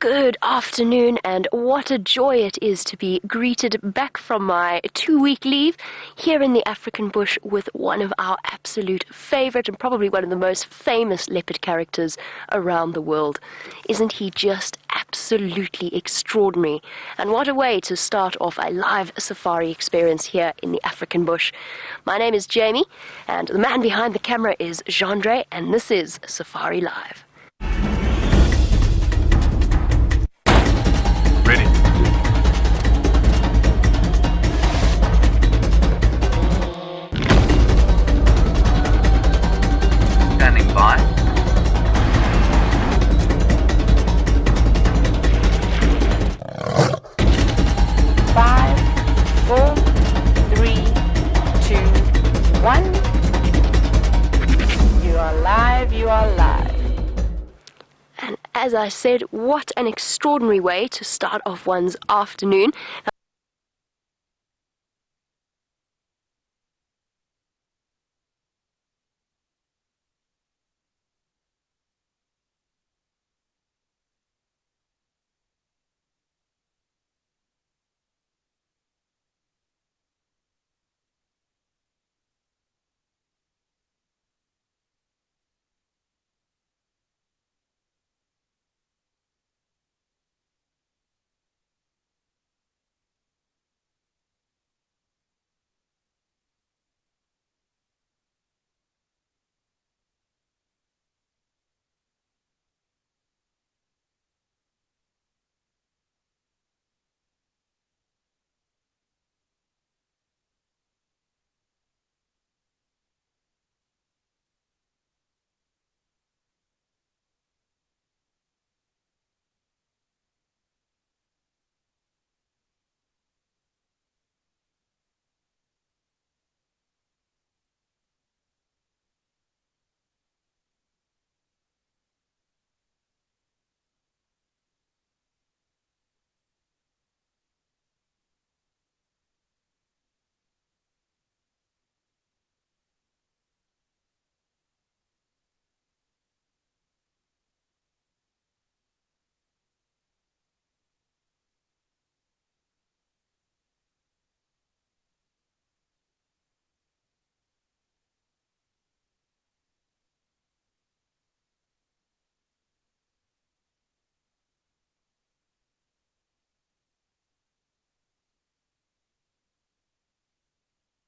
Good afternoon, and what a joy it is to be greeted back from my 2-week leave here in the African bush with one of our absolute favorite and probably one of the most famous leopard characters around the world. Isn't he just absolutely extraordinary? And what a way to start off a live safari experience here in the African bush. My name is Jamie, and the man behind the camera is Jandre, and this is Safari Live. Ready. Standing by. 5, 4, 3, 2, 1. You are live, you are live. And as I said, what an extraordinary way to start off one's afternoon.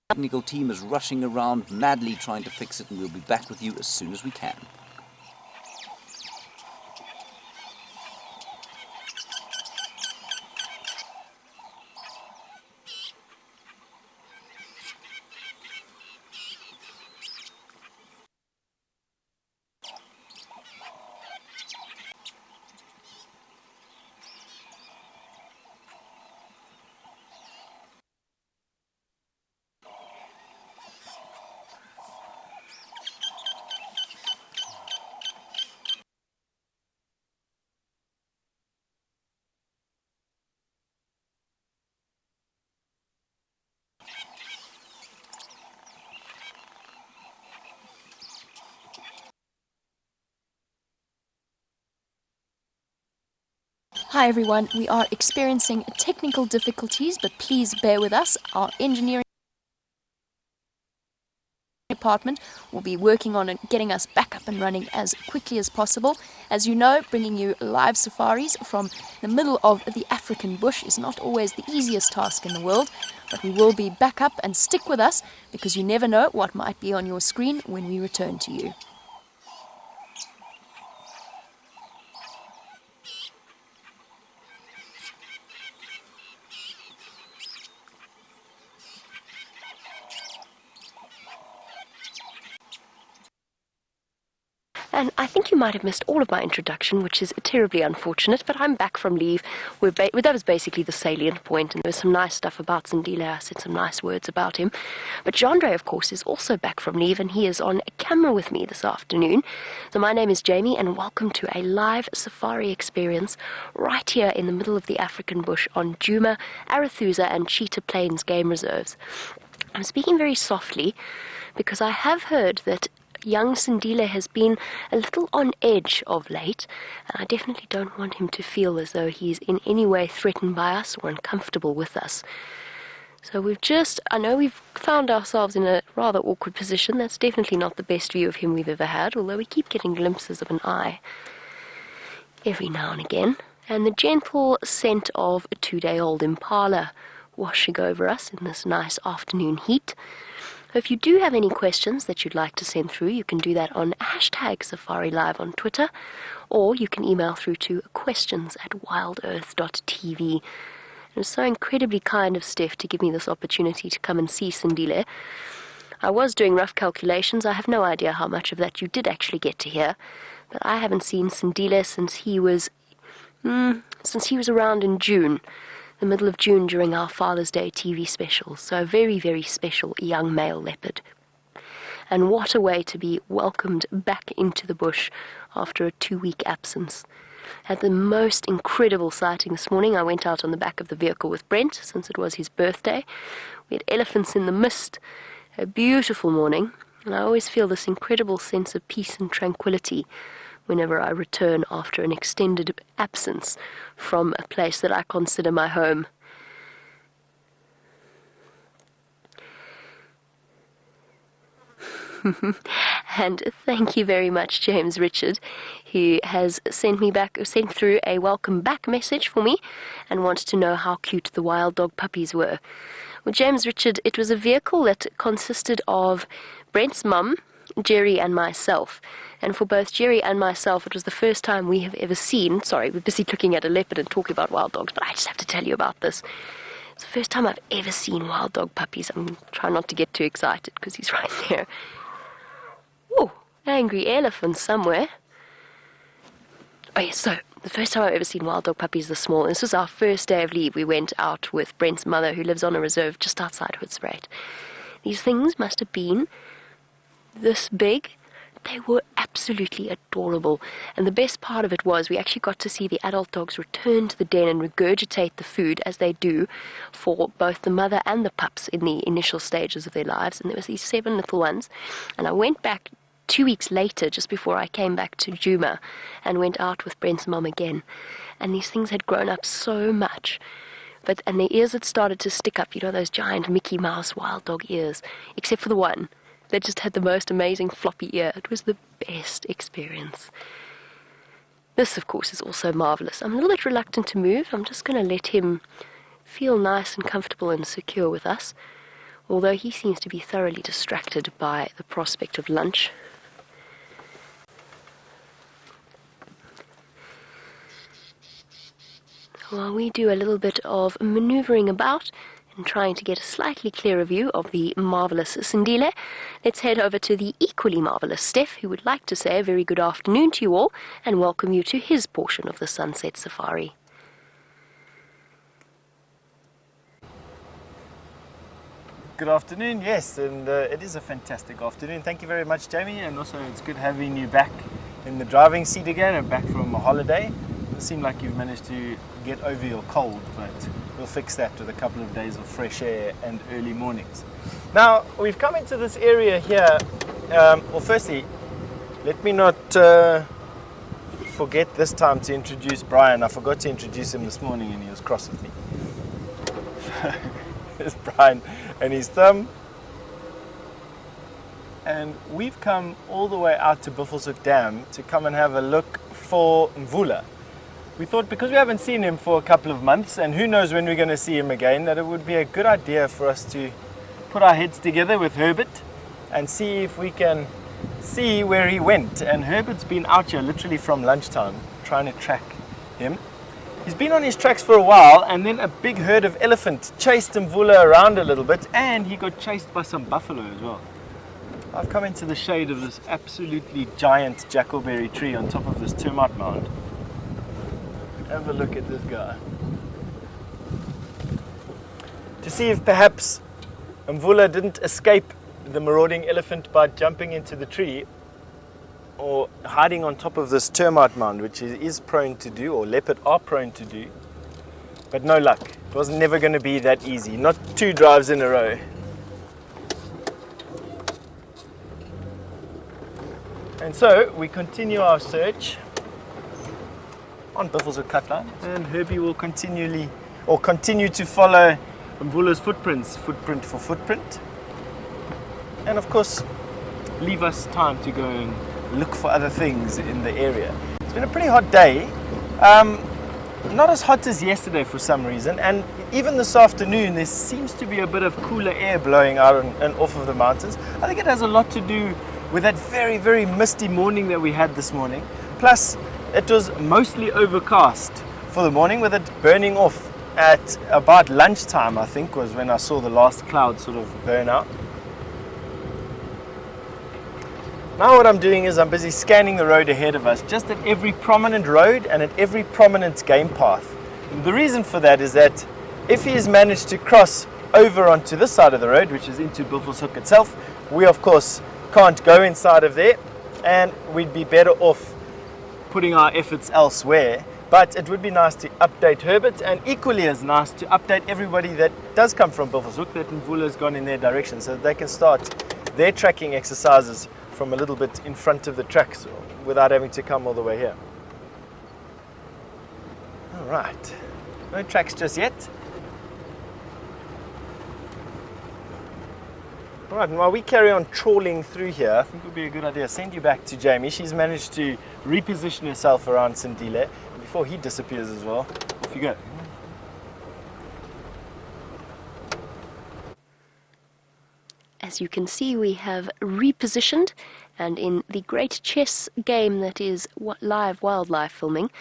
The technical team is rushing around, madly trying to fix it, and we'll be back with you as soon as we can. Hi everyone, we are experiencing technical difficulties, but please bear with us. Our engineering department will be working on getting us back up and running as quickly as possible. As you know, bringing you live safaris from the middle of the African bush is not always the easiest task in the world, but we will be back up, and stick with us because you never know what might be on your screen when we return to you. And I think you might have missed all of my introduction, which is terribly unfortunate, but I'm back from leave. That was basically the salient point, and there was some nice stuff about Sindile. I said some nice words about him. But Jandre, of course, is also back from leave, and he is on camera with me this afternoon. So my name is Jamie, and welcome to a live safari experience right here in the middle of the African bush on Djuma, Arathusa, and Cheetah Plains game reserves. I'm speaking very softly because I have heard that young Sindile has been a little on edge of late, and I definitely don't want him to feel as though he's in any way threatened by us or uncomfortable with us. So I know we've found ourselves in a rather awkward position. That's definitely not the best view of him we've ever had, although we keep getting glimpses of an eye every now and again. And the gentle scent of a 2-day-old impala washing over us in this nice afternoon heat. If you do have any questions that you'd like to send through, you can do that on #SafariLive on Twitter, or you can email through to questions@wildearth.tv. It was so incredibly kind of Steph to give me this opportunity to come and see Sindile. I was doing rough calculations. I have no idea how much of that you did actually get to hear, but I haven't seen Sindile since he was around in June, the middle of June during our Father's Day TV special. So a very, very special young male leopard. And what a way to be welcomed back into the bush after a 2-week absence. Had the most incredible sighting this morning. I went out on the back of the vehicle with Brent since it was his birthday. We had elephants in the mist. A beautiful morning. And I always feel this incredible sense of peace and tranquility whenever I return after an extended absence from a place that I consider my home. And thank you very much, James Richard, who has sent through a welcome back message for me and wanted to know how cute the wild dog puppies were. Well, James Richard, it was a vehicle that consisted of Brent's mum, Jerry, and myself. And for both Jerry and myself, it was the first time we have ever seen, sorry, we're busy looking at a leopard and talking about wild dogs, but I just have to tell you about this. It's the first time I've ever seen wild dog puppies. I'm trying not to get too excited because he's right there. Oh, angry elephant somewhere. Oh yes, so the first time I've ever seen wild dog puppies this small. This was our first day of leave. We went out with Brent's mother, who lives on a reserve just outside Hoedspruit. These things must have been this big. They were absolutely adorable. And the best part of it was we actually got to see the adult dogs return to the den and regurgitate the food, as they do for both the mother and the pups in the initial stages of their lives. And there was these 7 little ones. And I went back 2 weeks later, just before I came back to Juma, and went out with Brent's mom again. And these things had grown up so much. And their ears had started to stick up, you know, those giant Mickey Mouse wild dog ears, except for the one. They just had the most amazing floppy ear. It was the best experience. This, of course, is also marvelous. I'm a little bit reluctant to move. I'm just going to let him feel nice and comfortable and secure with us, although he seems to be thoroughly distracted by the prospect of lunch. While we do a little bit of maneuvering about and trying to get a slightly clearer view of the marvellous Sindile, let's head over to the equally marvellous Steph, who would like to say a very good afternoon to you all and welcome you to his portion of the Sunset Safari. Good afternoon, yes, and it is a fantastic afternoon. Thank you very much, Jamie, and also it's good having you back in the driving seat again and back from a holiday. It seems like you've managed to get over your cold, but we'll fix that with a couple of days of fresh air and early mornings. Now, we've come into this area here. Well, firstly, let me not forget this time to introduce Brian. I forgot to introduce him this morning and he was cross with me. There's Brian and his thumb. And we've come all the way out to Buffelshoek Dam to come and have a look for Mvula. We thought, because we haven't seen him for a couple of months, and who knows when we're going to see him again, that it would be a good idea for us to put our heads together with Herbert and see if we can see where he went. And Herbert's been out here literally from lunchtime trying to track him. He's been on his tracks for a while, and then a big herd of elephant chased Mvula around a little bit, and he got chased by some buffalo as well. I've come into the shade of this absolutely giant jackalberry tree on top of this termite mound. Have a look at this guy. To see if perhaps Mvula didn't escape the marauding elephant by jumping into the tree or hiding on top of this termite mound, which he is prone to do, or leopard are prone to do. But no luck. It was never going to be that easy. Not 2 drives in a row. And so we continue our search on Buffelshoek Cutline, and Herbie will continue to follow Mvula's footprints, footprint for footprint, and of course leave us time to go and look for other things in the area. It's been a pretty hot day, not as hot as yesterday for some reason, and even this afternoon there seems to be a bit of cooler air blowing out and off of the mountains. I think it has a lot to do with that very, very misty morning that we had this morning. Plus, it was mostly overcast for the morning, with it burning off at about lunchtime, I think, was when I saw the last cloud sort of burn out. Now what I'm doing is I'm busy scanning the road ahead of us, just at every prominent road and at every prominent game path. The reason for that is that if he has managed to cross over onto this side of the road, which is into Buffelshoek itself, we of course can't go inside of there, and we'd be better off putting our efforts elsewhere. But it would be nice to update Herbert, and equally as nice to update everybody that does come from Buffelshoek that Mvula's gone in their direction, so that they can start their tracking exercises from a little bit in front of the tracks without having to come all the way here. All right, no tracks just yet. All right, and while we carry on trawling through here, I think it would be a good idea to send you back to Jamie. She's managed to reposition herself around Sindile before he disappears as well. Off you go. As you can see, we have repositioned, and in the great chess game that is live wildlife filming,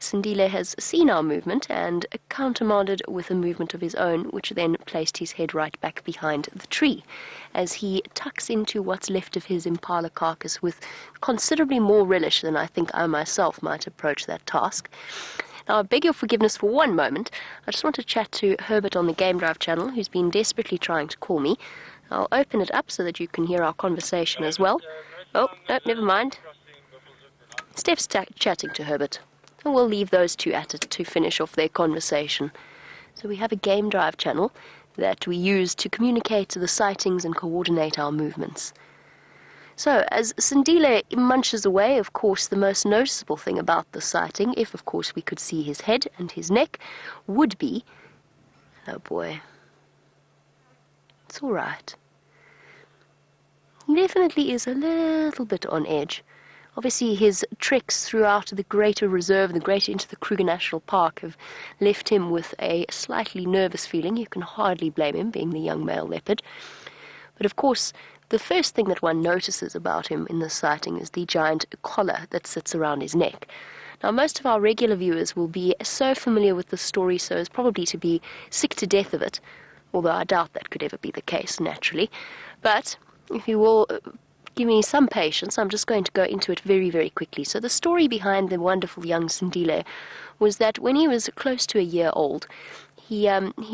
Sindile has seen our movement and countermanded with a movement of his own, which then placed his head right back behind the tree, as he tucks into what's left of his impala carcass with considerably more relish than I think I myself might approach that task. Now, I beg your forgiveness for one moment. I just want to chat to Herbert on the Game Drive channel, who's been desperately trying to call me. I'll open it up so that you can hear our conversation as well. Oh, no, never mind. Steph's chatting to Herbert. And we'll leave those two at it to finish off their conversation. So we have a Game Drive channel that we use to communicate the sightings and coordinate our movements. So, as Sindile munches away, of course, the most noticeable thing about the sighting, if of course we could see his head and his neck, would be... Oh boy. It's all right. He definitely is a little bit on edge. Obviously, his treks throughout the greater reserve and the greater into the Kruger National Park have left him with a slightly nervous feeling. You can hardly blame him, being the young male leopard. But of course, the first thing that one notices about him in this sighting is the giant collar that sits around his neck. Now, most of our regular viewers will be so familiar with the story so as probably to be sick to death of it, although I doubt that could ever be the case, naturally. But if you will give me some patience, I'm just going to go into it very, very quickly. So the story behind the wonderful young Sindile was that when he was close to a year old, he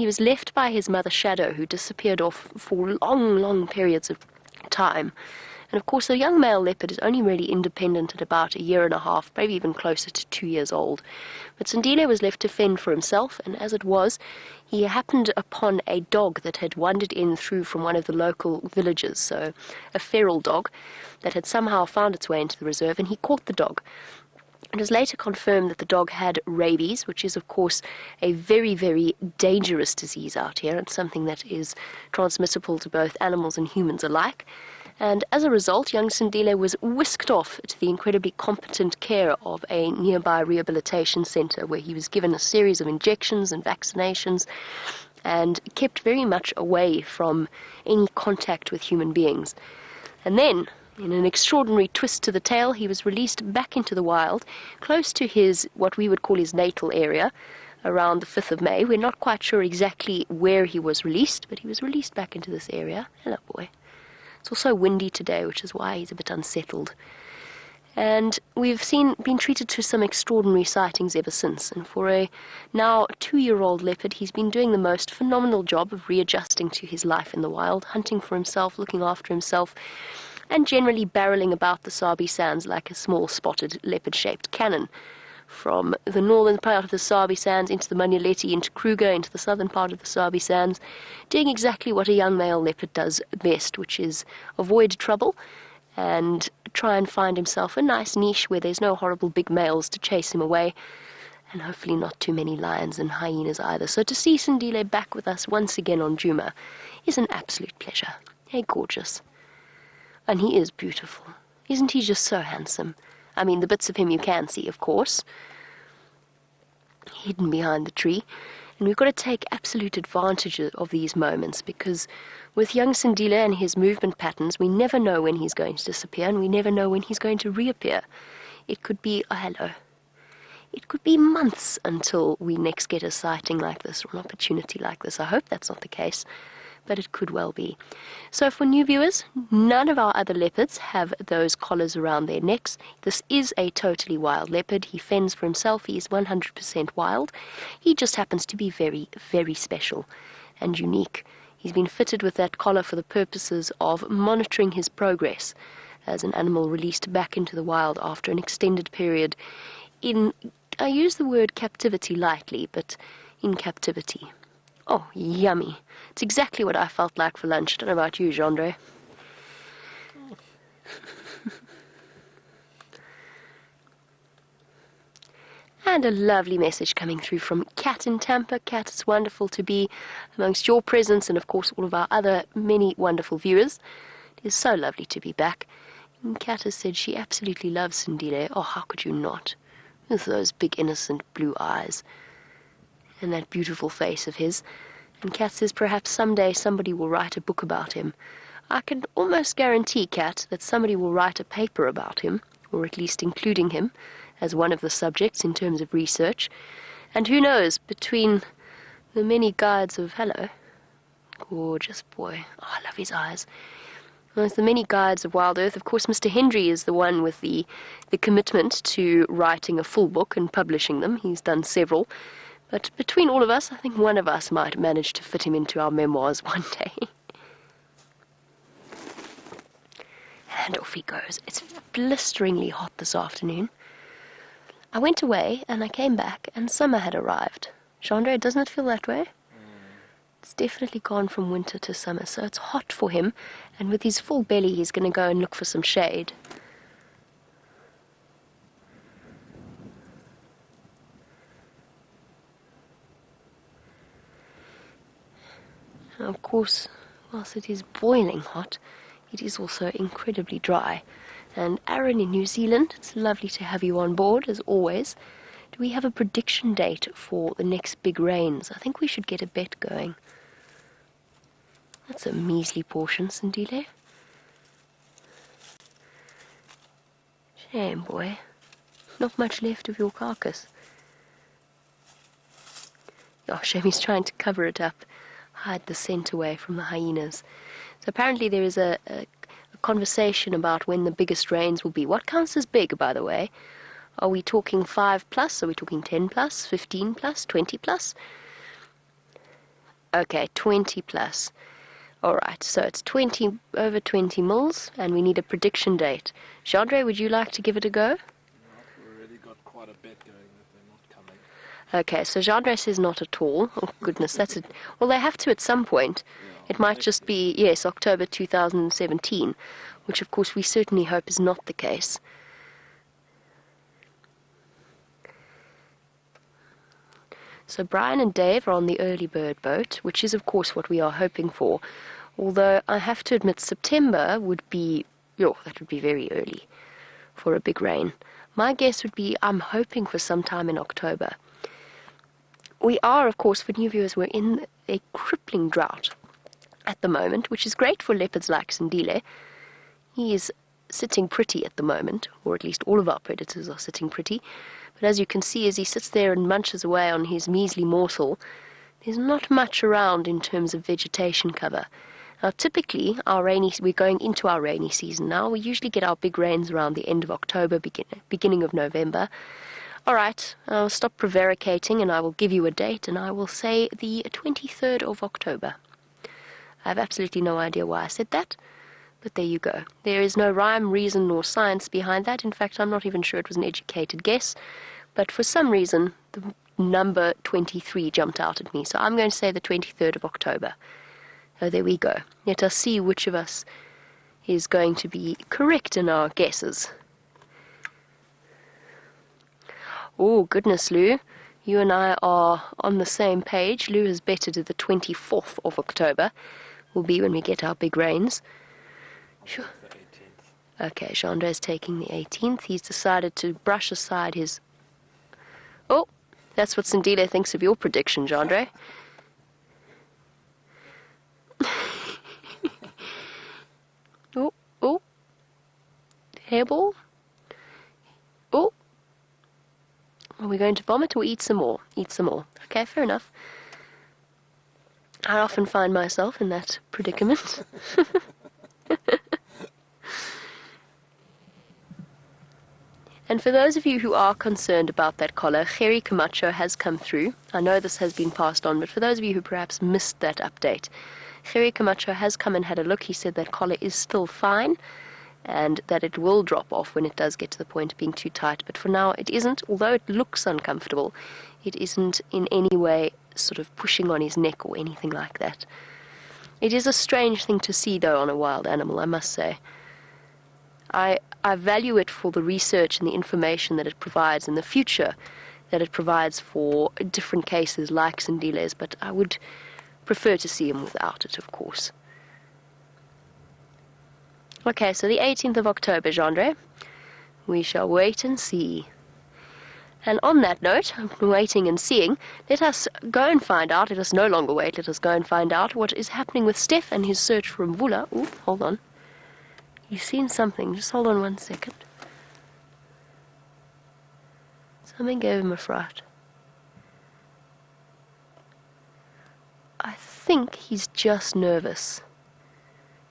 was left by his mother Shadow, who disappeared off for long, long periods of time. And of course, a young male leopard is only really independent at about a year and a half, maybe even closer to 2 years old. But Sindile was left to fend for himself, and as it was, he happened upon a dog that had wandered in through from one of the local villages, so a feral dog that had somehow found its way into the reserve, and he caught the dog. It was later confirmed that the dog had rabies, which is, of course, a very, very dangerous disease out here, and something that is transmissible to both animals and humans alike. And as a result, young Sindile was whisked off to the incredibly competent care of a nearby rehabilitation centre, where he was given a series of injections and vaccinations and kept very much away from any contact with human beings. And then, in an extraordinary twist to the tale, he was released back into the wild, close to his, what we would call his natal area, around the 5th of May. We're not quite sure exactly where he was released, but he was released back into this area. Hello, boy. It's also windy today, which is why he's a bit unsettled. And we've been treated to some extraordinary sightings ever since. And for a now 2-year-old leopard, he's been doing the most phenomenal job of readjusting to his life in the wild, hunting for himself, looking after himself, and generally barreling about the Sabi Sands like a small spotted leopard-shaped cannon. From the northern part of the Sabi Sands into the Manuleti, into Kruger, into the southern part of the Sabi Sands, doing exactly what a young male leopard does best, which is avoid trouble and try and find himself a nice niche where there's no horrible big males to chase him away, and hopefully not too many lions and hyenas either. So to see Sindile back with us once again on Djuma is an absolute pleasure. Hey, gorgeous. And he is beautiful. Isn't he just so handsome? I mean, the bits of him you can see, of course, hidden behind the tree. And we've got to take absolute advantage of these moments, because with young Sindile and his movement patterns, we never know when he's going to disappear, and we never know when he's going to reappear. It could be, oh, hello. It could be months until we next get a sighting like this, or an opportunity like this. I hope that's not the case, but it could well be. So for new viewers, none of our other leopards have those collars around their necks. This is a totally wild leopard. He fends for himself. He is 100% wild. He just happens to be very, very special and unique. He's been fitted with that collar for the purposes of monitoring his progress as an animal released back into the wild after an extended period in, I use the word captivity lightly, but in captivity. Oh, yummy. It's exactly what I felt like for lunch. I don't know about you, Gendre. And a lovely message coming through from Kat in Tampa. Kat, it's wonderful to be amongst your presence and, of course, all of our other many wonderful viewers. It is so lovely to be back. And Kat has said she absolutely loves Sindile. Oh, how could you not? With those big, innocent blue eyes and that beautiful face of his. And Kat says perhaps someday somebody will write a book about him. I can almost guarantee, Kat, that somebody will write a paper about him, or at least including him as one of the subjects in terms of research. And who knows, between the many guides of... Hello. Gorgeous boy. Oh, I love his eyes. There's the many guides of WildEarth. Of course, Mr. Hendry is the one with the commitment to writing a full book and publishing them. He's done several. But between all of us, I think one of us might manage to fit him into our memoirs one day. And off he goes. It's blisteringly hot this afternoon. I went away and I came back and summer had arrived. Gendre, doesn't it feel that way? It's definitely gone from winter to summer, so it's hot for him, and with his full belly he's going to go and look for some shade. And of course, whilst it is boiling hot, it is also incredibly dry. And Aaron in New Zealand, it's lovely to have you on board, as always. Do we have a prediction date for the next big rains? I think we should get a bet going. That's a measly portion, Sindile. Shame, boy. Not much left of your carcass. Oh, shame he's trying to cover it up, hide the scent away from the hyenas. So apparently there is a conversation about when the biggest rains will be. What counts as big, by the way? Are we talking 5 plus? Are we talking 10 plus? 15 plus? 20 plus? Okay, 20 plus. Alright, so it's over 20 mils, and we need a prediction date. Gendre, would you like to give it a go? We've already got quite a bet going that they're not coming. Okay, so Gendre says not at all. Oh, goodness, that's it. Well, they have to at some point. It might just be, yes, October 2017, which of course we certainly hope is not the case. So Brian and Dave are on the early bird boat, which is of course what we are hoping for. Although I have to admit September would be, that would be very early for a big rain. My guess would be I'm hoping for some time in October. We are, of course, for new viewers, we're in a crippling drought at the moment, which is great for leopards like Sindile. He is sitting pretty at the moment, or at least all of our predators are sitting pretty. But as you can see, as he sits there and munches away on his measly morsel, there's not much around in terms of vegetation cover. Now, typically, we're going into our rainy season now. We usually get our big rains around the end of October, beginning of November. All right, I'll stop prevaricating and I will give you a date, and I will say the 23rd of October. I have absolutely no idea why I said that, but there you go. There is no rhyme, reason, nor science behind that. In fact, I'm not even sure it was an educated guess, but for some reason, the number 23 jumped out at me, so I'm going to say the 23rd of October. So there we go. Let us see which of us is going to be correct in our guesses. Oh, goodness, Lou. You and I are on the same page. Lou has betted the 24th of October will be when we get our big rains. Sure. Okay, Gendre's taking the 18th. He's decided to brush aside his... Oh, that's what Sindile thinks of your prediction, Gendre. Oh. Hairball. Oh. Are we going to vomit or eat some more? Eat some more. Okay, fair enough. I often find myself in that predicament. And for those of you who are concerned about that collar, Harry Camacho has come through. I know this has been passed on, but for those of you who perhaps missed that update, Harry Camacho has come and had a look. He said that collar is still fine and that it will drop off when it does get to the point of being too tight. But for now, it isn't. Although it looks uncomfortable, it isn't in any way sort of pushing on his neck or anything like that. It is a strange thing to see, though, on a wild animal, I must say. I value it for the research and the information that it provides in the future, that it provides for different cases like Sindile's, but I would prefer to see him without it, of course. Okay, so the 18th of October, Gendre. We shall wait and see. And on that note, waiting and seeing, let us go and find out, let us no longer wait, let us go and find out what is happening with Stef and his search for Mvula. Ooh, hold on. He's seen something. Just hold on 1 second. Something gave him a fright. I think he's just nervous.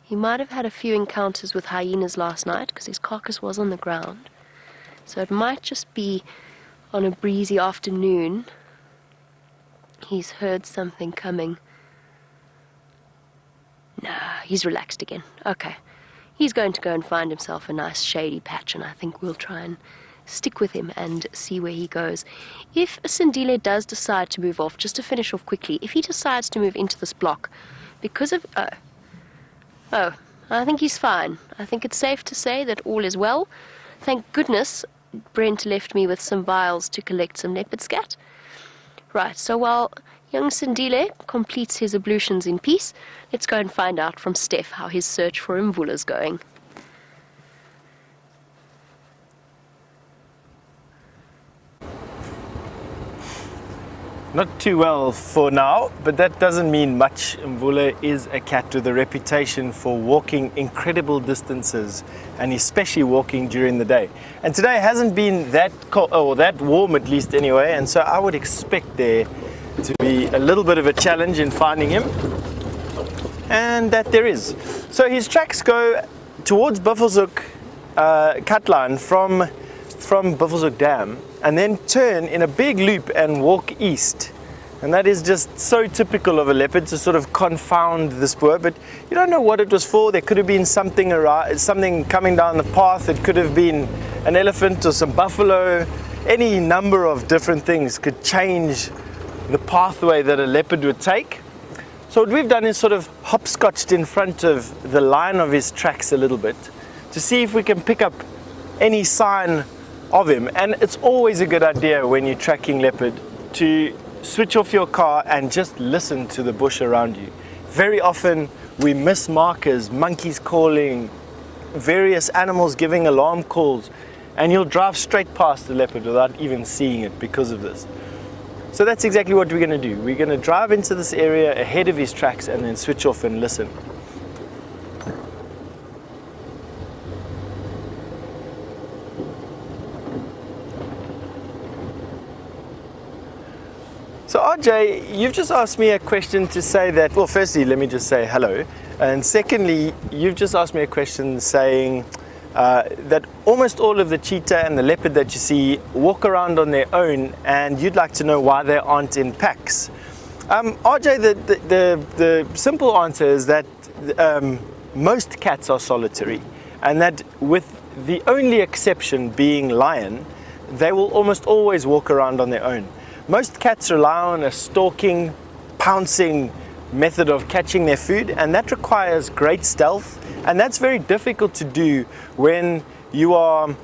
He might have had a few encounters with hyenas last night because his carcass was on the ground. So it might just be on a breezy afternoon he's heard something coming. Nah, he's relaxed again. Okay. He's going to go and find himself a nice shady patch, and I think we'll try and stick with him and see where he goes. If Sindile does decide to move off, just to finish off quickly, if he decides to move into this block, because of... Oh, I think he's fine. I think it's safe to say that all is well. Thank goodness Brent left me with some vials to collect some leopard scat. Right, so while young Sindile completes his ablutions in peace, let's go and find out from Stef how his search for Mvula's going. Not too well for now, but that doesn't mean much. Mvula is a cat with a reputation for walking incredible distances, and especially walking during the day. And today hasn't been that cold, or that warm at least anyway, and so I would expect there to be a little bit of a challenge in finding him, and that there is. So his tracks go towards Buffelshoek cut line from Buffelshoek Dam, and then turn in a big loop and walk east. And that is just so typical of a leopard, to sort of confound the spoor. But you don't know what it was for. There could have been something coming down the path. It could have been an elephant or some buffalo. Any number of different things could change the pathway that a leopard would take. So what we've done is sort of hopscotched in front of the line of his tracks a little bit to see if we can pick up any sign of him. And it's always a good idea when you're tracking leopard to switch off your car and just listen to the bush around you. Very often we miss markers, monkeys calling, various animals giving alarm calls, and you'll drive straight past the leopard without even seeing it because of this. So that's exactly what we're going to do. We're going to drive into this area ahead of his tracks and then switch off and listen. So RJ, you've just asked me a question to say that, well, firstly, let me just say hello. And secondly, you've just asked me a question saying that almost all of the cheetah and the leopard that you see walk around on their own, and you'd like to know why they aren't in packs. RJ, the simple answer is that most cats are solitary, and that with the only exception being lion, they will almost always walk around on their own. Most cats rely on a stalking, pouncing method of catching their food, and that requires great stealth, and that's very difficult to do when you are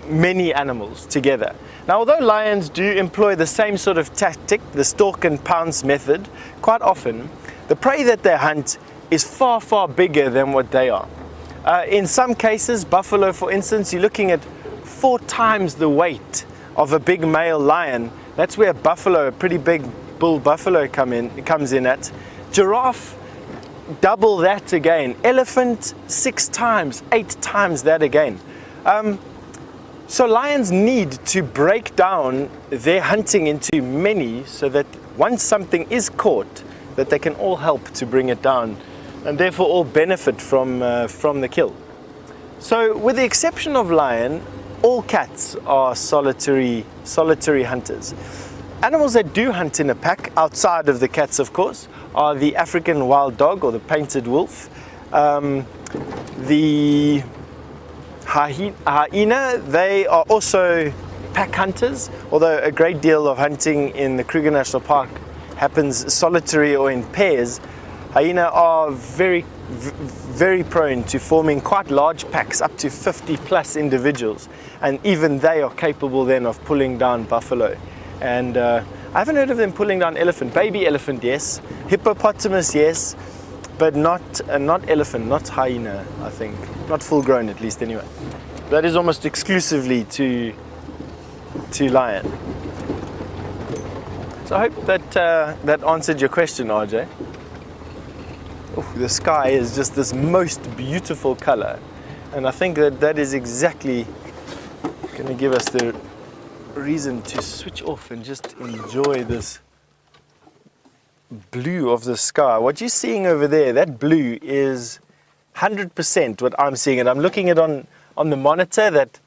many animals together. Now, although lions do employ the same sort of tactic, the stalk and pounce method, quite often the prey that they hunt is far, far bigger than what they are. In some cases, buffalo for instance, you're looking at 4 times the weight of a big male lion. That's where buffalo, a pretty big bull buffalo comes in at. Giraffe, double that again. Elephant, 6 times, 8 times that again. So lions need to break down their hunting into many so that once something is caught, that they can all help to bring it down and therefore all benefit from the kill. So with the exception of lion, all cats are solitary hunters. Animals that do hunt in a pack, outside of the cats of course, are the African wild dog or the painted wolf, the hyena. They are also pack hunters, although a great deal of hunting in the Kruger National Park happens solitary or in pairs. Hyena are very prone to forming quite large packs, up to 50 plus individuals, and even they are capable then of pulling down buffalo. And I haven't heard of them pulling down elephant. Baby elephant, yes. Hippopotamus, yes. But not elephant, not hyena, I think. Not full grown, at least, anyway. That is almost exclusively to lion. So I hope that that answered your question, RJ. Oh, the sky is just this most beautiful color, and I think that is exactly going to give us the reason to switch off and just enjoy this blue of the sky. What you're seeing over there, that blue is 100% what I'm seeing, and I'm looking at on the monitor that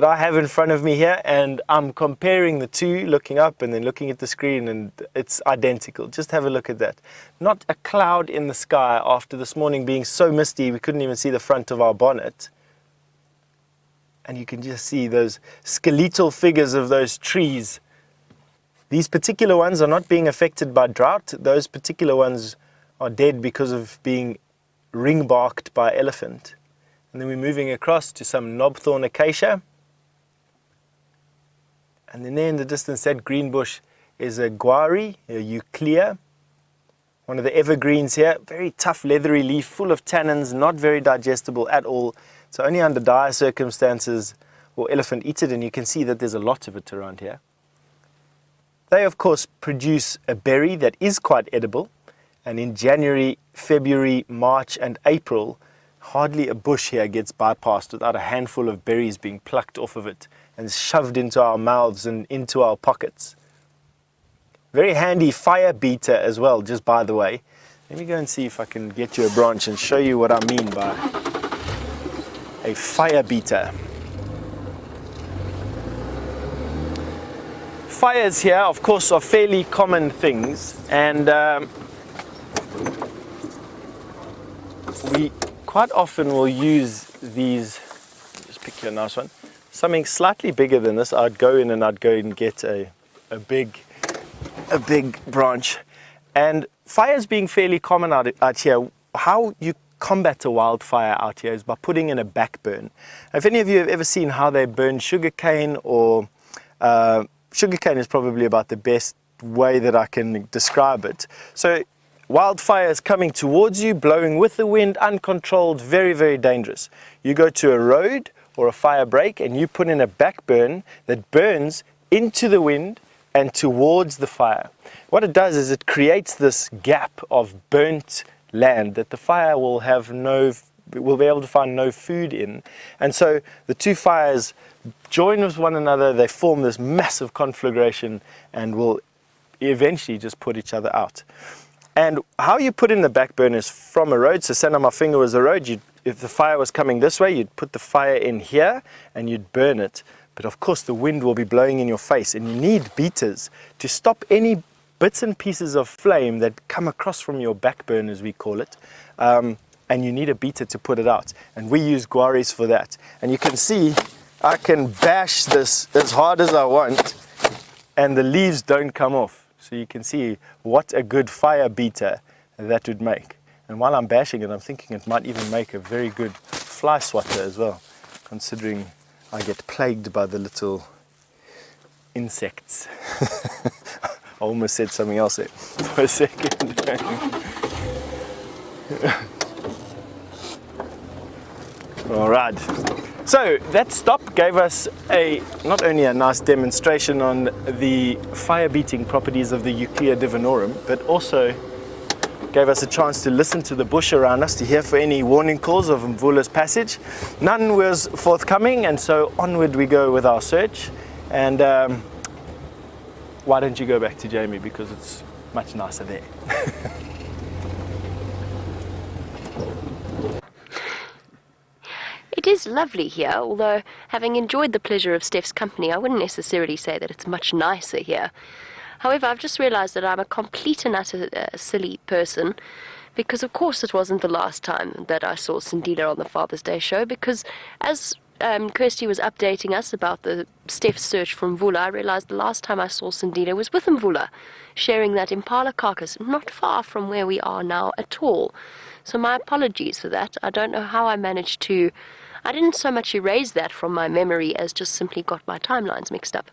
I have in front of me here, and I'm comparing the two, looking up and then looking at the screen, and it's identical. Just have a look at that. Not a cloud in the sky after this morning being so misty we couldn't even see the front of our bonnet. And you can just see those skeletal figures of those trees. These particular ones are not being affected by drought. Those particular ones are dead because of being ring-barked by elephant. And then we're moving across to some knobthorn acacia. And then there in the distance, that green bush is a guari, a euclea, one of the evergreens here. Very tough, leathery leaf, full of tannins, not very digestible at all. So only under dire circumstances will elephant eat it, and you can see that there's a lot of it around here. They, of course, produce a berry that is quite edible, and in January, February, March, and April, hardly a bush here gets bypassed without a handful of berries being plucked off of it and shoved into our mouths and into our pockets. Very handy fire beater as well, just by the way. Let me go and see if I can get you a branch and show you what I mean by a fire beater. Fires here, of course, are fairly common things, and we quite often will use these. Just pick you a nice one. Something slightly bigger than this. I'd go in and I'd go and get a big branch. And fires being fairly common out here, how you combat a wildfire out here is by putting in a backburn. If any of you have ever seen how they burn sugarcane, or sugarcane is probably about the best way that I can describe it. So wildfire is coming towards you, blowing with the wind, uncontrolled, very, very dangerous. You go to a road or a fire break and you put in a backburn that burns into the wind and towards the fire. What it does is it creates this gap of burnt land that the fire will be able to find no food in. And so the two fires join with one another, they form this massive conflagration and will eventually just put each other out. And how you put in the backburn is from a road. So say now my finger was a road, if the fire was coming this way, you'd put the fire in here and you'd burn it. But of course the wind will be blowing in your face, and you need beaters to stop any bits and pieces of flame that come across from your backburn, as we call it. And you need a beater to put it out. And we use guaris for that. And you can see I can bash this as hard as I want and the leaves don't come off. So you can see what a good fire beater that would make. And while I'm bashing it, I'm thinking it might even make a very good fly swatter as well, considering I get plagued by the little insects. I almost said something else there for a second. All right. So that stop gave us not only a nice demonstration on the fire beating properties of the Euclea divinorum, but also gave us a chance to listen to the bush around us to hear for any warning calls of Mvula's passage. None was forthcoming, and so onward we go with our search. And why don't you go back to Jamie, because it's much nicer there. It is lovely here, although having enjoyed the pleasure of Steph's company, I wouldn't necessarily say that it's much nicer here. However, I've just realized that I'm a complete and utter silly person, because of course it wasn't the last time that I saw Sindile on the Father's Day show, because as Kirsty was updating us about the Steph's search for Mvula, I realized the last time I saw Sindile was with Mvula, sharing that impala carcass not far from where we are now at all. So my apologies for that. I don't know how I managed to... I didn't so much erase that from my memory as just simply got my timelines mixed up.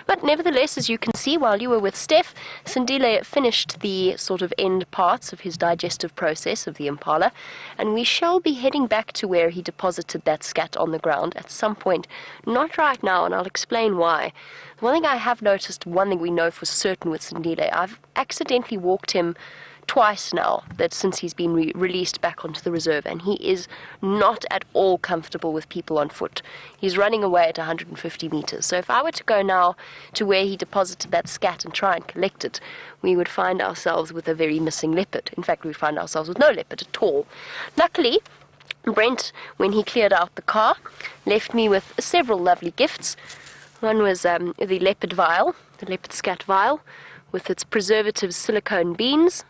But nevertheless, as you can see, while you were with Steph, Sindile finished the sort of end parts of his digestive process of the impala, and we shall be heading back to where he deposited that scat on the ground at some point. Not right now, and I'll explain why. One thing I have noticed, one thing we know for certain with Sindile, I've accidentally walked him twice now, that since he's been released back onto the reserve, and he is not at all comfortable with people on foot. He's running away at 150 meters. So if I were to go now to where he deposited that scat and try and collect it, we would find ourselves with a very missing leopard. In fact, we would find ourselves with no leopard at all. Luckily, Brent, when he cleared out the car, left me with several lovely gifts. One was the leopard vial, the leopard scat vial, with its preservative silicone beads,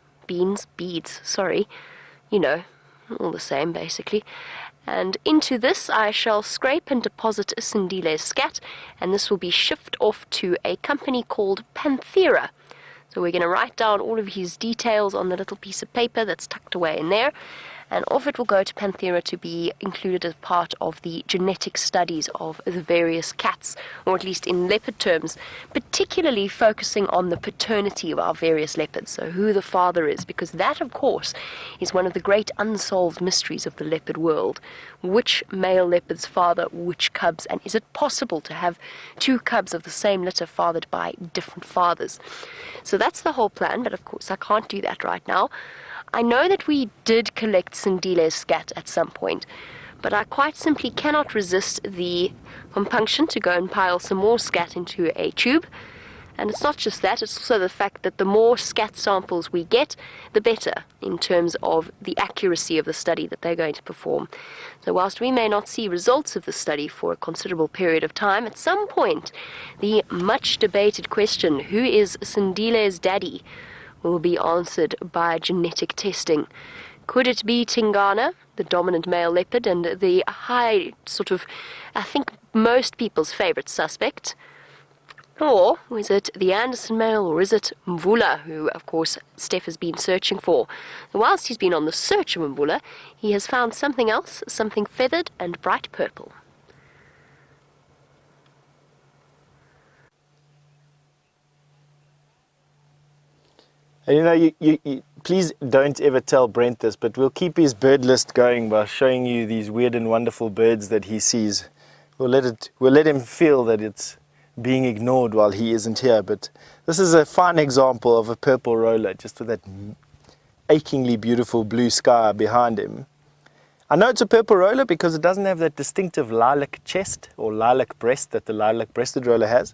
sorry, you know, all the same basically. And into this I shall scrape and deposit a Sindile's scat, and this will be shipped off to a company called Panthera. So we're going to write down all of his details on the little piece of paper that's tucked away in there, and off it will go to Panthera to be included as part of the genetic studies of the various cats, or at least in leopard terms, particularly focusing on the paternity of our various leopards, so who the father is, because that, of course, is one of the great unsolved mysteries of the leopard world. Which male leopards father which cubs, and is it possible to have two cubs of the same litter fathered by different fathers? So that's the whole plan, but of course I can't do that right now. I know that we did collect Sindile's scat at some point, but I quite simply cannot resist the compunction to go and pile some more scat into a tube. And it's not just that, it's also the fact that the more scat samples we get, the better in terms of the accuracy of the study that they're going to perform. So whilst we may not see results of the study for a considerable period of time, at some point the much debated question, who is Sindile's daddy, will be answered by genetic testing. Could it be Tingana, the dominant male leopard, and the high sort of, I think, most people's favorite suspect? Or is it the Anderson male, or is it Mvula, who, of course, Steph has been searching for? And whilst he's been on the search of Mvula, he has found something else, something feathered and bright purple. And you know, you please don't ever tell Brent this, but we'll keep his bird list going by showing you these weird and wonderful birds that he sees. We'll let him feel that it's being ignored while he isn't here. But this is a fine example of a purple roller, just with that achingly beautiful blue sky behind him. I know it's a purple roller because it doesn't have that distinctive lilac chest or lilac breast that the lilac-breasted roller has.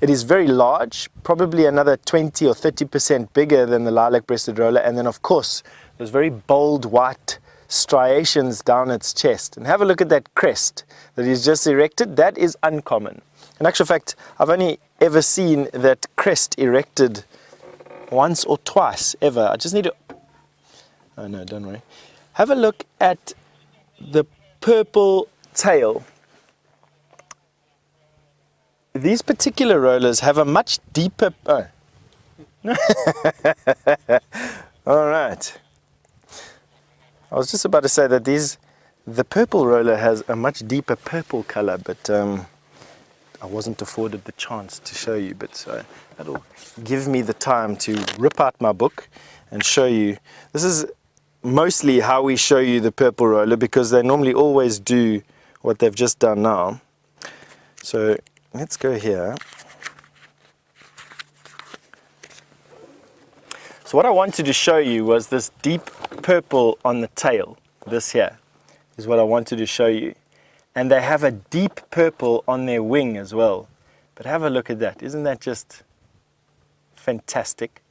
It is very large, probably another 20 or 30% bigger than the lilac-breasted roller, and then of course those very bold white striations down its chest. And have a look at that crest that he's just erected. That is uncommon. In actual fact, I've only ever seen that crest erected once or twice ever. I just need to... Oh no, don't worry. Have a look at the purple tail. These particular rollers have a much deeper... Oh, All right. I was just about to say that the purple roller has a much deeper purple color, but I wasn't afforded the chance to show you. But that'll give me the time to rip out my book and show you. This is mostly how we show you the purple roller, because they normally always do what they've just done now. So let's go here. So what I wanted to show you was this deep purple on the tail. This here is what I wanted to show you. And they have a deep purple on their wing as well. But have a look at that. Isn't that just fantastic?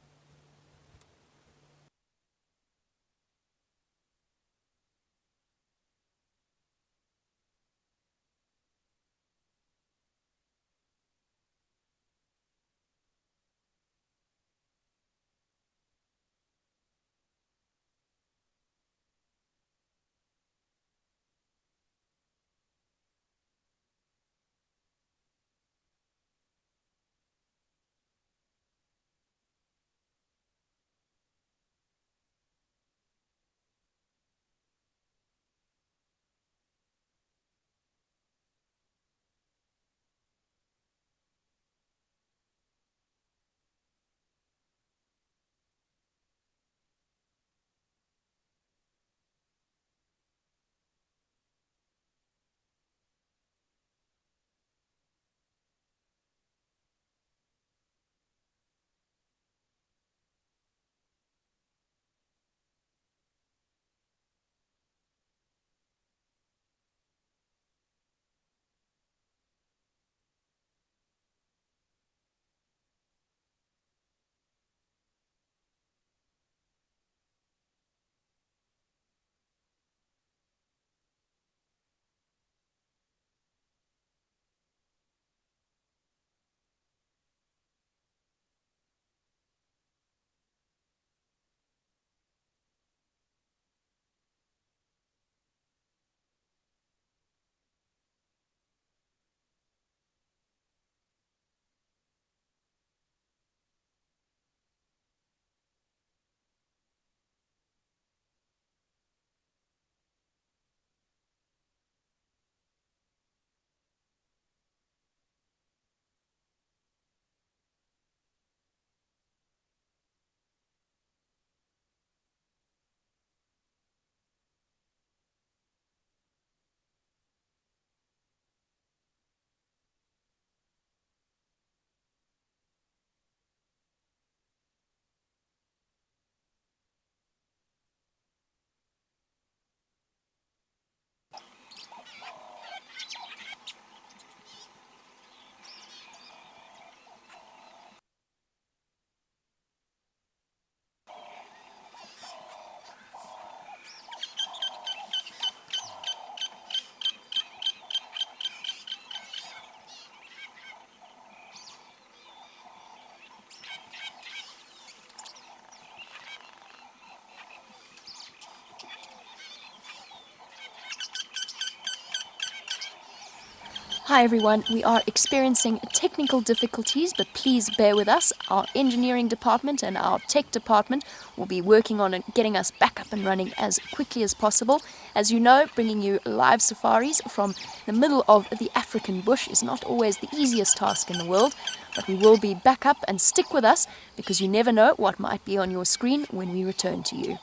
Hi everyone, we are experiencing technical difficulties, but please bear with us. Our engineering department and our tech department will be working on getting us back up and running as quickly as possible. As you know, bringing you live safaris from the middle of the African bush is not always the easiest task in the world, but we will be back up, and stick with us because you never know what might be on your screen when we return to you.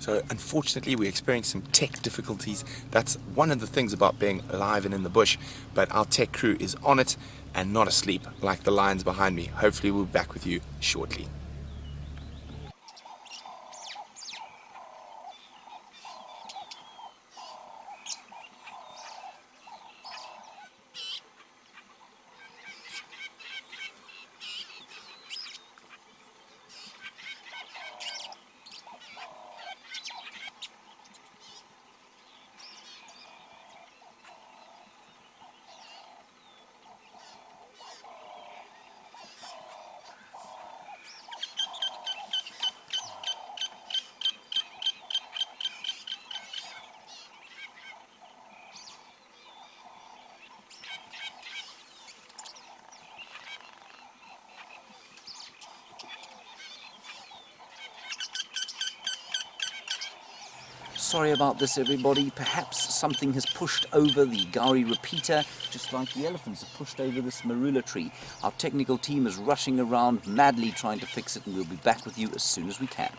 So unfortunately we experienced some tech difficulties. That's one of the things about being live and in the bush, but our tech crew is on it and not asleep like the lions behind me. Hopefully we'll be back with you shortly. Sorry about this, everybody. Perhaps something has pushed over the Gari repeater, just like the elephants have pushed over this marula tree. Our technical team is rushing around madly trying to fix it, and we'll be back with you as soon as we can.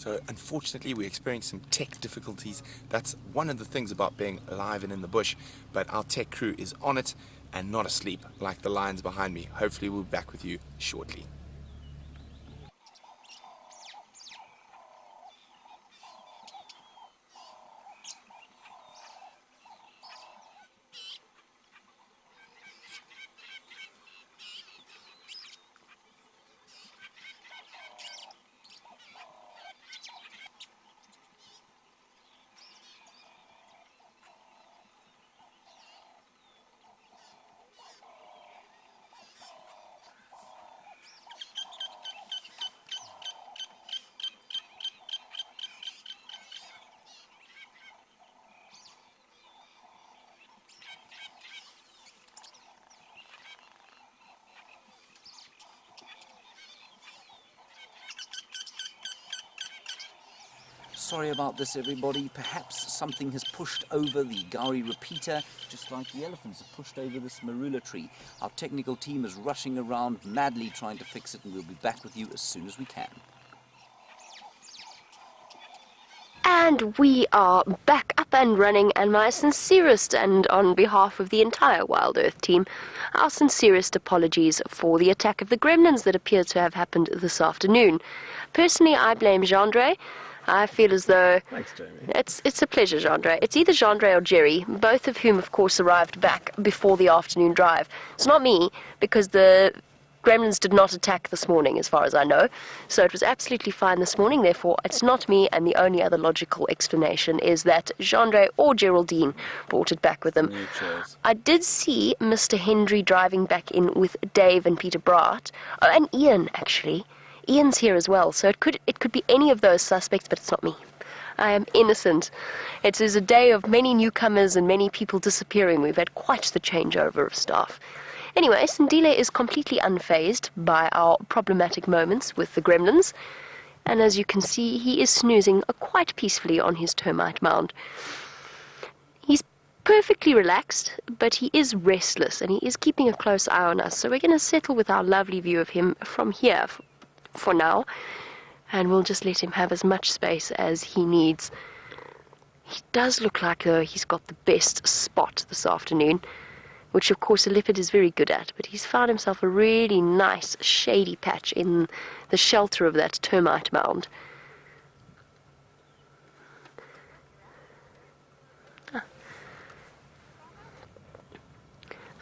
So unfortunately we experienced some tech difficulties. That's one of the things about being live and in the bush, but our tech crew is on it and not asleep like the lions behind me. Hopefully we'll be back with you shortly. Sorry about this, everybody. Perhaps something has pushed over the Gari repeater, just like the elephants have pushed over this marula tree. Our technical team is rushing around madly trying to fix it, and we'll be back with you as soon as we can. And we are back up and running, and my sincerest, and on behalf of the entire WildEarth team, our sincerest apologies for the attack of the gremlins that appear to have happened this afternoon. Personally, I blame Gendre. I feel as though... Thanks, Jamie. It's a pleasure, Gendre. It's either Gendre or Jerry, both of whom, of course, arrived back before the afternoon drive. It's not me, because the gremlins did not attack this morning, as far as I know. So it was absolutely fine this morning, therefore it's not me, and the only other logical explanation is that Gendre or Geraldine brought it back with them. I did see Mr. Hendry driving back in with Dave and Peter Braat. Oh, and Ian, actually. Ian's here as well, so it could be any of those suspects, but it's not me. I am innocent. It is a day of many newcomers and many people disappearing. We've had quite the changeover of staff. Anyway, Sindile is completely unfazed by our problematic moments with the gremlins, and as you can see, he is snoozing quite peacefully on his termite mound. He's perfectly relaxed, but he is restless, and he is keeping a close eye on us, so we're going to settle with our lovely view of him from here for now, and we'll just let him have as much space as he needs. He does look like, though, he's got the best spot this afternoon, which of course a leopard is very good at, but he's found himself a really nice shady patch in the shelter of that termite mound.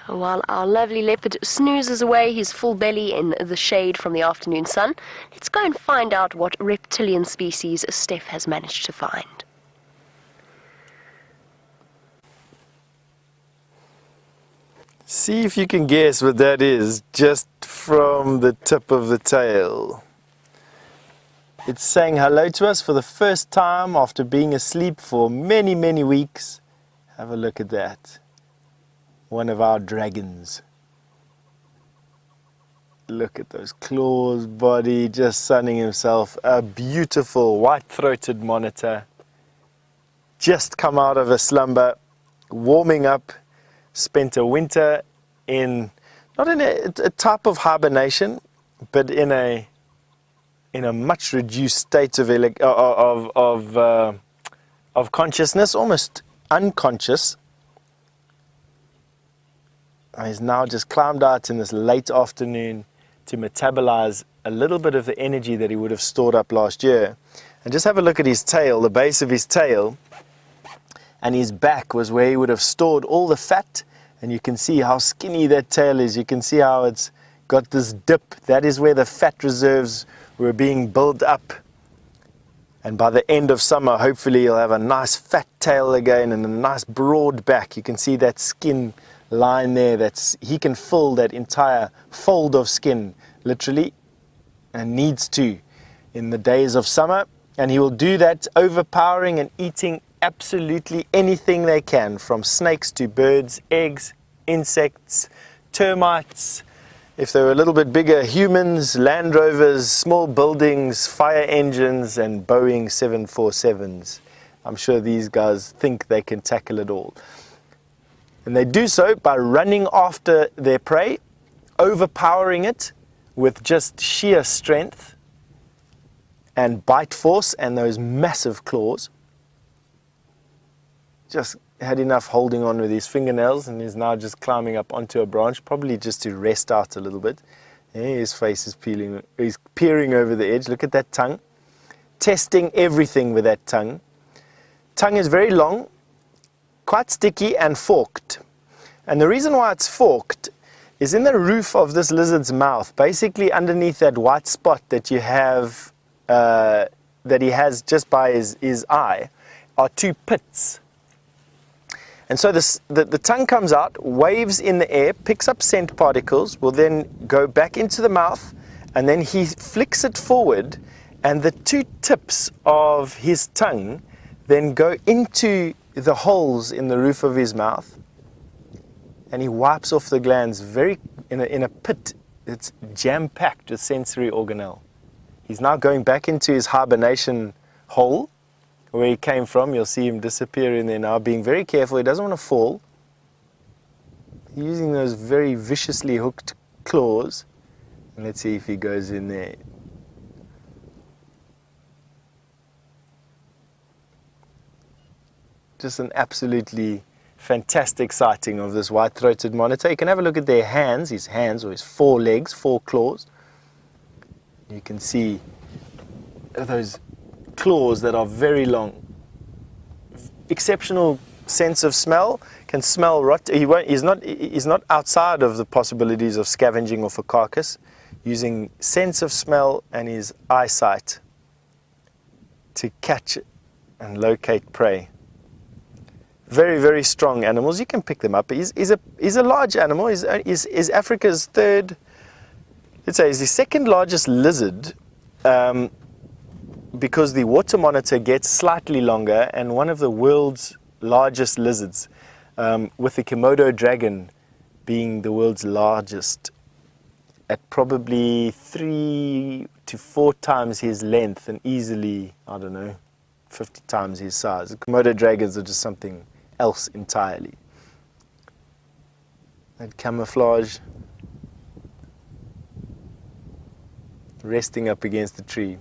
While our lovely leopard snoozes away his full belly in the shade from the afternoon sun, let's go and find out what reptilian species Steph has managed to find. See if you can guess what that is, just from the tip of the tail. It's saying hello to us for the first time after being asleep for many, many weeks. Have a look at that. One of our dragons. Look at those claws, body, just sunning himself. A beautiful white-throated monitor. Just come out of a slumber, warming up. Spent a winter in, not in a type of hibernation, but in a much reduced state of consciousness, almost unconscious. He's now just climbed out in this late afternoon to metabolize a little bit of the energy that he would have stored up last year. And just have a look at his tail, the base of his tail, and his back was where he would have stored all the fat. And you can see how skinny that tail is. You can see how it's got this dip. That is where the fat reserves were being built up. And by the end of summer, hopefully he'll have a nice fat tail again and a nice broad back. You can see that skin line there. He can fill that entire fold of skin, literally, and needs to in the days of summer. And he will do that, overpowering and eating absolutely anything they can, from snakes to birds, eggs, insects, termites. If they were a little bit bigger, humans, Land Rovers, small buildings, fire engines, and Boeing 747s. I'm sure these guys think they can tackle it all. And they do so by running after their prey, overpowering it with just sheer strength, and bite force and those massive claws. Just had enough holding on with his fingernails and is now just climbing up onto a branch, probably just to rest out a little bit. Yeah, his face is he's peering over the edge. Look at that tongue. Testing everything with that tongue. Tongue is very long, quite sticky and forked. And the reason why it's forked is in the roof of this lizard's mouth, basically underneath that white spot that you have, that he has just by his eye, are two pits. And so the tongue comes out, waves in the air, picks up scent particles, will then go back into the mouth, and then he flicks it forward, and the two tips of his tongue then go into the holes in the roof of his mouth, and he wipes off the glands in a pit that's jam-packed with sensory organelle. He's now going back into his hibernation hole, where he came from. You'll see him disappear in there now, being very careful. He doesn't want to fall. Using those very viciously hooked claws. And let's see if he goes in there. Just an absolutely fantastic sighting of this white-throated monitor. You can have a look at their hands, his four legs, four claws. You can see those claws that are very long. Exceptional sense of smell, can smell rot. He's not outside of the possibilities of scavenging off a carcass, using sense of smell and his eyesight to catch and locate prey. Very, very strong animals. You can pick them up. He's a large animal. He's Africa's third, let's say, he's the second largest lizard, because the water monitor gets slightly longer, and one of the world's largest lizards, with the Komodo dragon being the world's largest at probably 3 to 4 times his length and easily, I don't know, 50 times his size. The Komodo dragons are just something else entirely. That camouflage, resting up against the tree.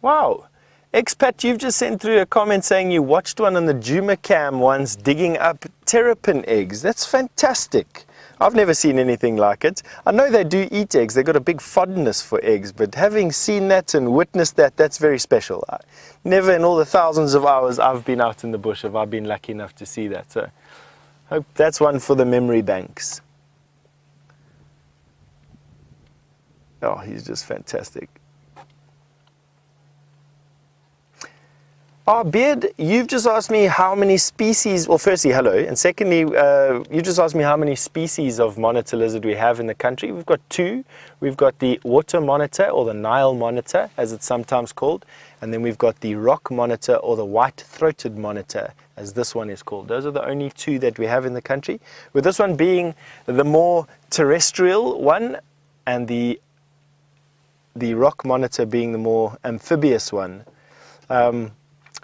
Wow, expat, you've just sent through a comment saying you watched one on the Juma cam once digging up terrapin eggs. That's fantastic. I've never seen anything like it. I know they do eat eggs. They've got a big fondness for eggs, but having seen that and witnessed that, that's very special. Never in all the thousands of hours I've been out in the bush have I been lucky enough to see that. So hope that's one for the memory banks. Oh, he's just fantastic. Beard, you've just asked me how many species, well firstly hello, and secondly you just asked me how many species of monitor lizard we have in the country. We've got 2. We've got the water monitor, or the Nile monitor as it's sometimes called, and then we've got the rock monitor, or the white-throated monitor as this one is called. Those are the only 2 that we have in the country, with this one being the more terrestrial one and the rock monitor being the more amphibious one.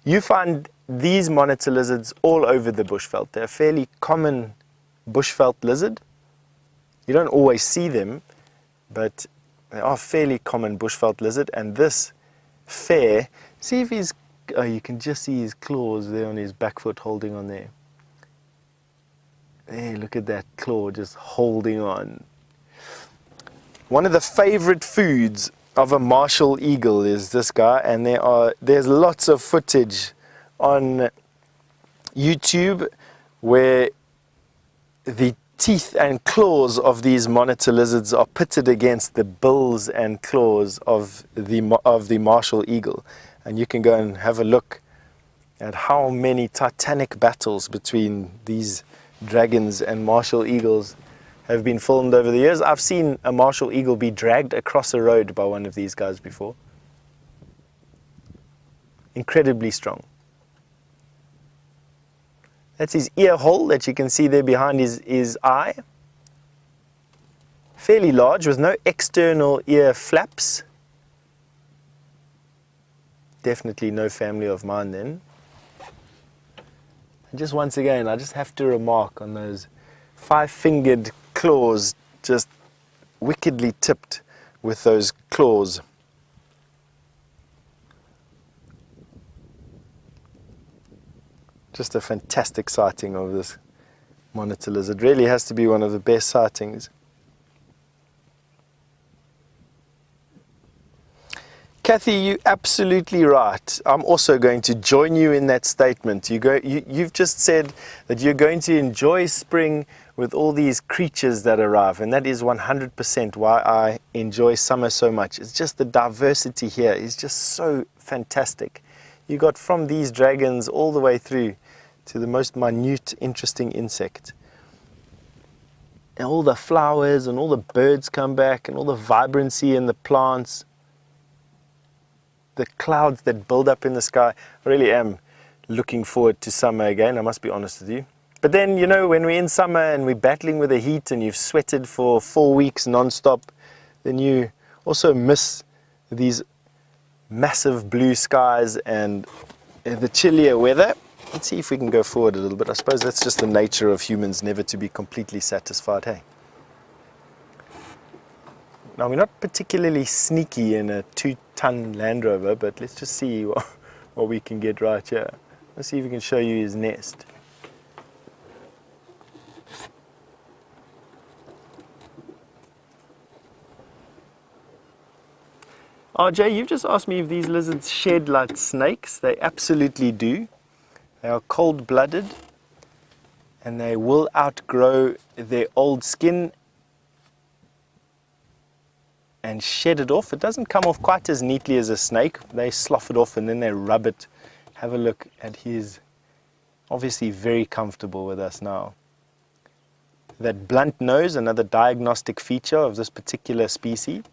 You find these monitor lizards all over the bushveld. They're a fairly common bushveld lizard. You don't always see them, but they are fairly common bushveld lizard. And this fair, see if he's, oh, you can just see his claws there on his back foot holding on there. Hey, look at that claw just holding on. One of the favorite foods of a martial eagle is this guy, and there's lots of footage on YouTube where the teeth and claws of these monitor lizards are pitted against the bills and claws of the martial eagle, and you can go and have a look at how many titanic battles between these dragons and martial eagles have been filmed over the years. I've seen a martial eagle be dragged across a road by one of these guys before. Incredibly strong. That's his ear hole that you can see there behind his eye. Fairly large with no external ear flaps. Definitely no family of mine then. And just once again, I just have to remark on those 5-fingered claws just wickedly tipped with those claws. Just a fantastic sighting of this monitor lizard. Really has to be one of the best sightings. Kathy, you're absolutely right. I'm also going to join you in that statement. You've just said that you're going to enjoy spring with all these creatures that arrive, and that is 100% why I enjoy summer so much. It's just the diversity here is just so fantastic. You got from these dragons all the way through to the most minute, interesting insect. And all the flowers and all the birds come back and all the vibrancy in the plants. The clouds that build up in the sky. I really am looking forward to summer again, I must be honest with you. But then, you know, when we're in summer and we're battling with the heat and you've sweated for 4 weeks non-stop, then you also miss these massive blue skies and the chillier weather. Let's see if we can go forward a little bit. I suppose that's just the nature of humans, never to be completely satisfied, hey? Now, we're not particularly sneaky in a 2-ton Land Rover, but let's just see what we can get right here. Let's see if we can show you his nest. RJ, you've just asked me if these lizards shed like snakes. They absolutely do. They are cold-blooded, and they will outgrow their old skin and shed it off. It doesn't come off quite as neatly as a snake. They slough it off and then they rub it. Have a look at his, obviously very comfortable with us now. That blunt nose, another diagnostic feature of this particular species.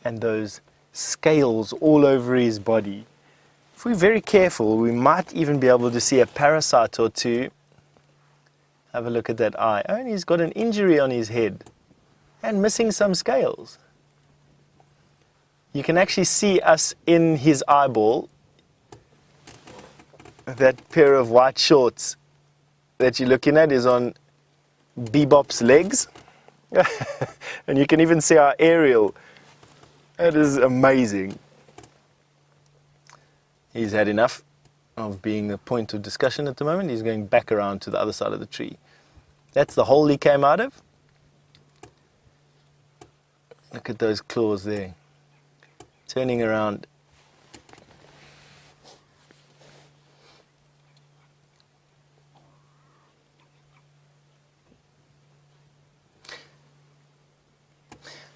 And those scales all over his body. If we're very careful, we might even be able to see a parasite or two. Have a look at that eye. Oh, and he's got an injury on his head. And missing some scales. You can actually see us in his eyeball. That pair of white shorts that you're looking at is on Bebop's legs. And you can even see our aerial. That is amazing. He's had enough of being the point of discussion at the moment. He's going back around to the other side of the tree. That's the hole he came out of. Look at those claws there, turning around.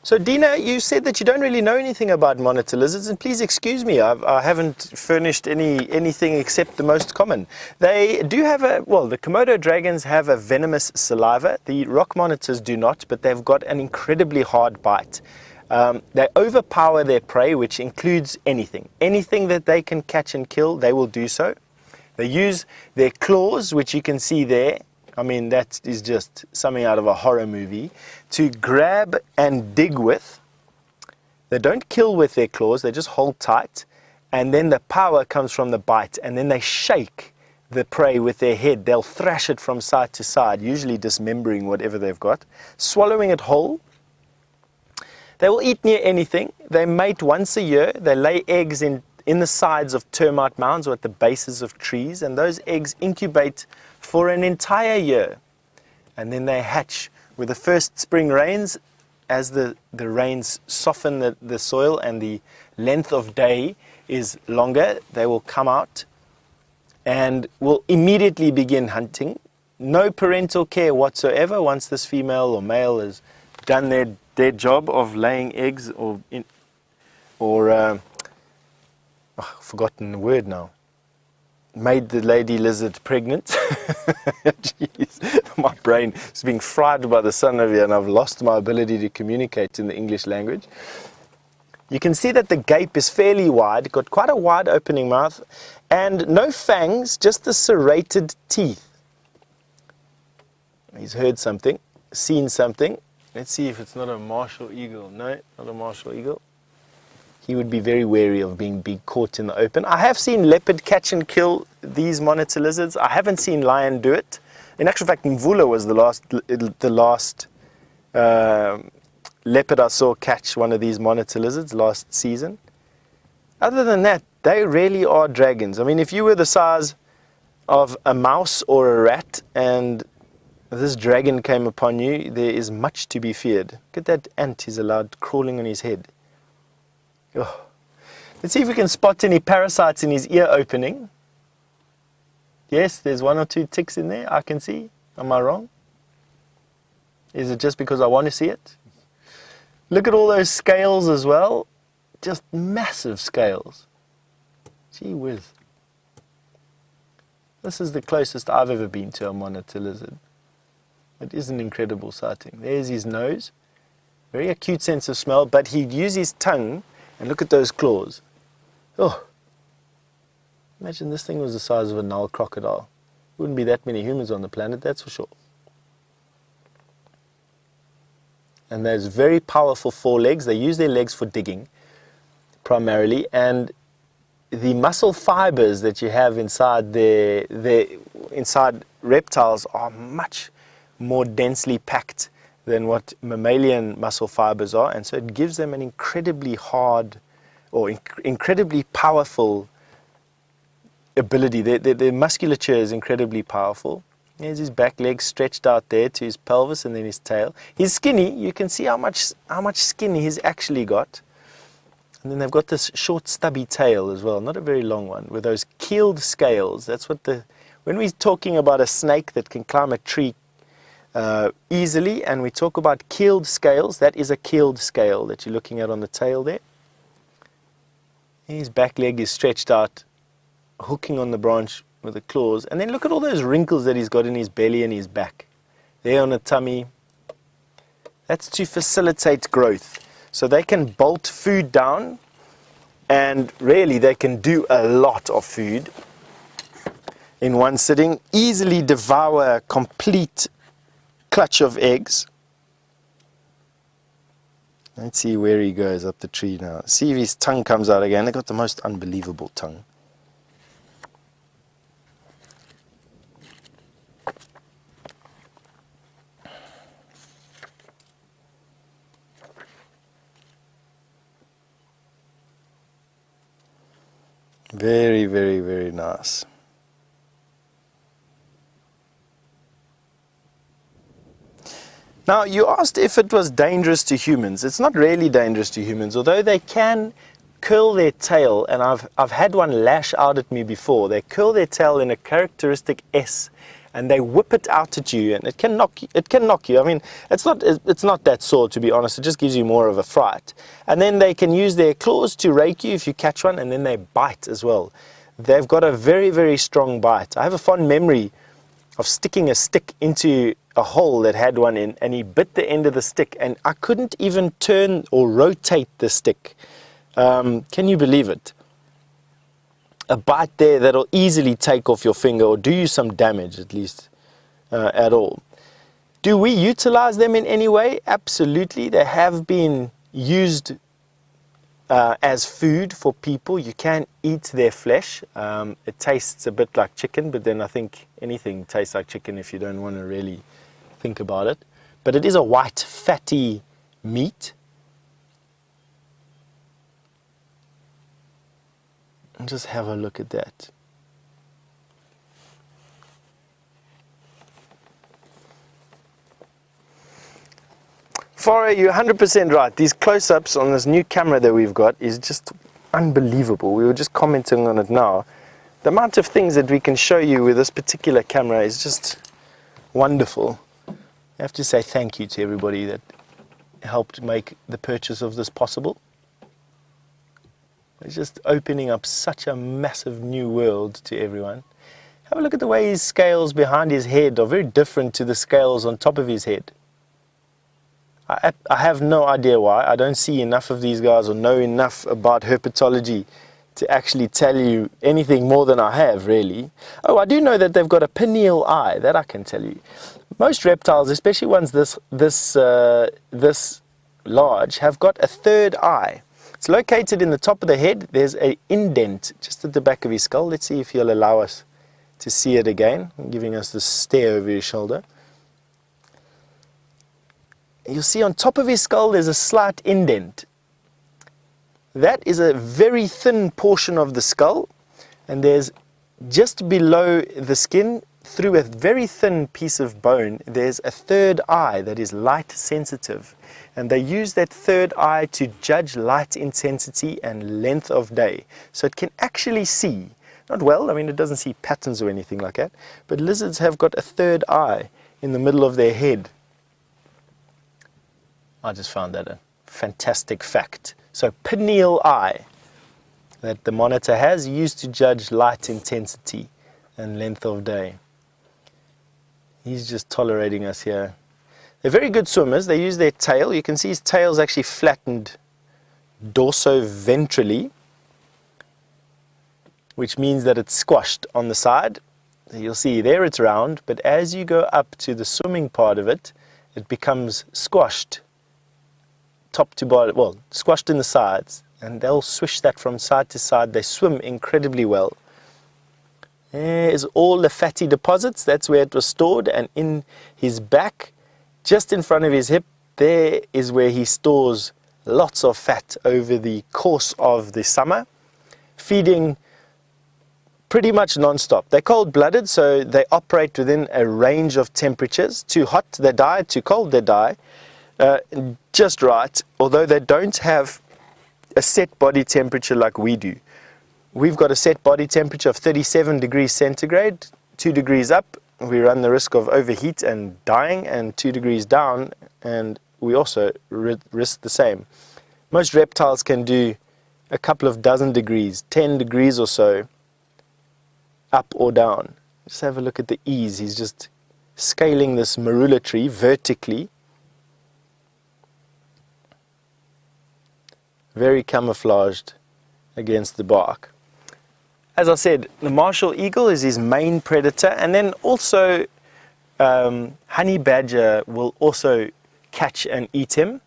So Dina, you said that you don't really know anything about monitor lizards, and please excuse me, I haven't furnished anything except the most common. They do have the Komodo dragons have a venomous saliva. The rock monitors do not, but they've got an incredibly hard bite. They overpower their prey, which includes anything. Anything that they can catch and kill, they will do so. They use their claws, which you can see there. I mean, that is just something out of a horror movie, to grab and dig with. They don't kill with their claws, they just hold tight, and then the power comes from the bite, and then they shake the prey with their head. They'll thrash it from side to side, usually dismembering whatever they've got, swallowing it whole. They will eat near anything. They mate once a year. They lay eggs in the sides of termite mounds or at the bases of trees, and those eggs incubate for an entire year, and then they hatch with the first spring rains. As the rains soften the soil and the length of day is longer, they will come out and will immediately begin hunting. No parental care whatsoever once this female or male has done their job of laying eggs I've forgotten the word now. Made the lady lizard pregnant. Jeez, my brain is being fried by the sun over here, and I've lost my ability to communicate in the English language. You can see that the gape is fairly wide, got quite a wide opening mouth, and no fangs, just the serrated teeth. He's heard something, seen something. Let's see if it's not a martial eagle. No, not a martial eagle. He would be very wary of being caught in the open. I have seen leopard catch and kill these monitor lizards. I haven't seen lion do it. In actual fact, Mvula was the last leopard I saw catch one of these monitor lizards last season. Other than that, they really are dragons. I mean, if you were the size of a mouse or a rat and this dragon came upon you, there is much to be feared. Look at that ant he's allowed crawling on his head. Oh. Let's see if we can spot any parasites in his ear opening. Yes, there's one or two ticks in there, I can see. Am I wrong? Is it just because I want to see it? Look at all those scales as well. Just massive scales. Gee whiz. This is the closest I've ever been to a monitor lizard. It is an incredible sighting. There's his nose. Very acute sense of smell, but he'd use his tongue, and look at those claws. Oh, imagine this thing was the size of a Nile crocodile. Wouldn't be that many humans on the planet, that's for sure. And those very powerful forelegs, they use their legs for digging primarily, and the muscle fibers that you have inside inside reptiles are much more densely packed than what mammalian muscle fibers are, and so it gives them an incredibly hard or incredibly powerful ability. Their musculature is incredibly powerful. There's his back legs stretched out there to his pelvis and then his tail. He's skinny. You can see how much skin he's actually got. And then they've got this short stubby tail as well, not a very long one, with those keeled scales. That's what when we're talking about a snake that can climb a tree easily, and we talk about keeled scales, that is a keeled scale that you're looking at on the tail there. His back leg is stretched out, hooking on the branch with the claws. And then look at all those wrinkles that he's got in his belly and his back. There on the tummy. That's to facilitate growth. So they can bolt food down, and really they can do a lot of food in one sitting. Easily devour a complete clutch of eggs. Let's see where he goes up the tree now. See if his tongue comes out again. They've got the most unbelievable tongue. Very, very, very nice. Now, you asked if it was dangerous to humans. It's not really dangerous to humans, although they can curl their tail, and I've had one lash out at me before. They curl their tail in a characteristic S, and they whip it out at you, and it can knock you. I mean, it's not that sore, to be honest. It just gives you more of a fright. And then they can use their claws to rake you if you catch one, and then they bite as well. They've got a very, very strong bite. I have a fond memory of sticking a stick into a hole that had one in, and he bit the end of the stick, and I couldn't even turn or rotate the stick. Can you believe it? A bite there that'll easily take off your finger or do you some damage, at least at all. Do we utilize them in any way? Absolutely. They have been used as food for people. You can eat their flesh. It tastes a bit like chicken, but then I think anything tastes like chicken if you don't want to really think about it. But it is a white, fatty meat. And just have a look at that. Farah, you're 100% right. These close-ups on this new camera that we've got is just unbelievable. We were just commenting on it now. The amount of things that we can show you with this particular camera is just wonderful. I have to say thank you to everybody that helped make the purchase of this possible. It's just opening up such a massive new world to everyone. Have a look at the way his scales behind his head are very different to the scales on top of his head. I have no idea why. I don't see enough of these guys or know enough about herpetology to actually tell you anything more than I have, really. Oh, I do know that they've got a pineal eye. That I can tell you. Most reptiles, especially ones this large, have got a third eye. It's located in the top of the head. There's an indent just at the back of his skull. Let's see if he'll allow us to see it again, giving us this stare over his shoulder. you'll see on top of his skull there's a slight indent. That is a very thin portion of the skull, and there's just below the skin, through a very thin piece of bone, there's a third eye that is light sensitive, and they use that third eye to judge light intensity and length of day. So it can actually see, not well, I mean it doesn't see patterns or anything like that, but lizards have got a third eye in the middle of their head. I just found that a fantastic fact. So pineal eye that the monitor has, used to judge light intensity and length of day. He's just tolerating us here. They're very good swimmers. They use their tail. You can see his tail's actually flattened dorso-ventrally, which means that it's squashed on the side. So you'll see there it's round, but as you go up to the swimming part of it, it becomes squashed top to bottom, well, squashed in the sides, and they'll swish that from side to side. They swim incredibly well. There is all the fatty deposits. That's where it was stored, and in his back, just in front of his hip, there is where he stores lots of fat over the course of the summer, feeding pretty much non-stop. They're cold-blooded, so they operate within a range of temperatures. Too hot, they die. Too cold, they die. Just right, although they don't have a set body temperature like we do. We've got a set body temperature of 37 degrees centigrade, 2 degrees up, we run the risk of overheat and dying, and 2 degrees down, and we also risk the same. Most reptiles can do a couple of dozen degrees, 10 degrees or so, up or down. Just have a look at the ease. He's just scaling this marula tree vertically. Very camouflaged against the bark. As I said, the martial eagle is his main predator, and then also honey badger will also catch and eat him.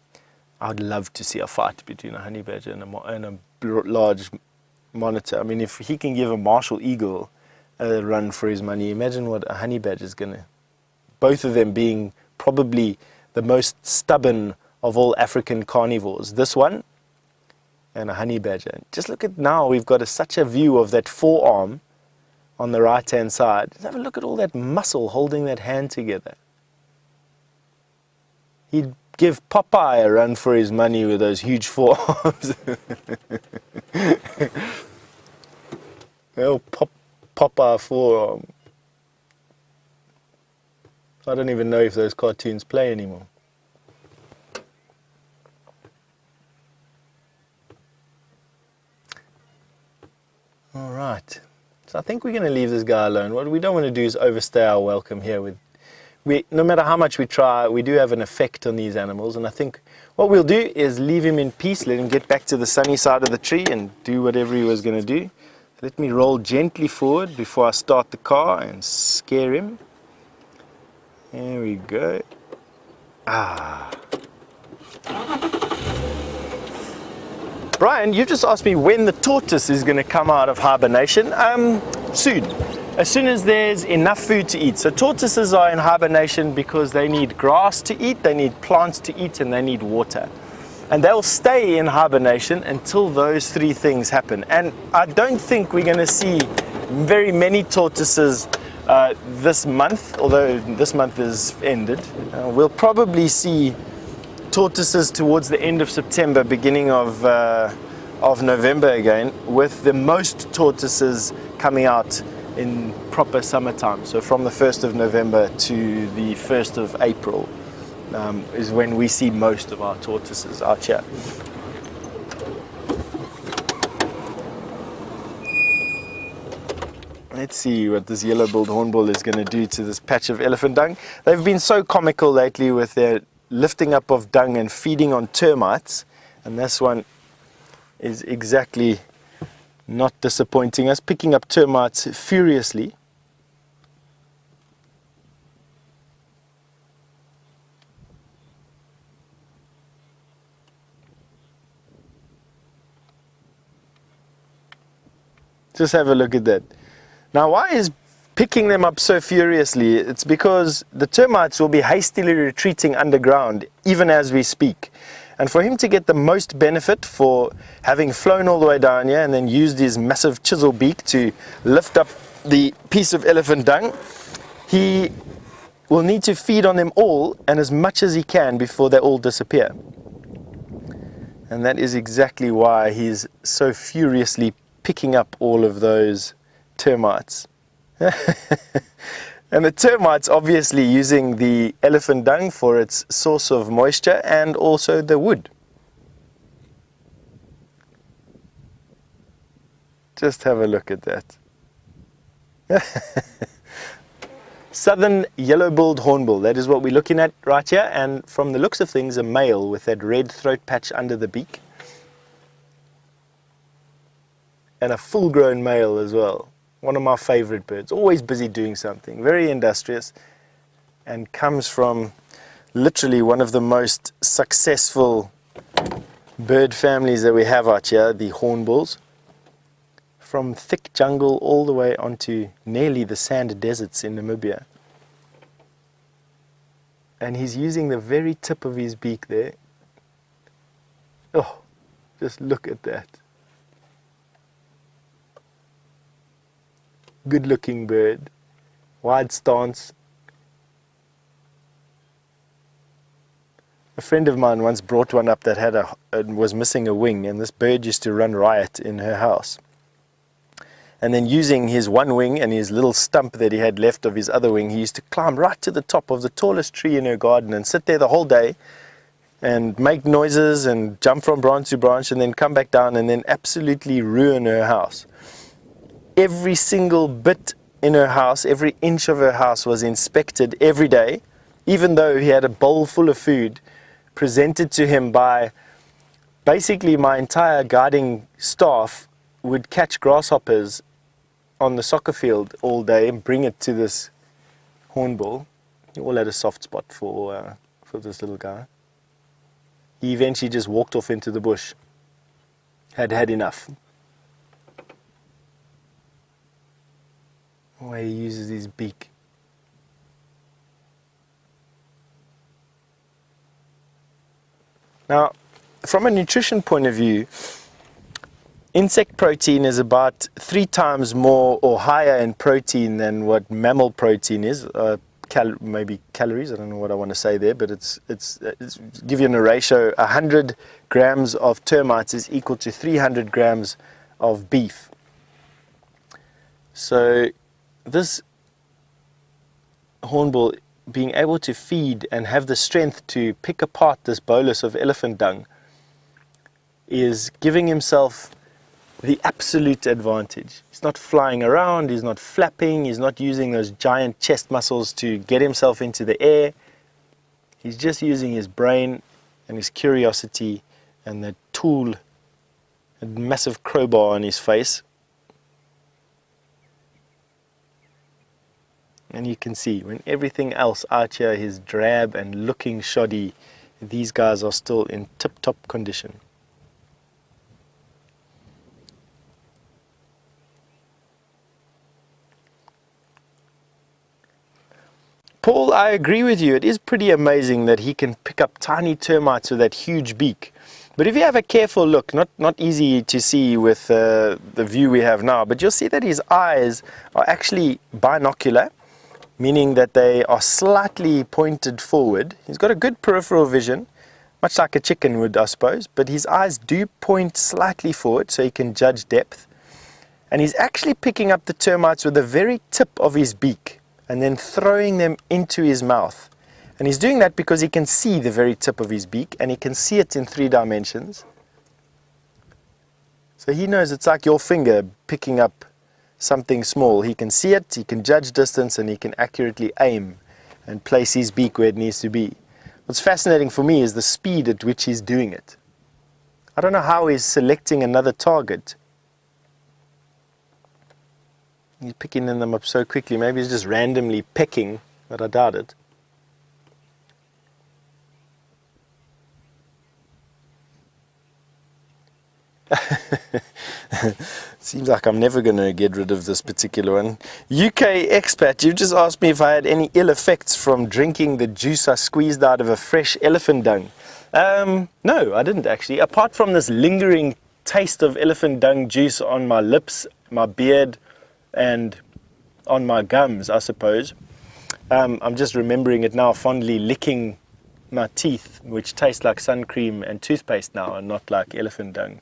I would love to see a fight between a honey badger and a large monitor. I mean, if he can give a martial eagle a run for his money, imagine what a honey badger is going to... Both of them being probably the most stubborn of all African carnivores. This one and a honey badger. Just look at now, we've got such a view of that forearm on the right hand side. Just have a look at all that muscle holding that hand together. He'd give Popeye a run for his money with those huge forearms. Oh, Popeye forearm. I don't even know if those cartoons play anymore. All right, so I think we're going to leave this guy alone. What we don't want to do is overstay our welcome here. No matter how much we try, we do have an effect on these animals, and I think what we'll do is leave him in peace, let him get back to the sunny side of the tree and do whatever he was going to do. Let me roll gently forward before I start the car and scare him. There we go. Brian, you just asked me when the tortoise is going to come out of hibernation. Soon. As soon as there's enough food to eat. So tortoises are in hibernation because they need grass to eat, they need plants to eat, and they need water. And they'll stay in hibernation until those three things happen. And I don't think we're going to see very many tortoises this month, although this month is ended. We'll probably see tortoises towards the end of September, beginning of November again, with the most tortoises coming out in proper summertime. So from the 1st of November to the 1st of April is when we see most of our tortoises out here. Let's see what this yellow-billed hornbill is going to do to this patch of elephant dung. They've been so comical lately with their lifting up of dung and feeding on termites, and this one is exactly not disappointing us, picking up termites furiously. Just have a look at that. Now, why is picking them up so furiously, it's because the termites will be hastily retreating underground even as we speak. And for him to get the most benefit for having flown all the way down here and then used his massive chisel beak to lift up the piece of elephant dung, he will need to feed on them all and as much as he can before they all disappear. And that is exactly why he's so furiously picking up all of those termites. And the termites obviously using the elephant dung for its source of moisture and also the wood. Just have a look at that. Southern yellow-billed hornbill, that is what we're looking at right here, and from the looks of things a male with that red throat patch under the beak. And a full-grown male as well. One of my favorite birds, always busy doing something, very industrious, and comes from literally one of the most successful bird families that we have out here, the hornbills. From thick jungle all the way onto nearly the sand deserts in Namibia. And he's using the very tip of his beak there. Oh, just look at that. Good looking bird, wide stance. A friend of mine once brought one up that had was missing a wing, and this bird used to run riot in her house. And then using his one wing and his little stump that he had left of his other wing, he used to climb right to the top of the tallest tree in her garden and sit there the whole day and make noises and jump from branch to branch and then come back down and then absolutely ruin her house. Every single bit in her house, every inch of her house was inspected every day, even though he had a bowl full of food presented to him by basically my entire guarding staff would catch grasshoppers on the soccer field all day and bring it to this hornbill. He all had a soft spot for this little guy. He eventually just walked off into the bush, had had enough. The way he uses his beak. Now, from a nutrition point of view, insect protein is about 3 times more or higher in protein than what mammal protein is. Maybe calories, I don't know what I want to say there, but it's give you in a ratio, 100 grams of termites is equal to 300 grams of beef. So this hornbill being able to feed and have the strength to pick apart this bolus of elephant dung is giving himself the absolute advantage. He's not flying around, he's not flapping, he's not using those giant chest muscles to get himself into the air. He's just using his brain and his curiosity and the tool, a massive crowbar on his face. And you can see when everything else out here is drab and looking shoddy, these guys are still in tip-top condition. Paul, I agree with you. It is pretty amazing that he can pick up tiny termites with that huge beak. But if you have a careful look, not easy to see with the view we have now, but you'll see that his eyes are actually binocular, meaning that they are slightly pointed forward. He's got a good peripheral vision, much like a chicken would, I suppose, but his eyes do point slightly forward so he can judge depth. And he's actually picking up the termites with the very tip of his beak and then throwing them into his mouth. And he's doing that because he can see the very tip of his beak and he can see it in 3 dimensions. So he knows it's like your finger picking up something small. He can see it, he can judge distance, and he can accurately aim and place his beak where it needs to be. What's fascinating for me is the speed at which he's doing it. I don't know how he's selecting another target. He's picking them up so quickly. Maybe he's just randomly pecking, but I doubt it. Seems like I'm never going to get rid of this particular one. UK expat, you've just asked me if I had any ill effects from drinking the juice I squeezed out of a fresh elephant dung. No, I didn't actually. Apart from this lingering taste of elephant dung juice on my lips, my beard, and on my gums, I suppose. I'm just remembering it now, fondly licking my teeth, which taste like sun cream and toothpaste now, and not like elephant dung.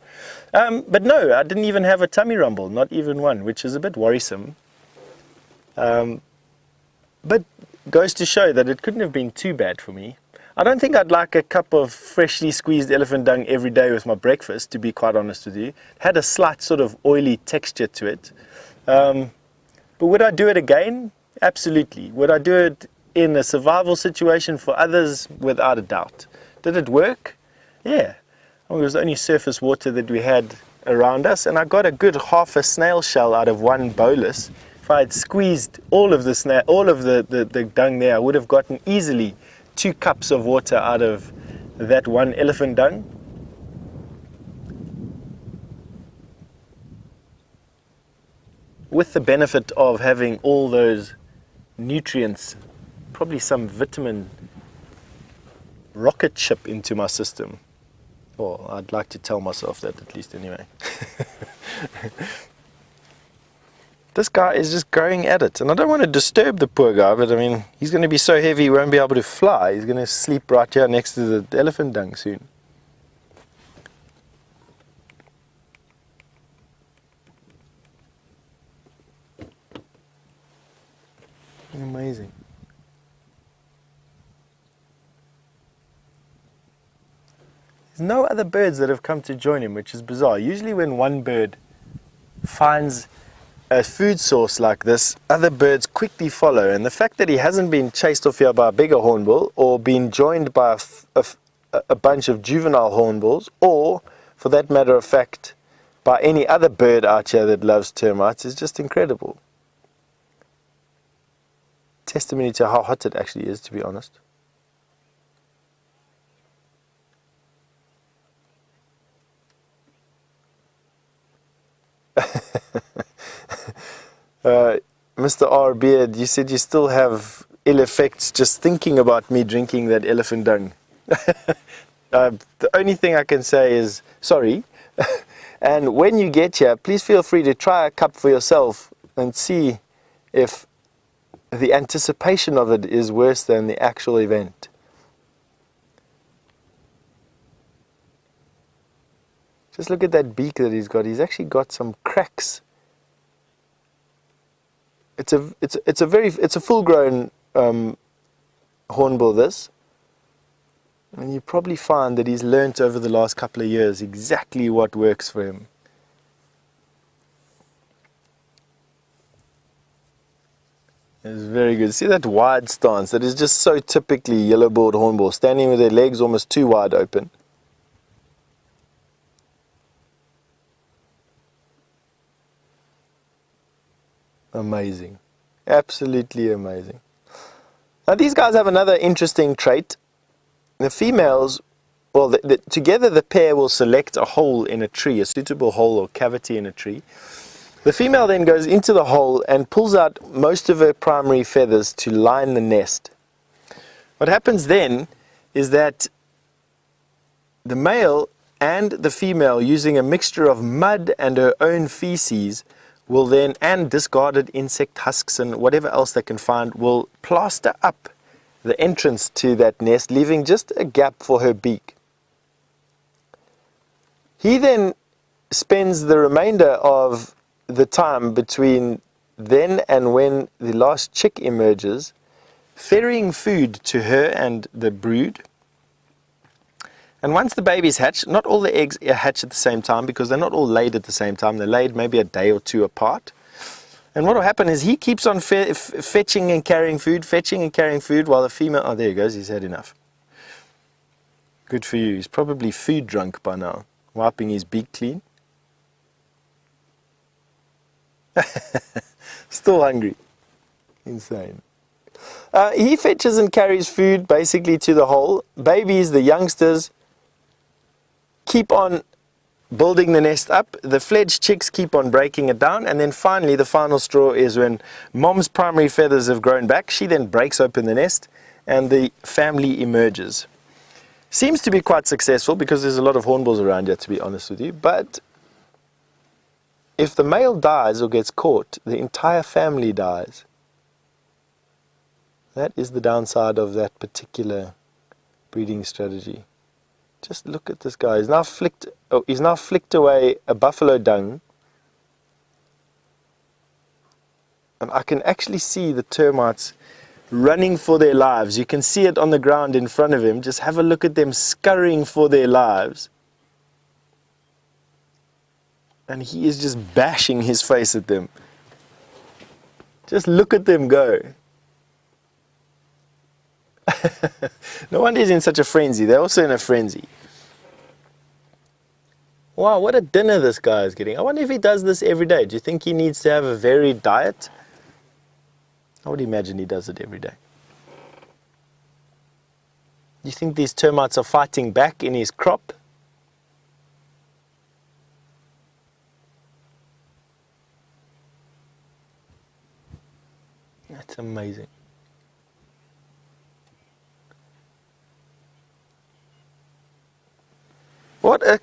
But no, I didn't even have a tummy rumble, not even one, which is a bit worrisome. But goes to show that it couldn't have been too bad for me. I don't think I'd like a cup of freshly squeezed elephant dung every day with my breakfast, to be quite honest with you. It had a slight sort of oily texture to it. But would I do it again? Absolutely. Would I do it in a survival situation for others? Without a doubt. Did it work? Yeah. Well, it was the only surface water that we had around us, and I got a good half a snail shell out of one bolus. If I had squeezed all of the dung there, I would have gotten easily 2 cups of water out of that one elephant dung. With the benefit of having all those nutrients, probably some vitamin rocket ship into my system. Well, I'd like to tell myself that at least anyway. This guy is just going at it, and I don't want to disturb the poor guy, but I mean, he's going to be so heavy he won't be able to fly. He's going to sleep right here next to the elephant dung soon. Amazing. There's no other birds that have come to join him, which is bizarre. Usually when one bird finds a food source like this, other birds quickly follow, and the fact that he hasn't been chased off here by a bigger hornbill, or been joined by a bunch of juvenile hornbills, or for that matter of fact by any other bird out here that loves termites, is just incredible. Testimony to how hot it actually is, to be honest. Mr. R. Beard, you said you still have ill effects just thinking about me drinking that elephant dung. The only thing I can say is sorry. And when you get here, please feel free to try a cup for yourself and see if the anticipation of it is worse than the actual event. Just look at that beak that he's got. He's actually got some cracks. It's a full-grown hornbill, this, and you probably find that he's learnt over the last couple of years exactly what works for him. It's very good. See that wide stance? That is just so typically yellow-billed hornbill, standing with their legs almost too wide open. Amazing. Absolutely amazing. Now these guys have another interesting trait. The females, well, together the pair will select a hole in a tree, a suitable hole or cavity in a tree. The female then goes into the hole and pulls out most of her primary feathers to line the nest. What happens then is that the male and the female, using a mixture of mud and her own feces, will then, and discarded insect husks and whatever else they can find, will plaster up the entrance to that nest, leaving just a gap for her beak. He then spends the remainder of the time between then and when the last chick emerges, ferrying food to her and the brood. And once the babies hatch, not all the eggs hatch at the same time, because they're not all laid at the same time. They're laid maybe a day or two apart. And what will happen is he keeps on fetching and carrying food, while the female... Oh, there he goes. He's had enough. Good for you. He's probably food drunk by now, wiping his beak clean. Still hungry. Insane. He fetches and carries food basically to the hole. Babies, the youngsters, keep on building the nest up. The fledged chicks keep on breaking it down, and then finally the final straw is when mom's primary feathers have grown back. She then breaks open the nest and the family emerges. Seems to be quite successful because there's a lot of hornbills around here, to be honest with you, but if the male dies or gets caught, the entire family dies. That is the downside of that particular breeding strategy. Just look at this guy. He's now flicked away a buffalo dung. And I can actually see the termites running for their lives. You can see it on the ground in front of him. Just have a look at them scurrying for their lives. And he is just bashing his face at them. Just look at them go. No wonder he's in such a frenzy. They're also in a frenzy. Wow, what a dinner this guy is getting. I wonder if he does this every day. Do you think he needs to have a varied diet? I would imagine he does it every day. Do you think these termites are fighting back in his crop? That's amazing. What a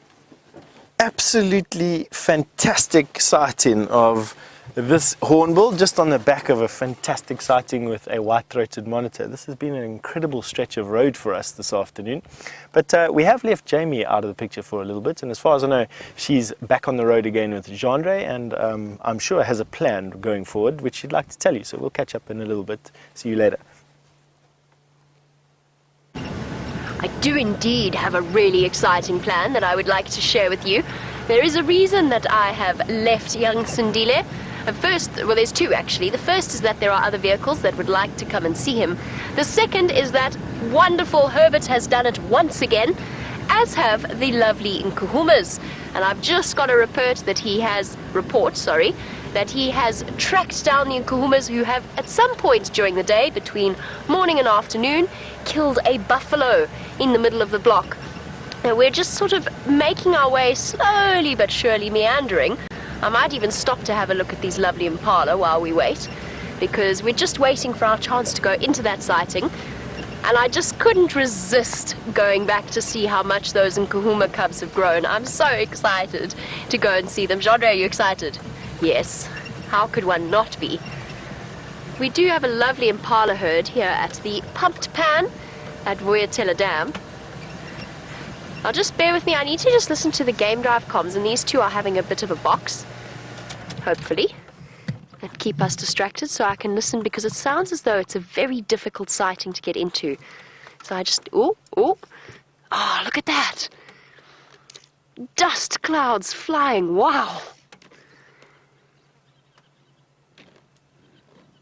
absolutely fantastic sighting of this hornbill, just on the back of a fantastic sighting with a white-throated monitor. This has been an incredible stretch of road for us this afternoon. But we have left Jamie out of the picture for a little bit, and as far as I know, she's back on the road again with Jandre, and I'm sure has a plan going forward, which she'd like to tell you. So we'll catch up in a little bit. See you later. I do indeed have a really exciting plan that I would like to share with you. There is a reason that I have left young Sindile. First, well, there's two actually. The first is that there are other vehicles that would like to come and see him. The second is that wonderful Herbert has done it once again, as have the lovely Nkuhumas. And I've just got a report that he has tracked down the Nkuhumas who have, at some point during the day, between morning and afternoon, killed a buffalo in the middle of the block. Now we're just sort of making our way slowly but surely meandering. I might even stop to have a look at these lovely impala while we wait, because we're just waiting for our chance to go into that sighting. And I just couldn't resist going back to see how much those Nkuhuma cubs have grown. I'm so excited to go and see them. Jandre, are you excited? Yes. How could one not be? We do have a lovely impala herd here at the Pumped Pan at Voyatella Dam. Now just bear with me, I need to just listen to the game drive comms, and these two are having a bit of a box, hopefully, and keep us distracted so I can listen, because it sounds as though it's a very difficult sighting to get into. So I just, oh, look at that. Dust clouds flying, wow.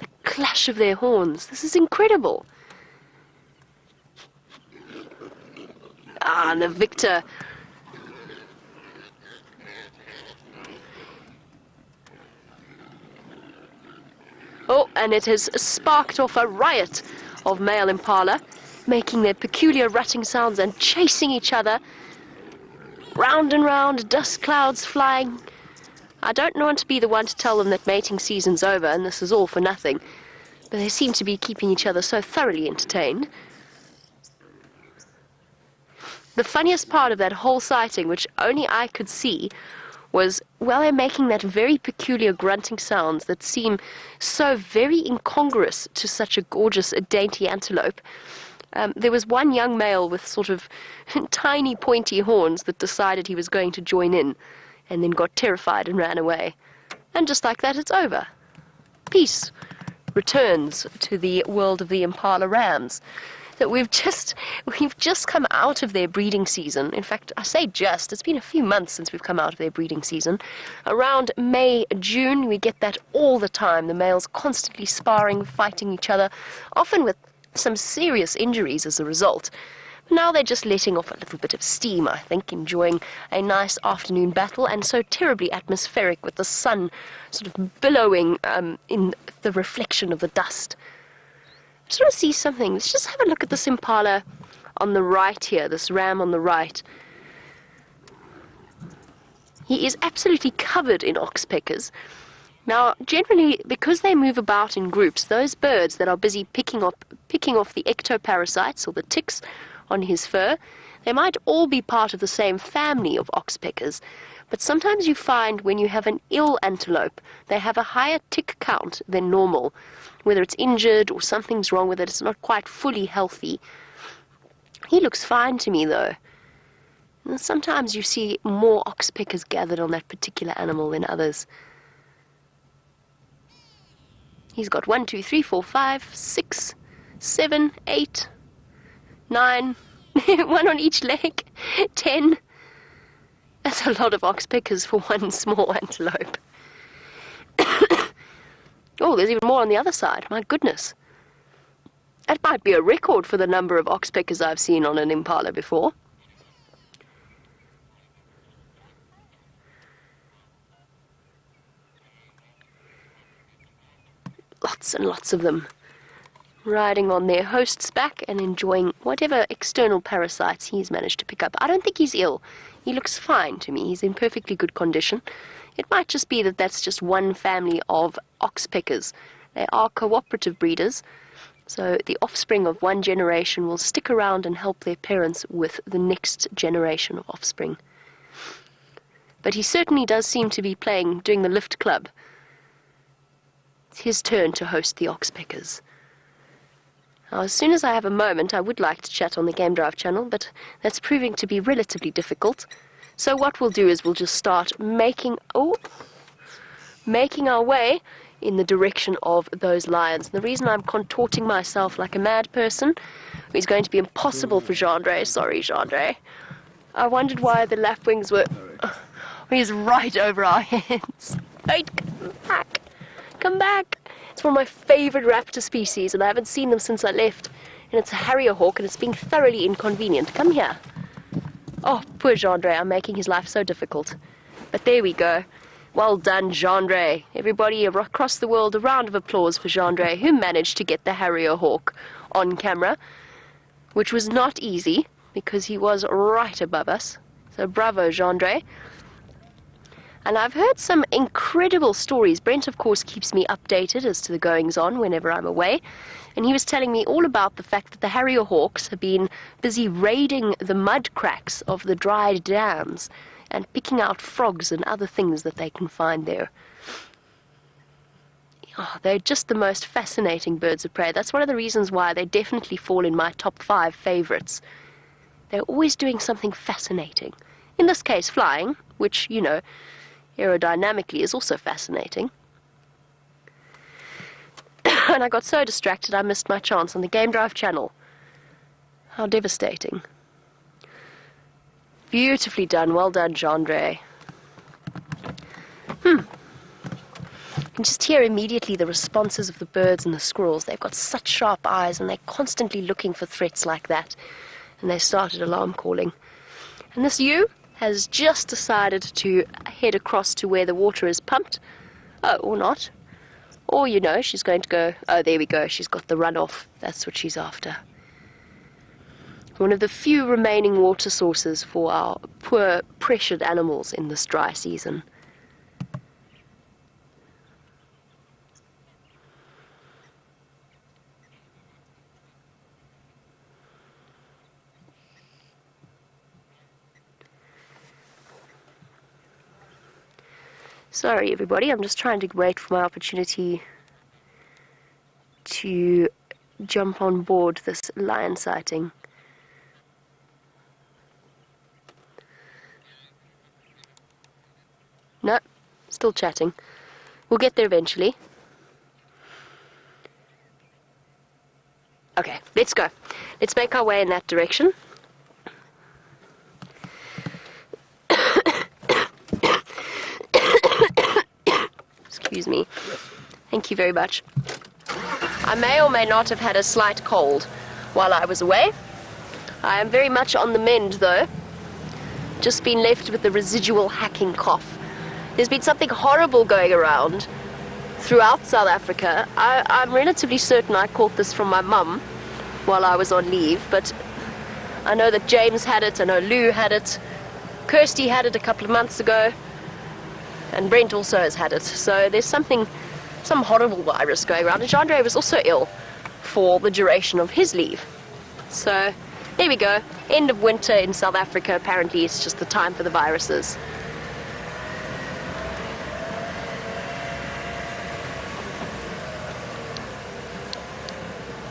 The clash of their horns, this is incredible. Ah, and the victor. Oh, and it has sparked off a riot of male impala, making their peculiar rutting sounds and chasing each other. Round and round, dust clouds flying. I don't want to be the one to tell them that mating season's over and this is all for nothing, but they seem to be keeping each other so thoroughly entertained. The funniest part of that whole sighting, which only I could see, was while they're making that very peculiar grunting sounds that seem so very incongruous to such a gorgeous, dainty antelope, there was one young male with sort of tiny pointy horns that decided he was going to join in, and then got terrified and ran away. And just like that, it's over. Peace returns to the world of the impala rams. That we've just come out of their breeding season. In fact, I say just, it's been a few months since we've come out of their breeding season. Around May, June, we get that all the time. The males constantly sparring, fighting each other, often with some serious injuries as a result. But now they're just letting off a little bit of steam, I think, enjoying a nice afternoon battle, and so terribly atmospheric with the sun sort of billowing in the reflection of the dust. I just want to see something. Let's just have a look at this impala on the right here, this ram on the right. He is absolutely covered in oxpeckers. Now, generally, because they move about in groups, those birds that are busy picking off the ectoparasites, or the ticks, on his fur, they might all be part of the same family of oxpeckers. But sometimes you find when you have an ill antelope, they have a higher tick count than normal. Whether it's injured or something's wrong with it, it's not quite fully healthy. He looks fine to me, though. And sometimes you see more oxpeckers gathered on that particular animal than others. He's got 1, 2, 3, 4, 5, 6, 7, 8, 9, one on each leg, 10. That's a lot of oxpeckers for one small antelope. Oh, there's even more on the other side. My goodness. That might be a record for the number of oxpeckers I've seen on an impala before. Lots and lots of them, riding on their host's back and enjoying whatever external parasites he's managed to pick up. I don't think he's ill. He looks fine to me. He's in perfectly good condition. It might just be that that's just one family of oxpeckers. They are cooperative breeders, so the offspring of one generation will stick around and help their parents with the next generation of offspring. But he certainly does seem to be doing the lift club. It's his turn to host the oxpeckers. Now, as soon as I have a moment, I would like to chat on the Game Drive channel, but that's proving to be relatively difficult. So what we'll do is we'll just start making our way in the direction of those lions. The reason I'm contorting myself like a mad person is going to be impossible for Gendre. Sorry, Gendre. I wondered why the lapwings were... He's right over our heads. Wait, come back. Come back. It's one of my favorite raptor species, and I haven't seen them since I left. And it's a Harrier hawk, and it's being thoroughly inconvenient. Come here. Oh, poor Gendre. I'm making his life so difficult. But there we go. Well done, Gendre. Everybody across the world, a round of applause for Gendre, who managed to get the Harrier hawk on camera, which was not easy, because he was right above us. So bravo, Gendre. And I've heard some incredible stories. Brent, of course, keeps me updated as to the goings-on whenever I'm away. And he was telling me all about the fact that the Harrier hawks have been busy raiding the mud cracks of the dried dams and picking out frogs and other things that they can find there. Oh, they're just the most fascinating birds of prey. That's one of the reasons why they definitely fall in my top 5 favorites. They're always doing something fascinating. In this case, flying, which, you know, aerodynamically is also fascinating. And I got so distracted I missed my chance on the Game Drive channel. How devastating. Beautifully done. Well done, Gendre. You can just hear immediately the responses of the birds and the squirrels. They've got such sharp eyes, and they're constantly looking for threats like that. And they started alarm calling. And this ewe has just decided to head across to where the water is pumped. Oh, or not. Or, you know, she's going to go... Oh, there we go. She's got the runoff. That's what she's after. One of the few remaining water sources for our poor, pressured animals in this dry season. Sorry, everybody, I'm just trying to wait for my opportunity to jump on board this lion sighting. No, still chatting. We'll get there eventually. Okay, let's go. Let's make our way in that direction. Excuse me. Thank you very much. I may or may not have had a slight cold while I was away. I am very much on the mend, though. Just been left with the residual hacking cough. There's been something horrible going around throughout South Africa. I'm relatively certain I caught this from my mum while I was on leave, but I know that James had it, I know Lou had it, Kirsty had it a couple of months ago. And Brent also has had it. So there's some horrible virus going around. And Jean-Andre was also ill for the duration of his leave. So there we go. End of winter in South Africa. Apparently it's just the time for the viruses.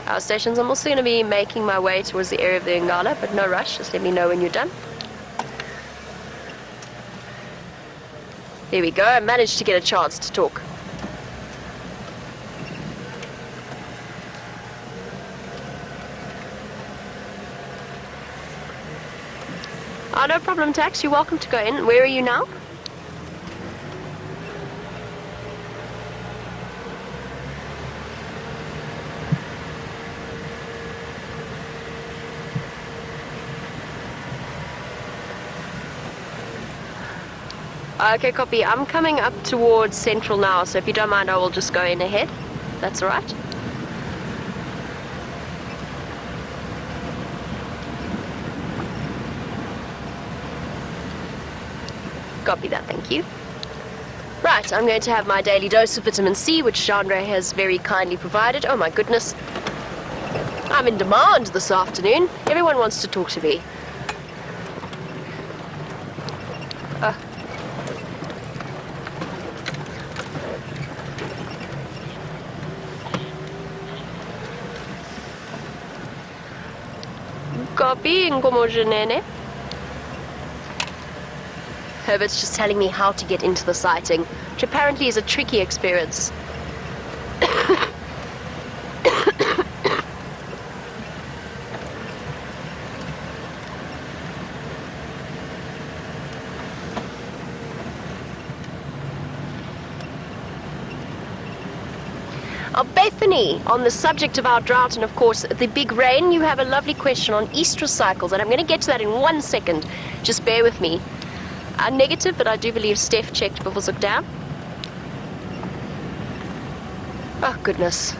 Power stations. I'm also going to be making my way towards the area of the Impala, but no rush. Just let me know when you're done. There we go. I managed to get a chance to talk. Oh, no problem, Tax. You're welcome to go in. Where are you now? Okay, copy. I'm coming up towards Central now, so if you don't mind, I will just go in ahead. That's all right. Copy that, thank you. Right, I'm going to have my daily dose of vitamin C, which Jean-Andre has very kindly provided. Oh my goodness. I'm in demand this afternoon. Everyone wants to talk to me. Copy, Nkuhuma. Herbert's just telling me how to get into the sighting, which apparently is a tricky experience. Bethany, on the subject of our drought and of course the big rain, you have a lovely question on estrus cycles, and I'm going to get to that in 1 second. Just bear with me. Negative, but I do believe Steph checked Buffelshoek Dam. Oh goodness.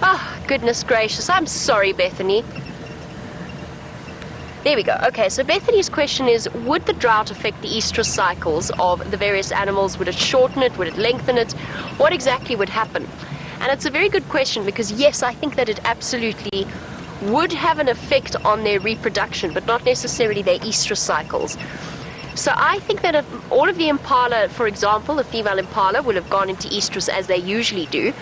Oh goodness gracious. I'm sorry, Bethany. There we go. Okay, so Bethany's question is, would the drought affect the estrus cycles of the various animals? Would it shorten it? Would it lengthen it? What exactly would happen? And it's a very good question, because yes, I think that it absolutely would have an effect on their reproduction, but not necessarily their estrus cycles. So I think that if all of the impala, for example, the female impala will have gone into estrus as they usually do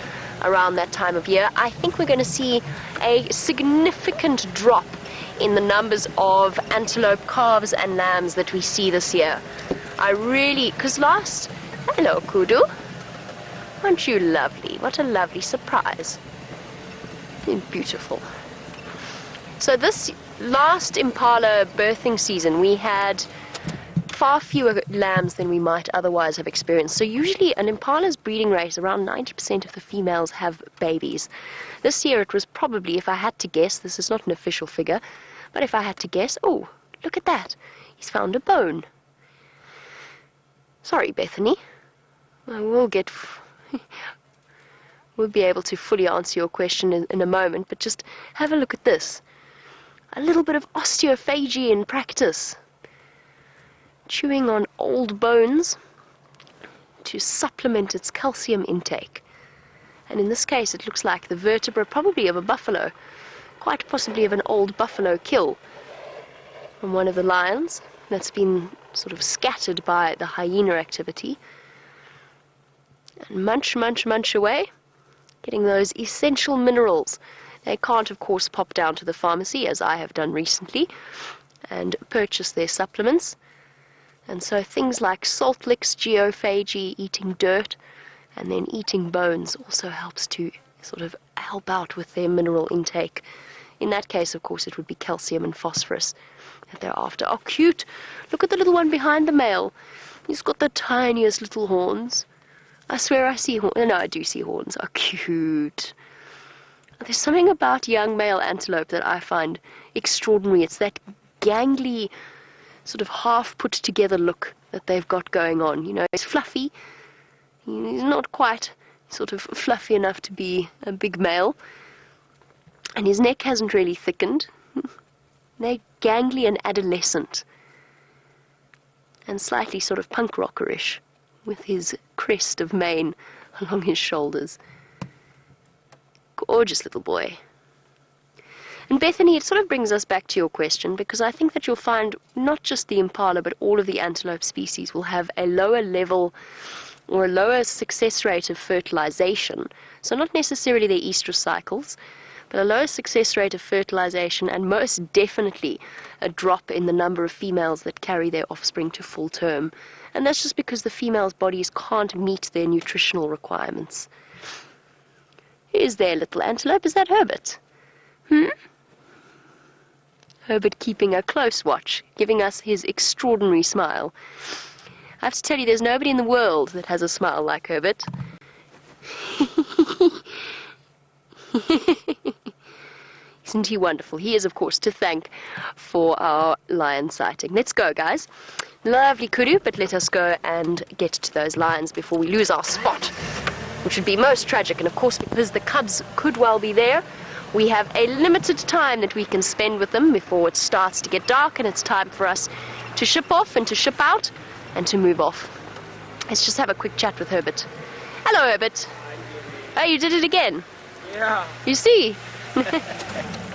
around that time of year, I think we're going to see a significant drop in the numbers of antelope calves and lambs that we see this year. I really, hello Kudu, aren't you lovely? What a lovely surprise. Beautiful. So this last impala birthing season we had far fewer lambs than we might otherwise have experienced. So usually an impala's breeding rate, around 90% of the females have babies. This year it was probably, if I had to guess, this is not an official figure, but if I had to guess, oh, look at that. He's found a bone. Sorry, Bethany. We'll be able to fully answer your question in a moment, but just have a look at this. A little bit of osteophagy in practice. Chewing on old bones to supplement its calcium intake. And in this case it looks like the vertebra probably of a buffalo, quite possibly of an old buffalo kill from one of the lions that's been sort of scattered by the hyena activity. And munch, munch, munch away, getting those essential minerals. They can't of course pop down to the pharmacy, as I have done recently, and purchase their supplements. And so things like salt licks, geophagy, eating dirt, and then eating bones also helps to sort of help out with their mineral intake. In that case, of course, it would be calcium and phosphorus that they're after. Oh, cute! Look at the little one behind the male. He's got the tiniest little horns. I swear I see horns. No, I do see horns. Oh, cute. There's something about young male antelope that I find extraordinary. It's that gangly, sort of half put together look that they've got going on. You know, he's fluffy. He's not quite sort of fluffy enough to be a big male. And his neck hasn't really thickened. They're gangly and adolescent. and slightly sort of punk rockerish, with his crest of mane along his shoulders. Gorgeous little boy. And Bethany, it sort of brings us back to your question, because I think that you'll find not just the impala, but all of the antelope species will have a lower level or a lower success rate of fertilization. So not necessarily their estrus cycles, but a lower success rate of fertilization, and most definitely a drop in the number of females that carry their offspring to full term. And that's just because the females' bodies can't meet their nutritional requirements. Who's there, little antelope? Is that Herbert? Herbert keeping a close watch, giving us his extraordinary smile. I have to tell you, there's nobody in the world that has a smile like Herbert. Isn't he wonderful? He is, of course, to thank for our lion sighting. Let's go, guys. Lovely kudu, but let us go and get to those lions before we lose our spot, which would be most tragic. And, of course, because the cubs could well be there, we have a limited time that we can spend with them before it starts to get dark, and it's time for us to ship off and to ship out and to move off. Let's just have a quick chat with Herbert. Hello, Herbert. Oh, you did it again. Yeah. You see?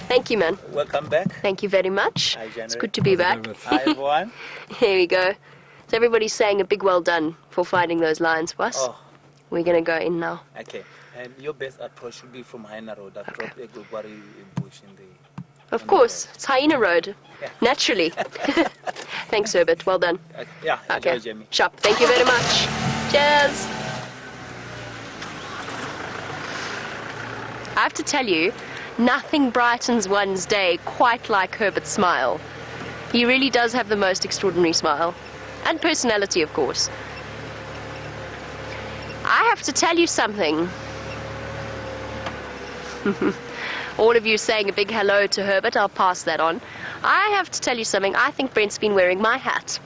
Thank you, man. Welcome back. Thank you very much. Hi, It's good to be back. Hi, everyone. Here we go. So everybody's saying a big well done for finding those lions for us. Oh, We're going to go in now. okay. And your best approach should be from Hyena Road. That drop a good worry bush in the... Of course, it's Hyena Road. Yeah. Naturally. Thanks, Herbert. Well done. Yeah, Okay. enjoy, Jamie. Sharp. Thank you very much. Cheers. I have to tell you, nothing brightens one's day quite like Herbert's smile. He really does have the most extraordinary smile. And personality, of course. I have to tell you something. All of you saying a big hello to Herbert, I'll pass that on. I have to tell you something. I think Brent's been wearing my hat.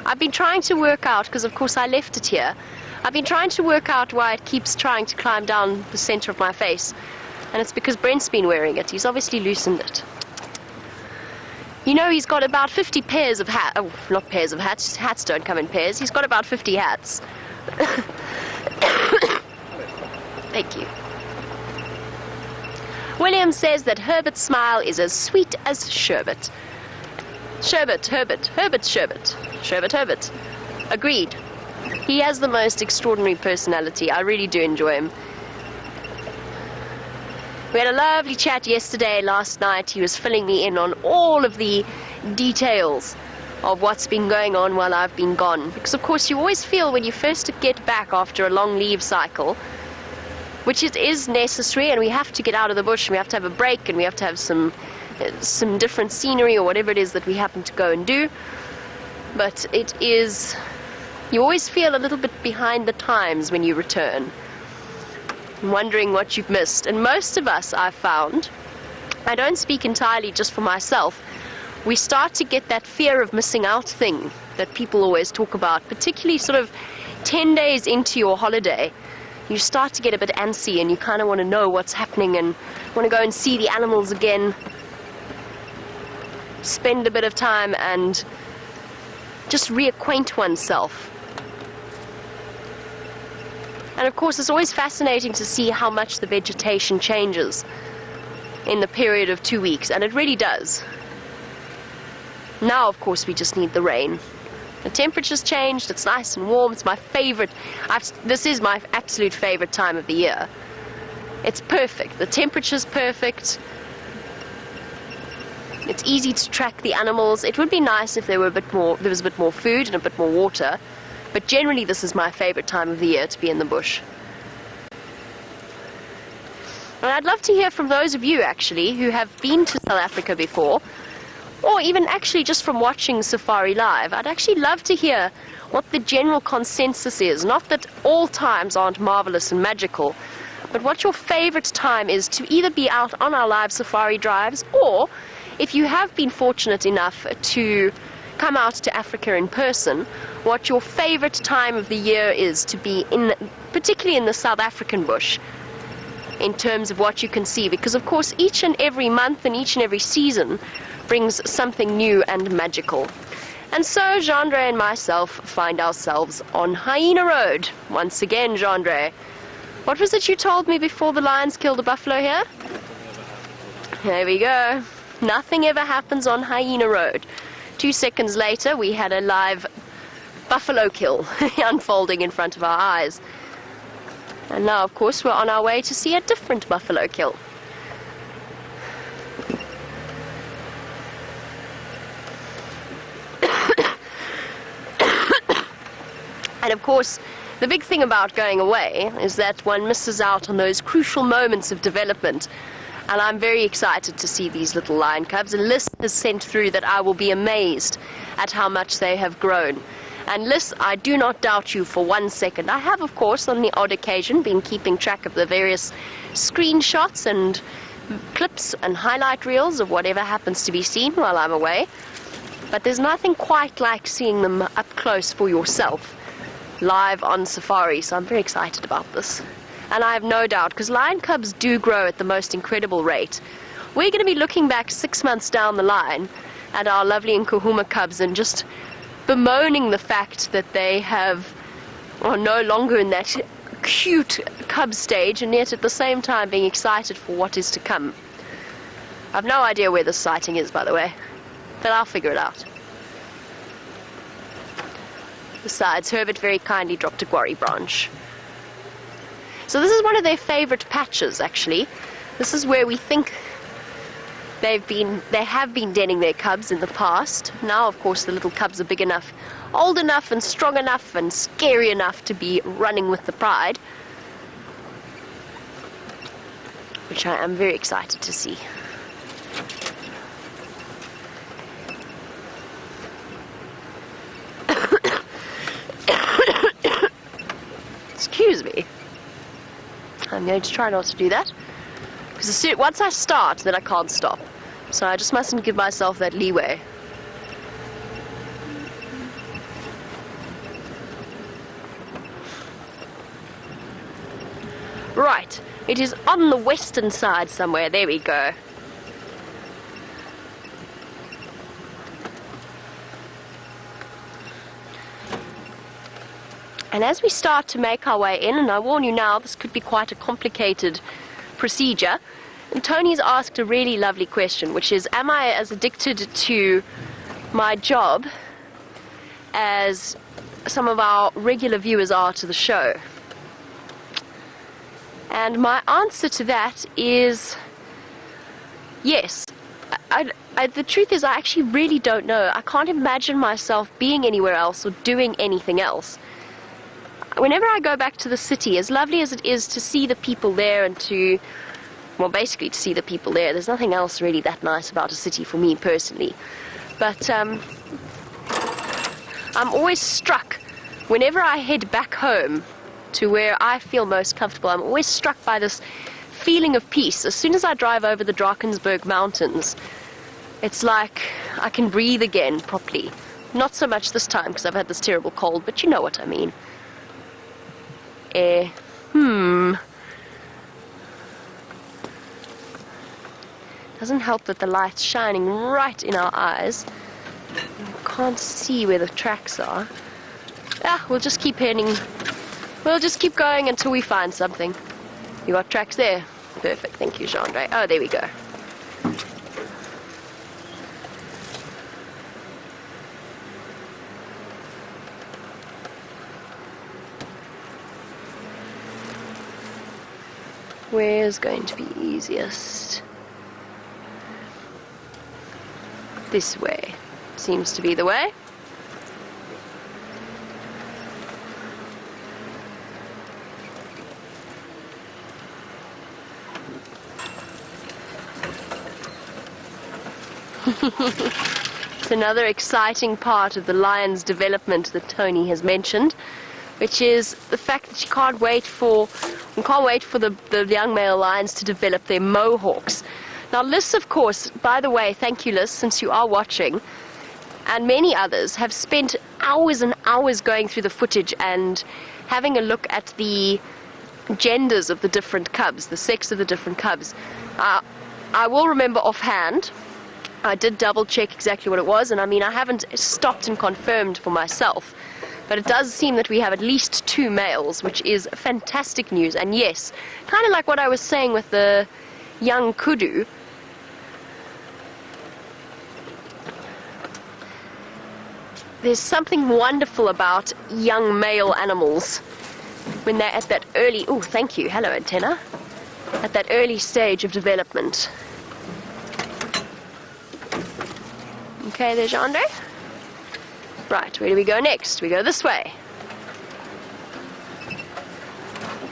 I've been trying to work out, because of course I left it here, I've been trying to work out why it keeps trying to climb down the center of my face. And it's because Brent's been wearing it. He's obviously loosened it. You know, he's got about 50 pairs of hats. Oh, not pairs of hats. Hats don't come in pairs. He's got about 50 hats. Thank you. William says that Herbert's smile is as sweet as sherbet. Sherbet, Herbert, Herbert's sherbet. Sherbet, Herbert. Agreed. He has the most extraordinary personality. I really do enjoy him. We had a lovely chat last night. He was filling me in on all of the details of what's been going on while I've been gone. Because, of course, you always feel when you first get back after a long leave cycle, which it is necessary, and we have to get out of the bush, and we have to have a break, and we have to have some different scenery or whatever it is that we happen to go and do. But it is, you always feel a little bit behind the times when you return, wondering what you've missed. And most of us, I've found, I don't speak entirely just for myself, we start to get that fear of missing out thing that people always talk about, particularly sort of 10 days into your holiday. You start to get a bit antsy, and you kind of want to know what's happening and want to go and see the animals again, spend a bit of time and just reacquaint oneself. And of course, it's always fascinating to see how much the vegetation changes in the period of 2 weeks, and it really does. Now, of course, we just need the rain. The temperature's changed, it's nice and warm, it's my favorite. This is my absolute favorite time of the year. It's perfect, the temperature's perfect. It's easy to track the animals. It would be nice if there was a bit more food and a bit more water, but generally this is my favorite time of the year to be in the bush. And I'd love to hear from those of you, actually, who have been to South Africa before, or even actually just from watching Safari Live. I'd actually love to hear what the general consensus is. Not that all times aren't marvelous and magical, but what your favorite time is to either be out on our live safari drives, or if you have been fortunate enough to come out to Africa in person, what your favorite time of the year is to be in, particularly in the South African bush, in terms of what you can see. Because of course each and every month and each and every season brings something new and magical. And so Gendre and myself find ourselves on Hyena Road. Once again, Gendre, what was it you told me before the lions killed a buffalo here? There we go. Nothing ever happens on Hyena Road. 2 seconds later, we had a live buffalo kill unfolding in front of our eyes. And now, of course, we're on our way to see a different buffalo kill. And of course, the big thing about going away is that one misses out on those crucial moments of development. And I'm very excited to see these little lion cubs. And Liz has sent through that I will be amazed at how much they have grown. And Liz, I do not doubt you for 1 second. I have, of course, on the odd occasion been keeping track of the various screenshots and clips and highlight reels of whatever happens to be seen while I'm away. But there's nothing quite like seeing them up close for yourself, live on safari. So I'm very excited about this. And I have no doubt, because lion cubs do grow at the most incredible rate. We're going to be looking back 6 months down the line at our lovely Nkuhuma cubs and just bemoaning the fact that they are no longer in that cute cub stage, and yet at the same time being excited for what is to come. I've no idea where this sighting is, by the way, but I'll figure it out. Besides, Herbert very kindly dropped a guarri branch. So this is one of their favorite patches, actually. This is where we think they have been denning their cubs in the past. Now, of course, the little cubs are big enough, old enough and strong enough and scary enough to be running with the pride, which I am very excited to see. Excuse me. I'm going to try not to do that, because once I start, then I can't stop. So I just mustn't give myself that leeway. Right, it is on the western side somewhere. There we go. And as we start to make our way in, and I warn you now, this could be quite a complicated procedure, and Tony's asked a really lovely question, which is, am I as addicted to my job as some of our regular viewers are to the show? And my answer to that is yes. The truth is, I actually really don't know. I can't imagine myself being anywhere else or doing anything else. Whenever I go back to the city, as lovely as it is to see the people there and basically to see the people there, there's nothing else really that nice about a city for me personally. But I'm always struck, whenever I head back home to where I feel most comfortable, I'm always struck by this feeling of peace. As soon as I drive over the Drakensberg Mountains, it's like I can breathe again properly. Not so much this time because I've had this terrible cold, but you know what I mean. Doesn't help that the light's shining right in our eyes. We can't see where the tracks are. We'll just keep heading. We'll just keep going until we find something. You got tracks there? Perfect, thank you, Gendre. Oh, there we go. Where's going to be easiest? This way seems to be the way. It's another exciting part of the lion's development that Tony has mentioned, which is the fact that you can't wait for the young male lions to develop their mohawks. Now Liz, of course, by the way, thank you Liz, since you are watching, and many others have spent hours and hours going through the footage and having a look at the genders of the different cubs, the sex of the different cubs. I will remember offhand I did double check exactly what it was, and I mean, I haven't stopped and confirmed for myself, but it does seem that we have at least 2 males, which is fantastic news. And yes, kind of like what I was saying with the young kudu, there's something wonderful about young male animals when they're at that early, oh thank you, hello antenna, at that early stage of development. Okay, there's Andre. Right, where do we go next? We go this way.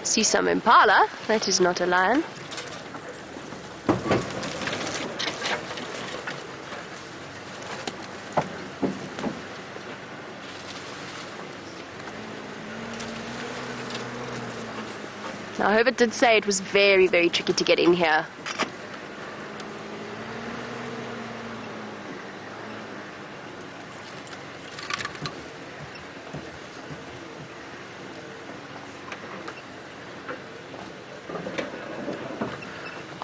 See some impala. That is not a lion. Now, I hope it did say it was very, very tricky to get in here.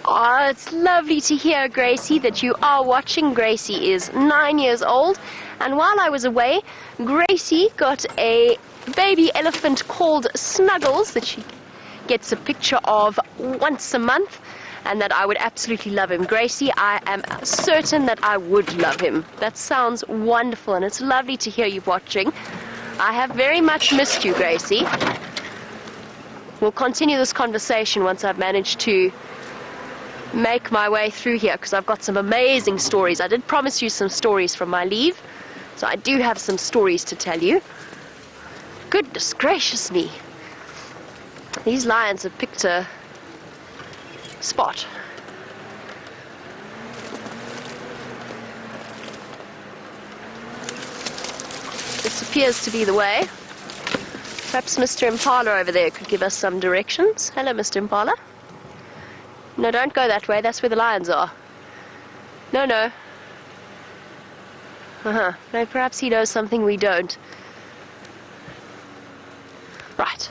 Oh, it's lovely to hear, Gracie, that you are watching. Gracie is 9 years old, and while I was away, Gracie got a baby elephant called Snuggles that she gets a picture of once a month, and that I would absolutely love him. Gracie, I am certain that I would love him. That sounds wonderful, and it's lovely to hear you watching. I have very much missed you, Gracie. We'll continue this conversation once I've managed to make my way through here, because I've got some amazing stories. I did promise you some stories from my leave, so I do have some stories to tell you. Goodness gracious me. These lions have picked a spot. This appears to be the way. Perhaps Mr. Impala over there could give us some directions. Hello, Mr. Impala. No, don't go that way. That's where the lions are. No, no. No, perhaps he knows something we don't. Right.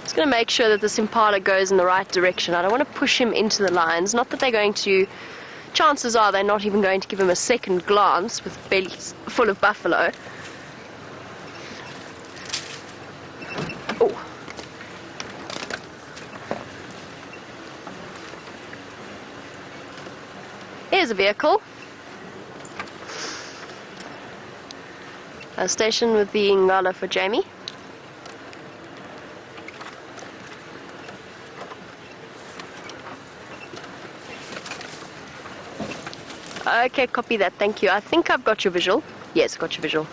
Just going to make sure that this impala goes in the right direction. I don't want to push him into the lions. Not that they're going to... Chances are they're not even going to give him a second glance with bellies full of buffalo. Oh. Here's a vehicle. A station with the Ngala for Jamie. Okay, copy that, thank you. I think I've got your visual. Yes, got your visual.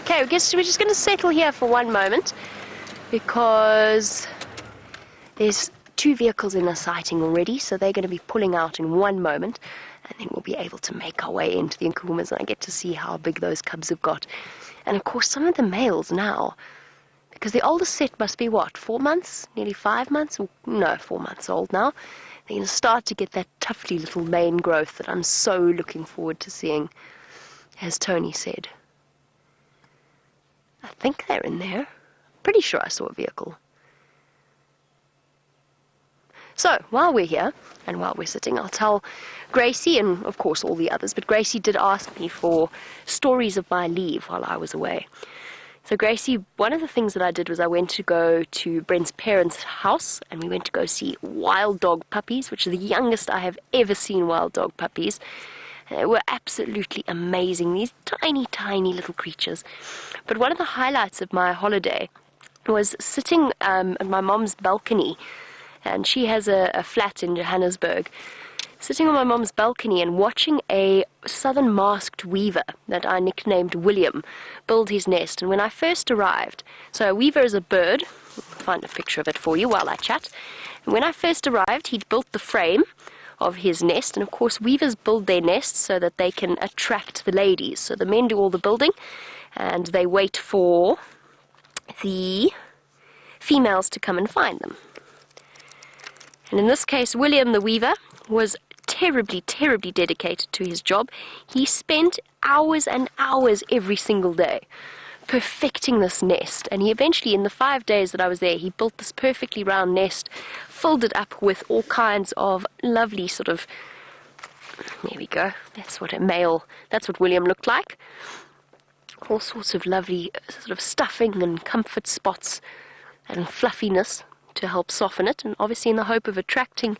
Okay, I guess we're just going to settle here for one moment, because there's 2 vehicles in a sighting already, so they're going to be pulling out in one moment, and then we'll be able to make our way into the Nkuhumas, and I get to see how big those cubs have got. And of course, some of the males now, because the oldest set must be what, 4 months? Nearly 5 months? No, 4 months old now. They're going to start to get that tufty little mane growth that I'm so looking forward to seeing, as Tony said. I think they're in there. Pretty sure I saw a vehicle. So, while we're here, and while we're sitting, I'll tell Gracie, and of course all the others, but Gracie did ask me for stories of my leave while I was away. So Gracie, one of the things that I did was I went to go to Brent's parents' house, and we went to go see wild dog puppies, which are the youngest I have ever seen wild dog puppies. And they were absolutely amazing, these tiny, tiny little creatures. But one of the highlights of my holiday was sitting at my mom's balcony, and she has a flat in Johannesburg, sitting on my mom's balcony and watching a southern masked weaver that I nicknamed William build his nest. And when I first arrived, so a weaver is a bird, I'll find a picture of it for you while I chat. And when I first arrived, he'd built the frame of his nest, and of course weavers build their nests so that they can attract the ladies. So the men do all the building, and they wait for the females to come and find them. And in this case, William the weaver was terribly, terribly dedicated to his job. He spent hours and hours every single day perfecting this nest, and he eventually, in the 5 days that I was there, he built this perfectly round nest, filled it up with all kinds of lovely sort of, there we go, that's what William looked like. All sorts of lovely sort of stuffing and comfort spots and fluffiness to help soften it, and obviously in the hope of attracting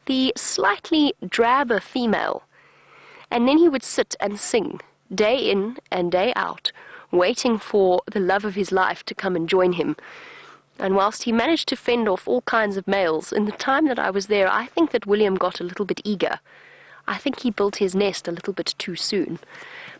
the slightly drabber female. And then he would sit and sing day in and day out, waiting for the love of his life to come and join him. And whilst he managed to fend off all kinds of males, in the time that I was there, I think that William got a little bit eager. I think he built his nest a little bit too soon.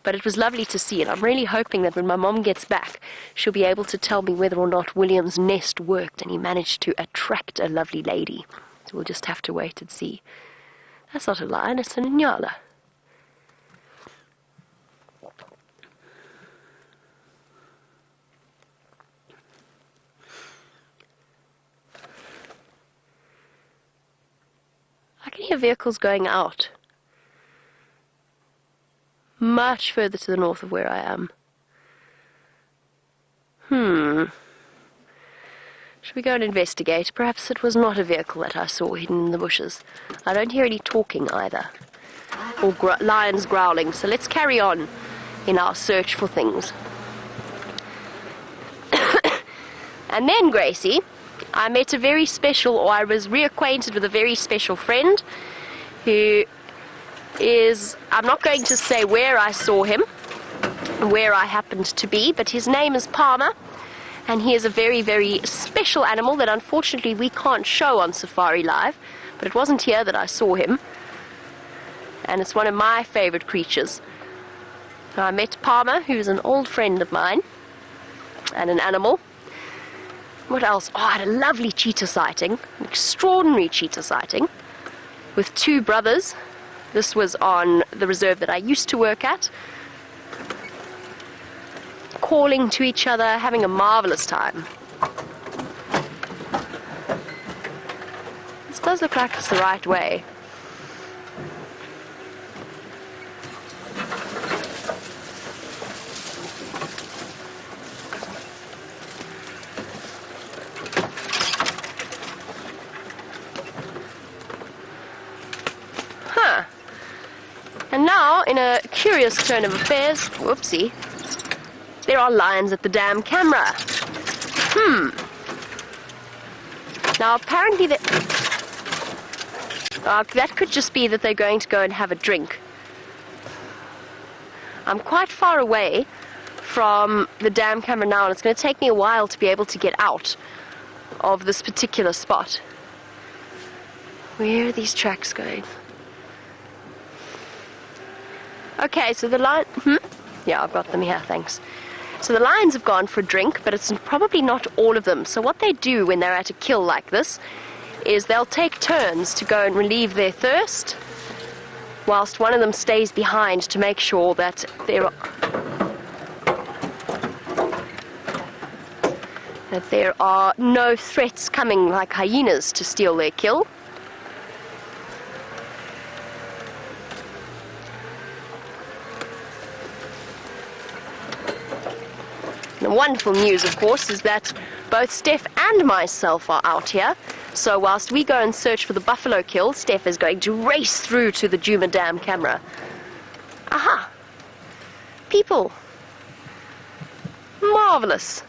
But it was lovely to see, and I'm really hoping that when my mom gets back, she'll be able to tell me whether or not William's nest worked and he managed to attract a lovely lady. So we'll just have to wait and see. That's not a lion, it's an Inyala. I can hear vehicles going out. Much further to the north of where I am. Should we go and investigate? Perhaps it was not a vehicle that I saw hidden in the bushes. I don't hear any talking either. Or lions growling. So let's carry on in our search for things. And then, Gracie, I met a very special, or I was reacquainted with a very special friend who is, I'm not going to say where I saw him, where I happened to be, but his name is Palmer, and he is a very, very special animal that unfortunately we can't show on Safari Live, but it wasn't here that I saw him, and it's one of my favorite creatures. I met Palmer, who's an old friend of mine, and an animal. What else? Oh, I had a lovely cheetah sighting, an extraordinary cheetah sighting, with two brothers. This was on the reserve that I used to work at, calling to each other, having a marvelous time. This does look like it's the right way. And now, in a curious turn of affairs, whoopsie, there are lions at the damn camera. Now, apparently that could just be that they're going to go and have a drink. I'm quite far away from the damn camera now, and it's going to take me a while to be able to get out of this particular spot. Where are these tracks going? Okay, so the lion... Yeah, I've got them here, thanks. So the lions have gone for a drink, but it's probably not all of them. So what they do when they're at a kill like this is they'll take turns to go and relieve their thirst, whilst one of them stays behind to make sure that there are no threats coming like hyenas to steal their kill. The wonderful news, of course, is that both Steph and myself are out here. So whilst we go and search for the buffalo kill, Steph is going to race through to the Djuma Dam camera. Aha! People! Marvelous!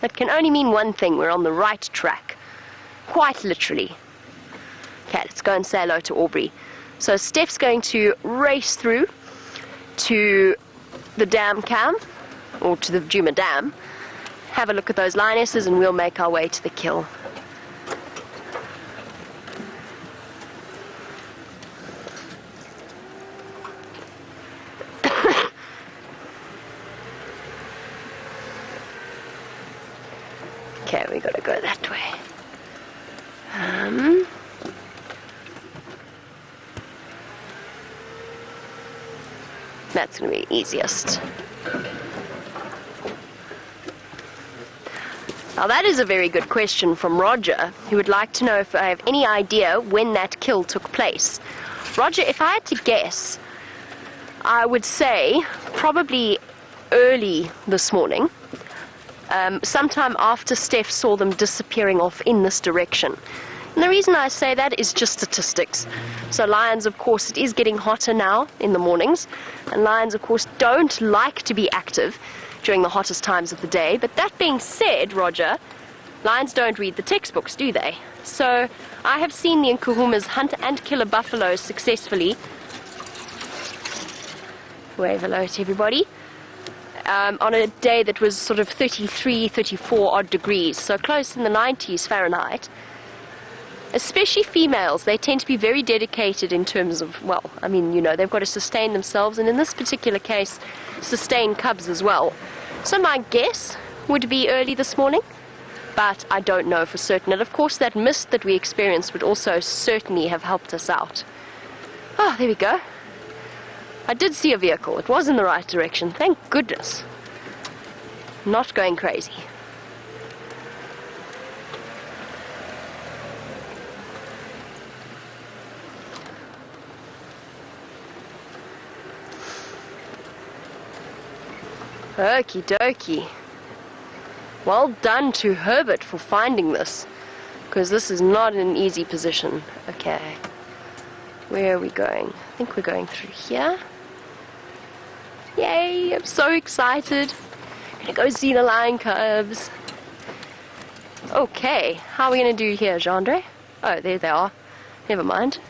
That can only mean one thing: we're on the right track. Quite literally. Okay, let's go and say hello to Aubrey. So Steph's going to race through to the dam cam, or to the Djuma Dam, have a look at those lionesses, and we'll make our way to the kill. Okay, we gotta go that way. That's going to be easiest. Now that is a very good question from Roger, who would like to know if I have any idea when that kill took place. Roger, if I had to guess, I would say probably early this morning, sometime after Steph saw them disappearing off in this direction. And the reason I say that is just statistics. So lions, of course, it is getting hotter now in the mornings, and lions, of course, don't like to be active during the hottest times of the day. But that being said, Roger, lions don't read the textbooks, do they? So I have seen the Nkuhumas hunt and kill a buffalo successfully. Wave hello to everybody. On a day that was sort of 33, 34 odd degrees, so close in the 90s Fahrenheit. Especially females, they tend to be very dedicated in terms of, well, I mean, you know, they've got to sustain themselves, and in this particular case, sustain cubs as well. So my guess would be early this morning, but I don't know for certain. And of course, that mist that we experienced would also certainly have helped us out. Oh, there we go. I did see a vehicle. It was in the right direction. Thank goodness. Not going crazy. Okie dokie. Well done to Herbert for finding this, because this is not an easy position. Okay. Where are we going? I think we're going through here. Yay, I'm so excited. I'm gonna go see the lion cubs. Okay, how are we gonna do here, Gendre? Oh, there they are. Never mind.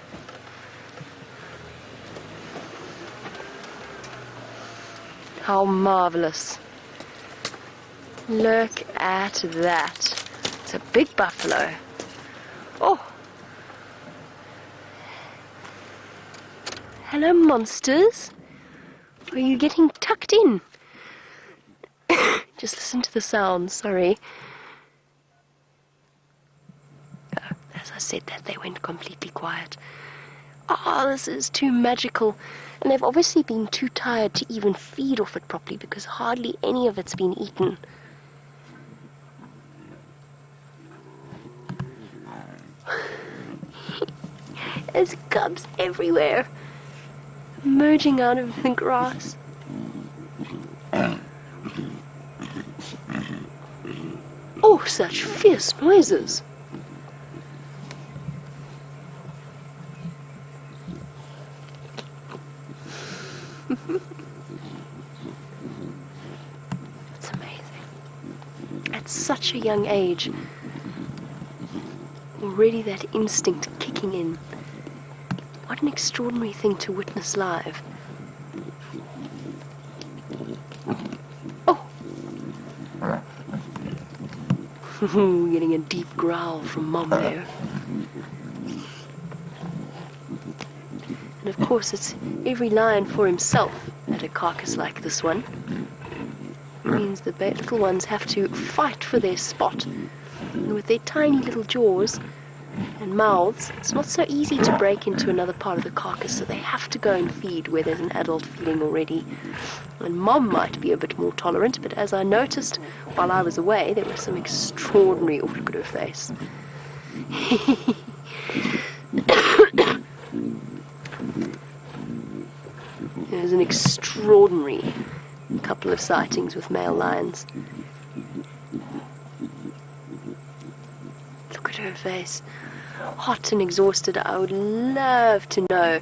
How marvelous. Look at that. It's a big buffalo. Oh. Hello, monsters. Are you getting tucked in? Just listen to the sound, sorry. Oh, as I said that, they went completely quiet. Oh, this is too magical. And they've obviously been too tired to even feed off it properly, because hardly any of it's been eaten. There's cubs everywhere, emerging out of the grass. Oh, such fierce noises. It's amazing. At such a young age, already that instinct kicking in. What an extraordinary thing to witness live. Oh! Getting a deep growl from Mom there. And of course it's every lion for himself at a carcass like this one. It means the little ones have to fight for their spot. And with their tiny little jaws and mouths, it's not so easy to break into another part of the carcass, so they have to go and feed where there's an adult feeding already. And Mom might be a bit more tolerant, but as I noticed while I was away, there was some extraordinary... Oh, look at her face. There's an extraordinary couple of sightings with male lions. Look at her face. Hot and exhausted. I would love to know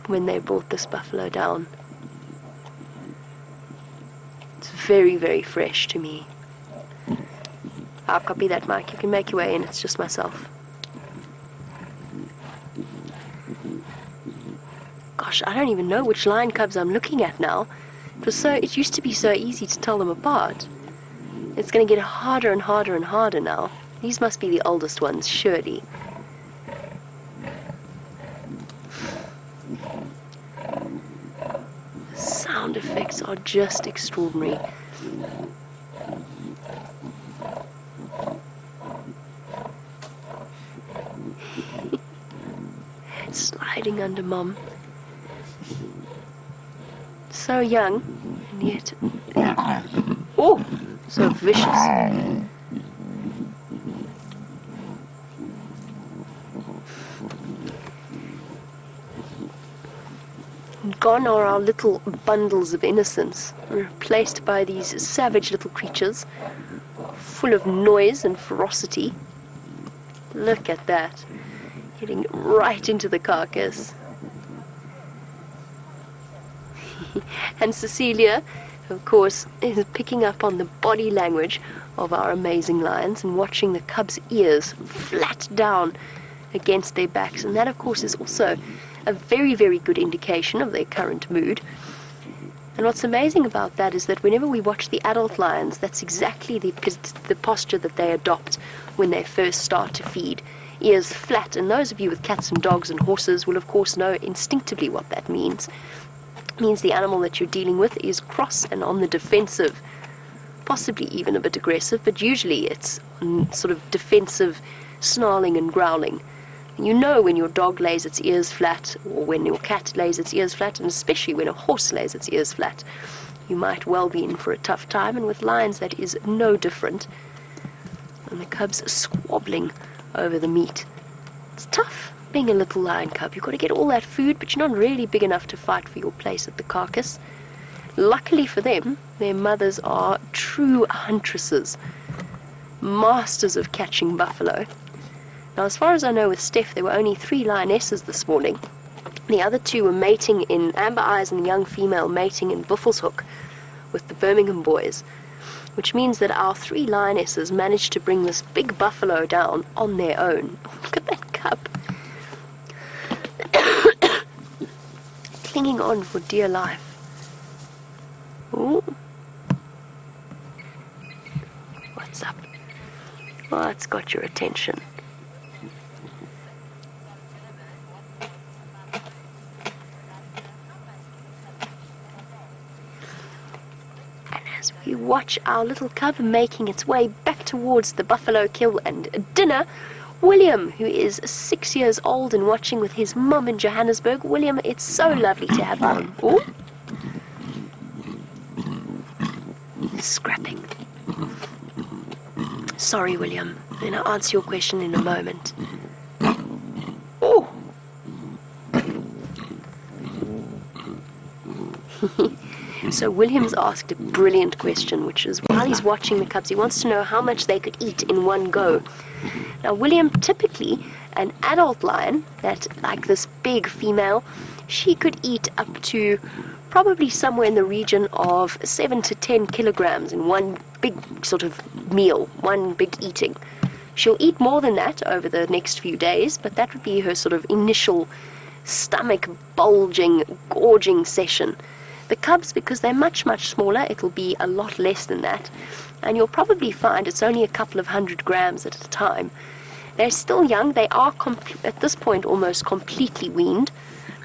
when they brought this buffalo down. It's very, very fresh to me. I'll copy that, Mike. You can make your way in. It's just myself. Gosh, I don't even know which lion cubs I'm looking at now. It used to be so easy to tell them apart. It's going to get harder and harder and harder now. These must be the oldest ones, surely. The sound effects are just extraordinary. It's sliding under Mom. So young, and yet... Oh, so vicious. Gone are our little bundles of innocence, replaced by these savage little creatures, full of noise and ferocity. Look at that, getting right into the carcass. And Cecilia, of course, is picking up on the body language of our amazing lions and watching the cubs' ears flat down against their backs. And that, of course, is also a very, very good indication of their current mood. And what's amazing about that is that whenever we watch the adult lions, that's exactly the posture that they adopt when they first start to feed. Ears flat, and those of you with cats and dogs and horses will, of course, know instinctively what that means. It means the animal that you're dealing with is cross and on the defensive, possibly even a bit aggressive, but usually it's sort of defensive, snarling and growling. You know when your dog lays its ears flat, or when your cat lays its ears flat, and especially when a horse lays its ears flat, you might well be in for a tough time, and with lions that is no different. And the cubs squabbling over the meat. It's tough being a little lion cub. You've got to get all that food, but you're not really big enough to fight for your place at the carcass. Luckily for them, their mothers are true huntresses, masters of catching buffalo. Now, as far as I know with Steph, there were only 3 lionesses this morning. The other 2 were mating in Amber Eyes and the young female mating in Buffelshoek with the Birmingham boys, which means that our 3 lionesses managed to bring this big buffalo down on their own. Oh, look at that cub. Clinging on for dear life. Ooh. What's up? What's got your attention? You watch our little cub making its way back towards the buffalo kill and dinner. William, who is 6 years old and watching with his mum in Johannesburg. William, it's so lovely to have you on. Oh, scrapping. Sorry, William. And I'll answer your question in a moment. Oh. So William's asked a brilliant question, which is, while he's watching the cubs, he wants to know how much they could eat in one go. Now, William, typically, an adult lion, that like this big female, she could eat up to probably somewhere in the region of 7 to 10 kilograms in one big sort of meal, one big eating. She'll eat more than that over the next few days, but that would be her sort of initial stomach bulging, gorging session. The cubs, because they're much, much smaller, it'll be a lot less than that. And you'll probably find it's only a couple of 100 grams at a time. They're still young. They are, at this point, almost completely weaned.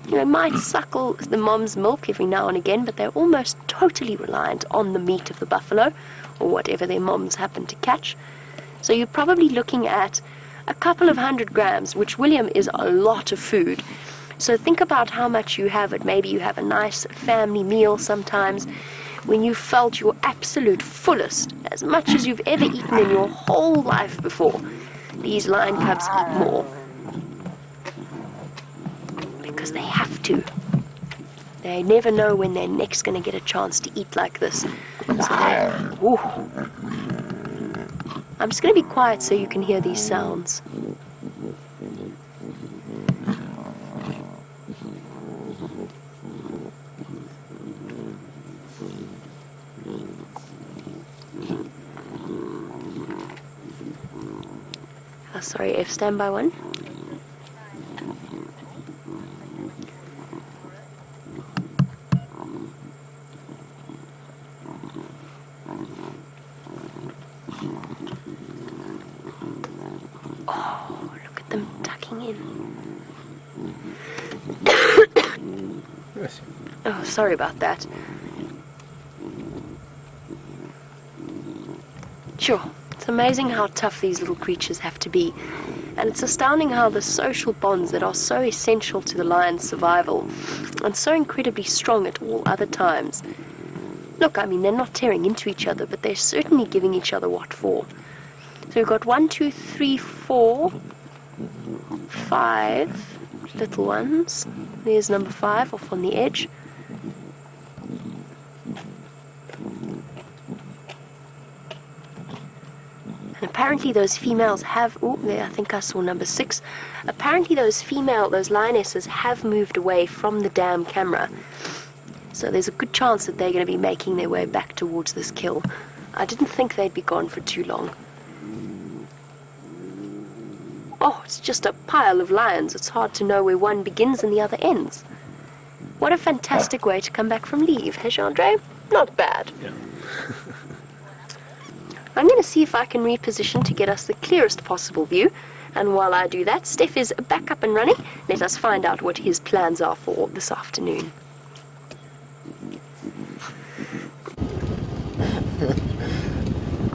You know, might suckle the mom's milk every now and again, but they're almost totally reliant on the meat of the buffalo, or whatever their moms happen to catch. So you're probably looking at a couple of 100 grams, which, William, is a lot of food. So think about how much you have. Maybe you have a nice family meal sometimes when you felt your absolute fullest, as much as you've ever eaten in your whole life before. These lion cubs eat more because they have to. They never know when they're next going to get a chance to eat like this. So ooh. I'm just going to be quiet so you can hear these sounds. Sorry, F, stand by 1. Oh, look at them tucking in. Yes. Oh, sorry about that. Sure. It's amazing how tough these little creatures have to be, and it's astounding how the social bonds that are so essential to the lion's survival and so incredibly strong at all other times. Look, I mean, they're not tearing into each other, but they're certainly giving each other what for. So we've got 1, 2, 3, 4, 5 little ones. There's number 5 off on the edge. And apparently those females have, oh, there, I think I saw number 6. Apparently those lionesses have moved away from the dam camera. So there's a good chance that they're going to be making their way back towards this kill. I didn't think they'd be gone for too long. Oh, it's just a pile of lions. It's hard to know where one begins and the other ends. What a fantastic way to come back from leave, hey, Andre? Not bad. Yeah. I'm going to see if I can reposition to get us the clearest possible view. And while I do that, Steph is back up and running. Let us find out what his plans are for this afternoon.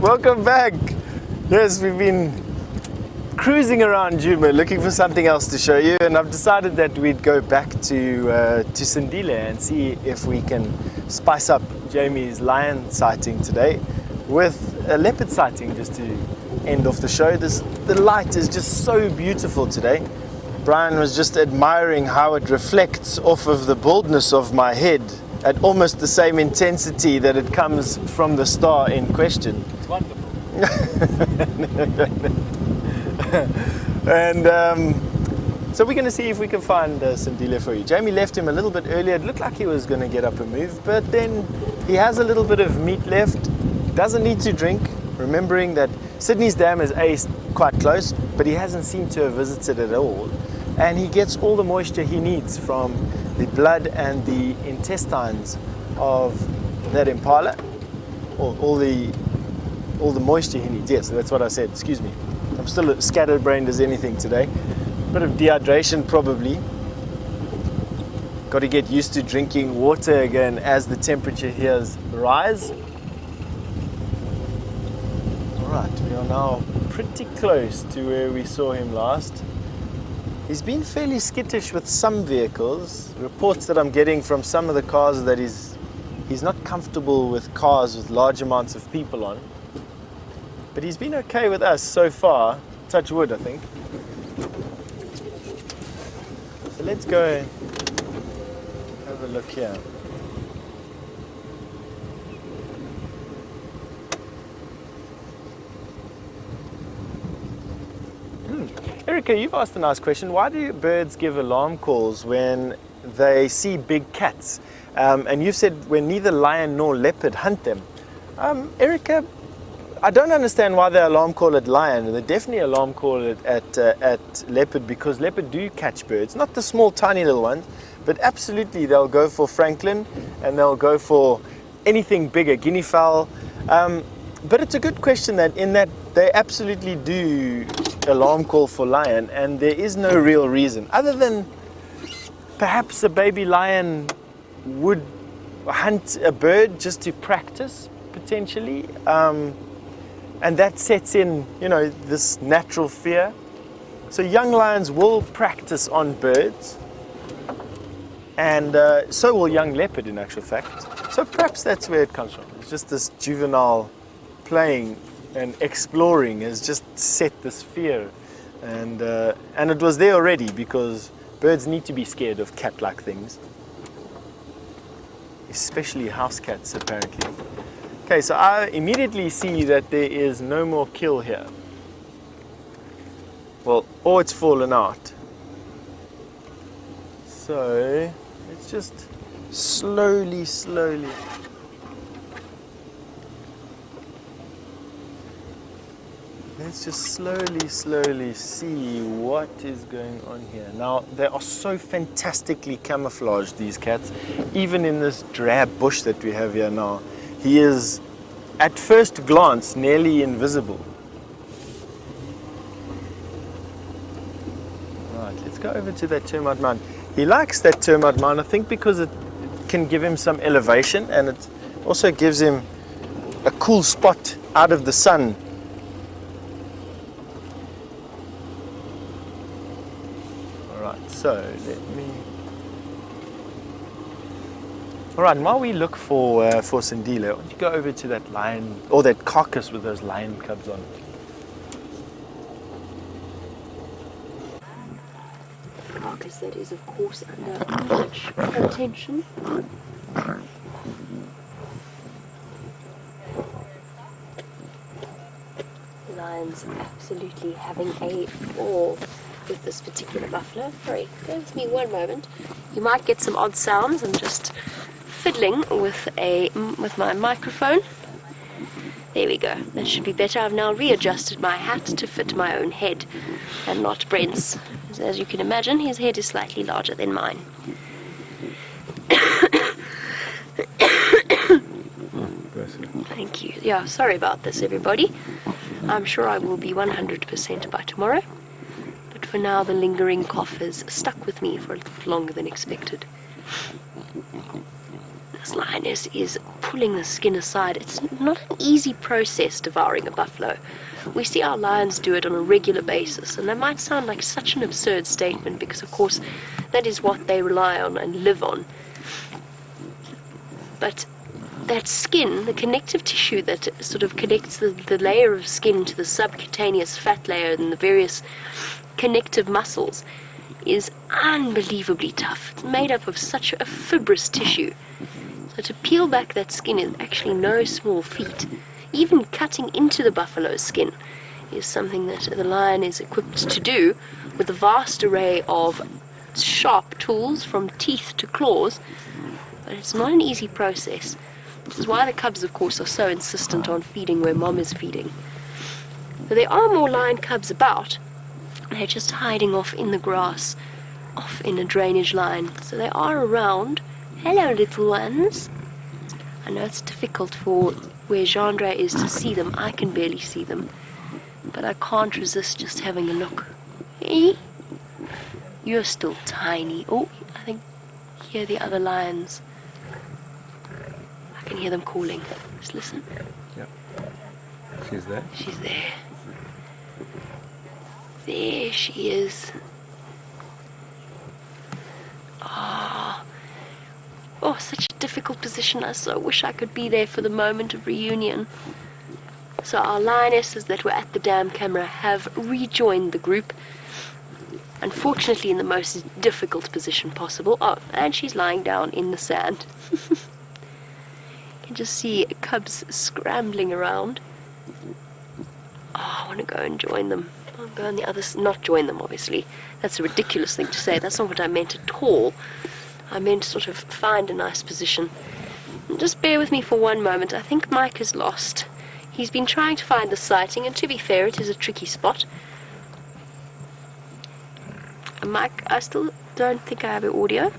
Welcome back. Yes, we've been cruising around Nkuhuma looking for something else to show you, and I've decided that we'd go back to Sindile and see if we can spice up Jamie's lion sighting today with a leopard sighting just to end off the show. The light is just so beautiful today. Brian was just admiring how it reflects off of the baldness of my head at almost the same intensity that it comes from the star in question. It's wonderful. And so we're going to see if we can find Sindile for you. Jamie left him a little bit earlier. It looked like he was going to get up and move, but then he has a little bit of meat left. Doesn't need to drink, remembering that Sydney's dam is quite close, but he hasn't seemed to have visited it at all. And he gets all the moisture he needs from the blood and the intestines of that impala, or all the moisture he needs. Yes, that's what I said, excuse me. I'm still as scatterbrained as anything today. Bit of dehydration probably. Got to get used to drinking water again as the temperature here rise. Alright, we are now pretty close to where we saw him last. He's been fairly skittish with some vehicles. Reports that I'm getting from some of the cars that he's not comfortable with cars with large amounts of people on. But he's been okay with us so far. Touch wood, I think. So let's go have a look here. Erica, you've asked a nice question. Why do birds give alarm calls when they see big cats? And you've said when neither lion nor leopard hunt them. Erica, I don't understand why they alarm call at lion. They definitely alarm call it at leopard, because leopard do catch birds. Not the small tiny little ones, but absolutely they'll go for francolin and they'll go for anything bigger, guinea fowl. But it's a good question that they absolutely do alarm call for lion, and there is no real reason other than perhaps a baby lion would hunt a bird just to practice potentially, and that sets in, this natural fear. So young lions will practice on birds, and so will young leopard in actual fact. So perhaps that's where it comes from. It's just this juvenile playing and exploring has just set this fear, and it was there already, because birds need to be scared of cat-like things, especially house cats apparently. Okay, so I immediately see that there is no more kill here. Well, or it's fallen out. So let's just slowly let's just slowly see what is going on here. Now, they are so fantastically camouflaged, these cats, even in this drab bush that we have here now. He is, at first glance, nearly invisible. Right, let's go over to that termite mound. He likes that termite mound, I think, because it can give him some elevation, and it also gives him a cool spot out of the sun. So let me. All right, and while we look for Sindile, why don't you go over to that lion, or that carcass with those lion cubs on it. Carcass that is, of course, under much attention. lions absolutely having a ball with this particular buffalo. Sorry, bear with me one moment. You might get some odd sounds. I'm just fiddling with my microphone. There we go. That should be better. I've now readjusted my hat to fit my own head and not Brent's. As you can imagine, his head is slightly larger than mine. Thank you. Yeah, sorry about this, everybody. I'm sure I will be 100% by tomorrow. But for now, the lingering cough has stuck with me for a little longer than expected. This lioness is pulling the skin aside. It's not an easy process devouring a buffalo. We see our lions do it on a regular basis, and that might sound like such an absurd statement because, of course, that is what they rely on and live on. But that skin, the connective tissue that sort of connects the layer of skin to the subcutaneous fat layer and the various connective muscles, is unbelievably tough. It's made up of such a fibrous tissue. So to peel back that skin is actually no small feat. Even cutting into the buffalo's skin is something that the lion is equipped to do with a vast array of sharp tools from teeth to claws. But it's not an easy process. This is why the cubs, of course, are so insistent on feeding where mom is feeding. But there are more lion cubs about. They're just hiding off in the grass, off in a drainage line. So they are around. Hello, little ones. I know it's difficult for where Gendre is to see them. I can barely see them. But I can't resist just having a look. Hey, you're still tiny. Oh, I think hear the other lions. I can hear them calling. Just listen. Yep. She's there. She's there. There she is. Ah. Oh, such a difficult position. I so wish I could be there for the moment of reunion. So our lionesses that were at the dam camera have rejoined the group. Unfortunately in the most difficult position possible. Oh, and she's lying down in the sand. You can just see cubs scrambling around. Oh, I want to go and join them. I'll go on the other side. Not join them, obviously. That's a ridiculous thing to say. That's not what I meant at all. I meant to sort of find a nice position. Just bear with me for one moment. I think Mike is lost. He's been trying to find the sighting, and to be fair, it is a tricky spot. And Mike, I still don't think I have your audio.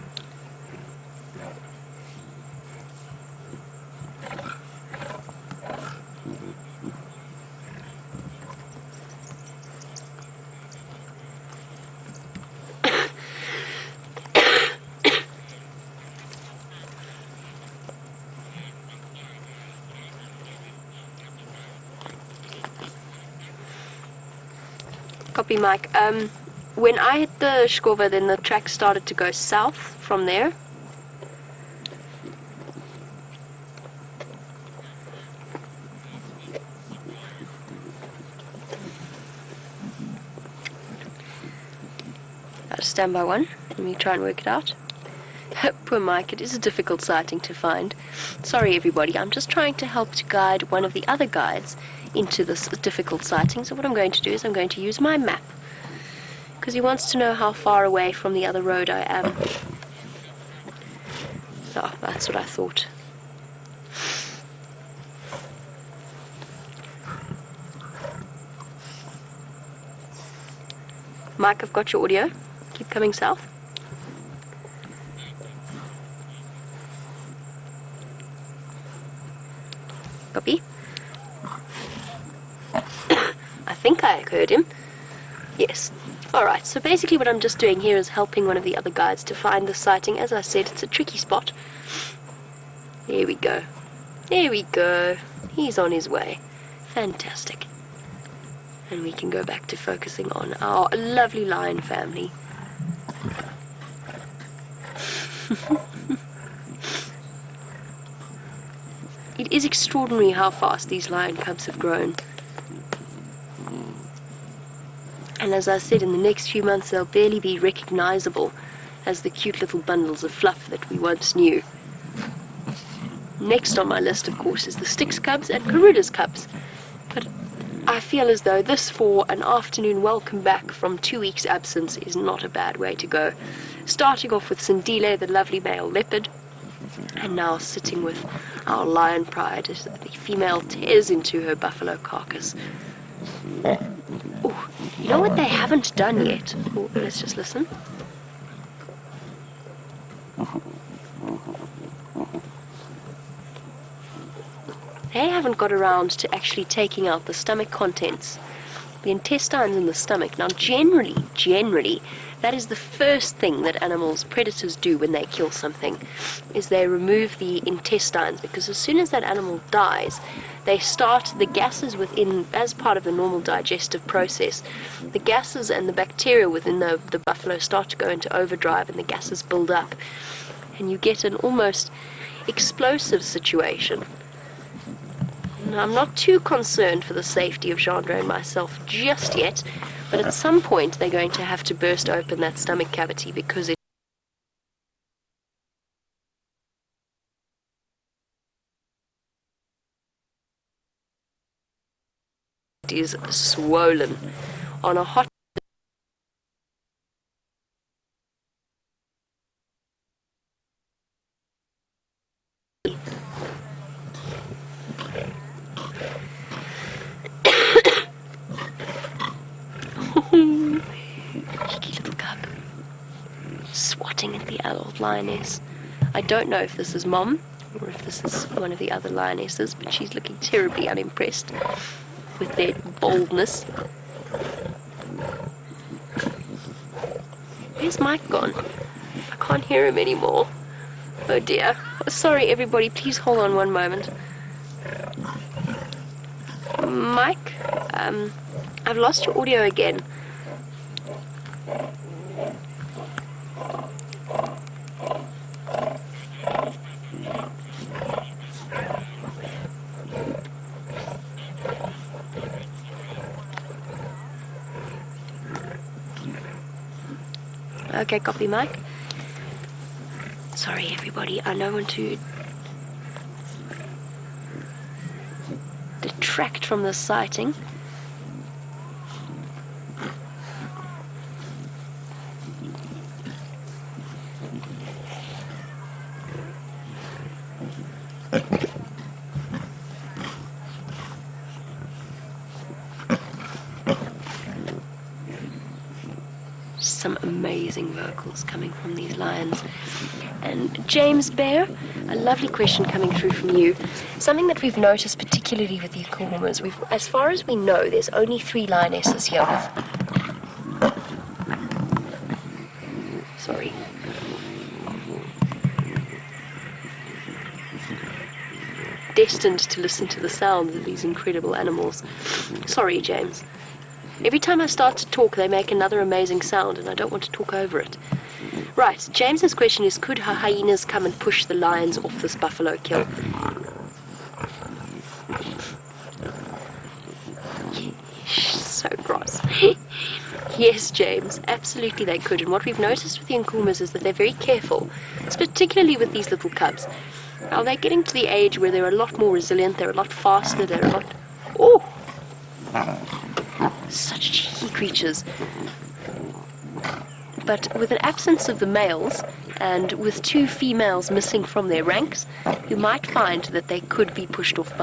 Copy, Mike. When I hit the Shkova, then the track started to go south from there. Stand by one. Let me try and work it out. Poor Mike, it is a difficult sighting to find. Sorry everybody, I'm just trying to help to guide one of the other guides into this difficult sighting. So what I'm going to do is I'm going to use my map, because he wants to know how far away from the other road I am. Oh, that's what I thought. Mike, I've got your audio. Keep coming south. Copy. I think I heard him. Yes. Alright, so basically what I'm just doing here is helping one of the other guides to find the sighting. As I said, it's a tricky spot. There we go. There we go. He's on his way. Fantastic. And we can go back to focusing on our lovely lion family. It is extraordinary how fast these lion cubs have grown. And as I said, in the next few months they'll barely be recognizable as the cute little bundles of fluff that we once knew. Next on my list, of course, is the Styx cubs and Garuda's cubs. But I feel as though this, for an afternoon welcome back from 2 weeks absence, is not a bad way to go. Starting off with Sindile, the lovely male leopard, and now sitting with our lion pride as the female tears into her buffalo carcass. Oh, you know what they haven't done yet? Oh, let's just listen. They haven't got around to actually taking out the stomach contents, the intestines in the stomach. Now, generally, that is the first thing that predators do when they kill something, is they remove the intestines, because as soon as that animal dies, they start the gases within, as part of the normal digestive process, the gases and the bacteria within the buffalo start to go into overdrive, and the gases build up, and you get an almost explosive situation. Now, I'm not too concerned for the safety of Chandra and myself just yet, but at some point they're going to have to burst open that stomach cavity, because it is swollen. On a hot cheeky little cub, swatting at the adult lioness. I don't know if this is Mom or if this is one of the other lionesses, but she's looking terribly unimpressed with their boldness. Where's Mike gone? I can't hear him anymore. Oh dear. Oh, sorry everybody, please hold on one moment. Mike, I've lost your audio again. Okay, copy, Mike. Sorry, everybody. I don't want to detract from the sighting. Some amazing vocals coming from these lions. And James Bear, a lovely question coming through from you. Something that we've noticed particularly with the Nkuhumas, as far as we know, there's only 3 lionesses here. Sorry. Destined to listen to the sounds of these incredible animals. Sorry, James. Every time I start to talk, they make another amazing sound, and I don't want to talk over it. Right, James's question is, could hyenas come and push the lions off this buffalo kill? So gross. Yes, James, absolutely they could. And what we've noticed with the Nkuhumas is that they're very careful, particularly with these little cubs. Now, they're getting to the age where they're a lot more resilient, they're a lot faster, they're a lot... Oh! Such cheeky creatures. But with an absence of the males, and with 2 females missing from their ranks, you might find that they could be pushed off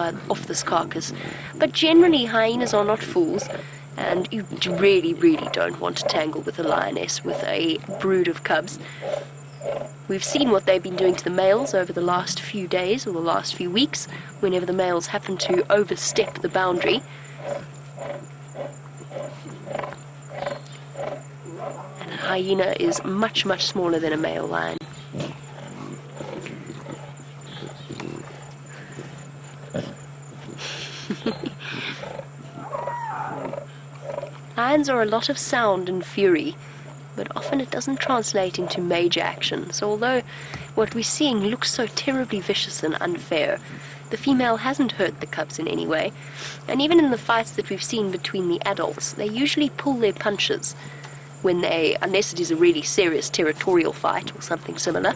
this carcass. But generally, hyenas are not fools, and you really, really don't want to tangle with a lioness with a brood of cubs. We've seen what they've been doing to the males over the last few days, or the last few weeks, whenever the males happen to overstep the boundary. And a hyena is much, much smaller than a male lion. Lions are a lot of sound and fury, but often it doesn't translate into major action. So although what we're seeing looks so terribly vicious and unfair, the female hasn't hurt the cubs in any way. And even in the fights that we've seen between the adults, they usually pull their punches when they, unless it is a really serious territorial fight or something similar,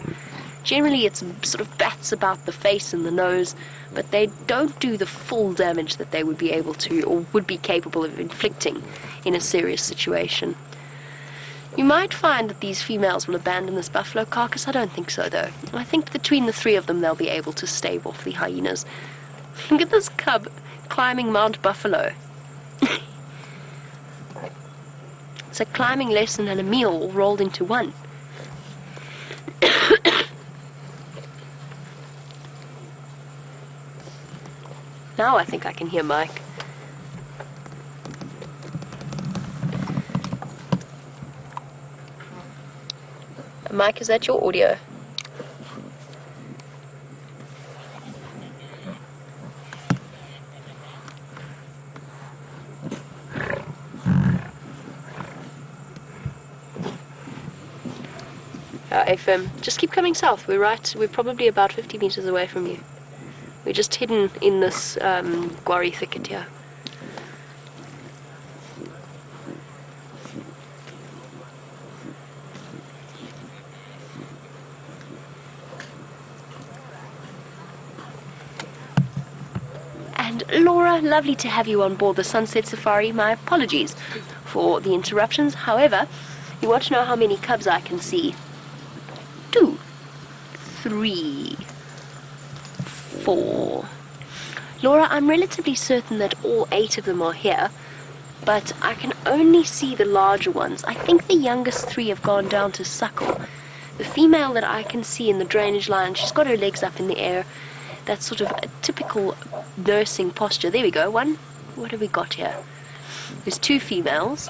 Generally it's sort of bats about the face and the nose, but they don't do the full damage that they would be able to or would be capable of inflicting in a serious situation. You might find that these females will abandon this buffalo carcass. I don't think so, though. I think between the three of them they'll be able to stave off the hyenas. Look at this cub climbing Mount Buffalo. It's a climbing lesson and a meal all rolled into one. Now I think I can hear Mike. Mike, is that your audio? FM, just keep coming south. We're probably about 50 meters away from you. We're just hidden in this guarri thicket here. And Laura, lovely to have you on board the Sunset Safari. My apologies for the interruptions. However, you want to know how many cubs I can see? 2, 3, 4. Laura, I'm relatively certain that all 8 of them are here, but I can only see the larger ones. I think the youngest 3 have gone down to suckle. The female that I can see in the drainage line, she's got her legs up in the air. That's sort of a typical nursing posture. There we go, one. What have we got here? There's 2 females.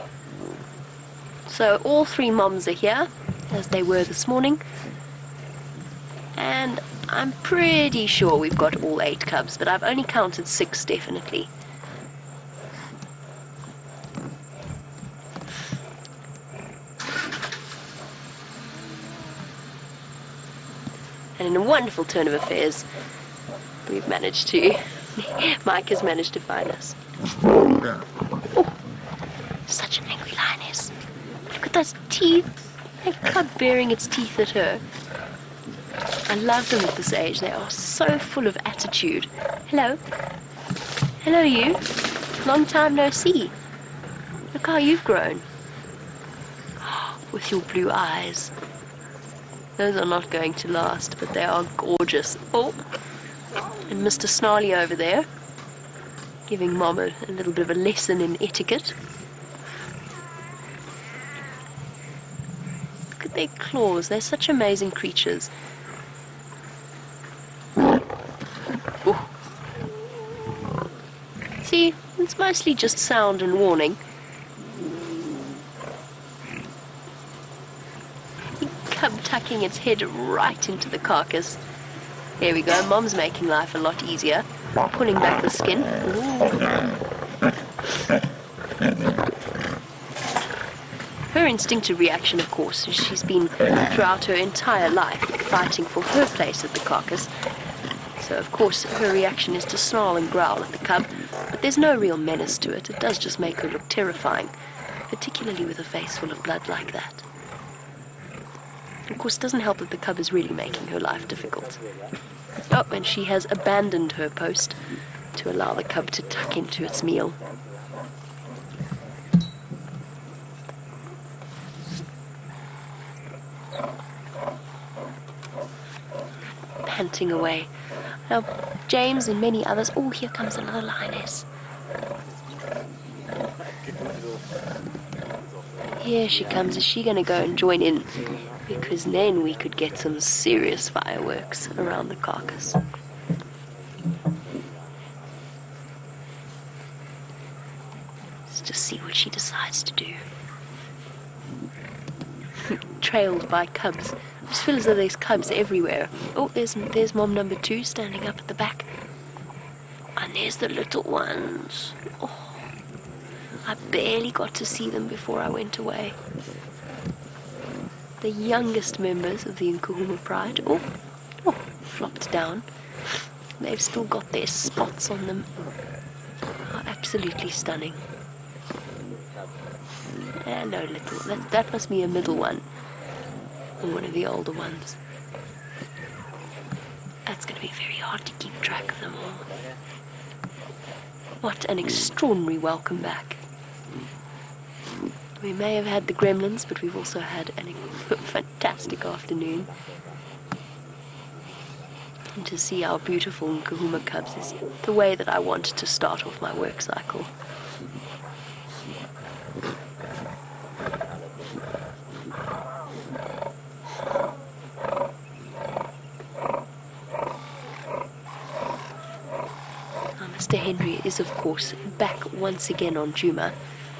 So all 3 moms are here, as they were this morning. And I'm pretty sure we've got all 8 cubs, but I've only counted 6 definitely. And in a wonderful turn of affairs, we've managed to, Mike has managed to find us. Oh, such an angry lioness. Look at those teeth. A cub baring its teeth at her. I love them at this age. They are so full of attitude. Hello. Hello, you. Long time no see. Look how you've grown. With your blue eyes. Those are not going to last, but they are gorgeous. Oh, and Mr. Snarly over there, giving Mom a little bit of a lesson in etiquette. Look at their claws. They're such amazing creatures. Oh. See, it's mostly just sound and warning. Cub tucking its head right into the carcass. There we go. Mom's making life a lot easier. Pulling back the skin. Her instinctive reaction, of course, is she's been throughout her entire life fighting for her place at the carcass. So, of course, her reaction is to snarl and growl at the cub, but there's no real menace to it. It does just make her look terrifying, particularly with a face full of blood like that. Of course, it doesn't help that the cub is really making her life difficult. Oh, and she has abandoned her post to allow the cub to tuck into its meal. Panting away. Now, James and many others... Oh, here comes another lioness. Here she comes. Is she going to go and join in? Because then we could get some serious fireworks around the carcass. Let's just see what she decides to do. Trailed by cubs. I just feel as though there's cubs everywhere. Oh, there's mom number 2 standing up at the back. And there's the little ones. Oh, I barely got to see them before I went away. The youngest members of the Nkuhuma pride. Oh, flopped down. They've still got their spots on them. Oh, absolutely stunning. No, little. That must be a middle one. Or one of the older ones. That's going to be very hard to keep track of them all. What an extraordinary welcome back. We may have had the gremlins, but we've also had a fantastic afternoon. And to see our beautiful Nkuhuma cubs is the way that I wanted to start off my work cycle. Mr. Henry is, of course, back once again on Djuma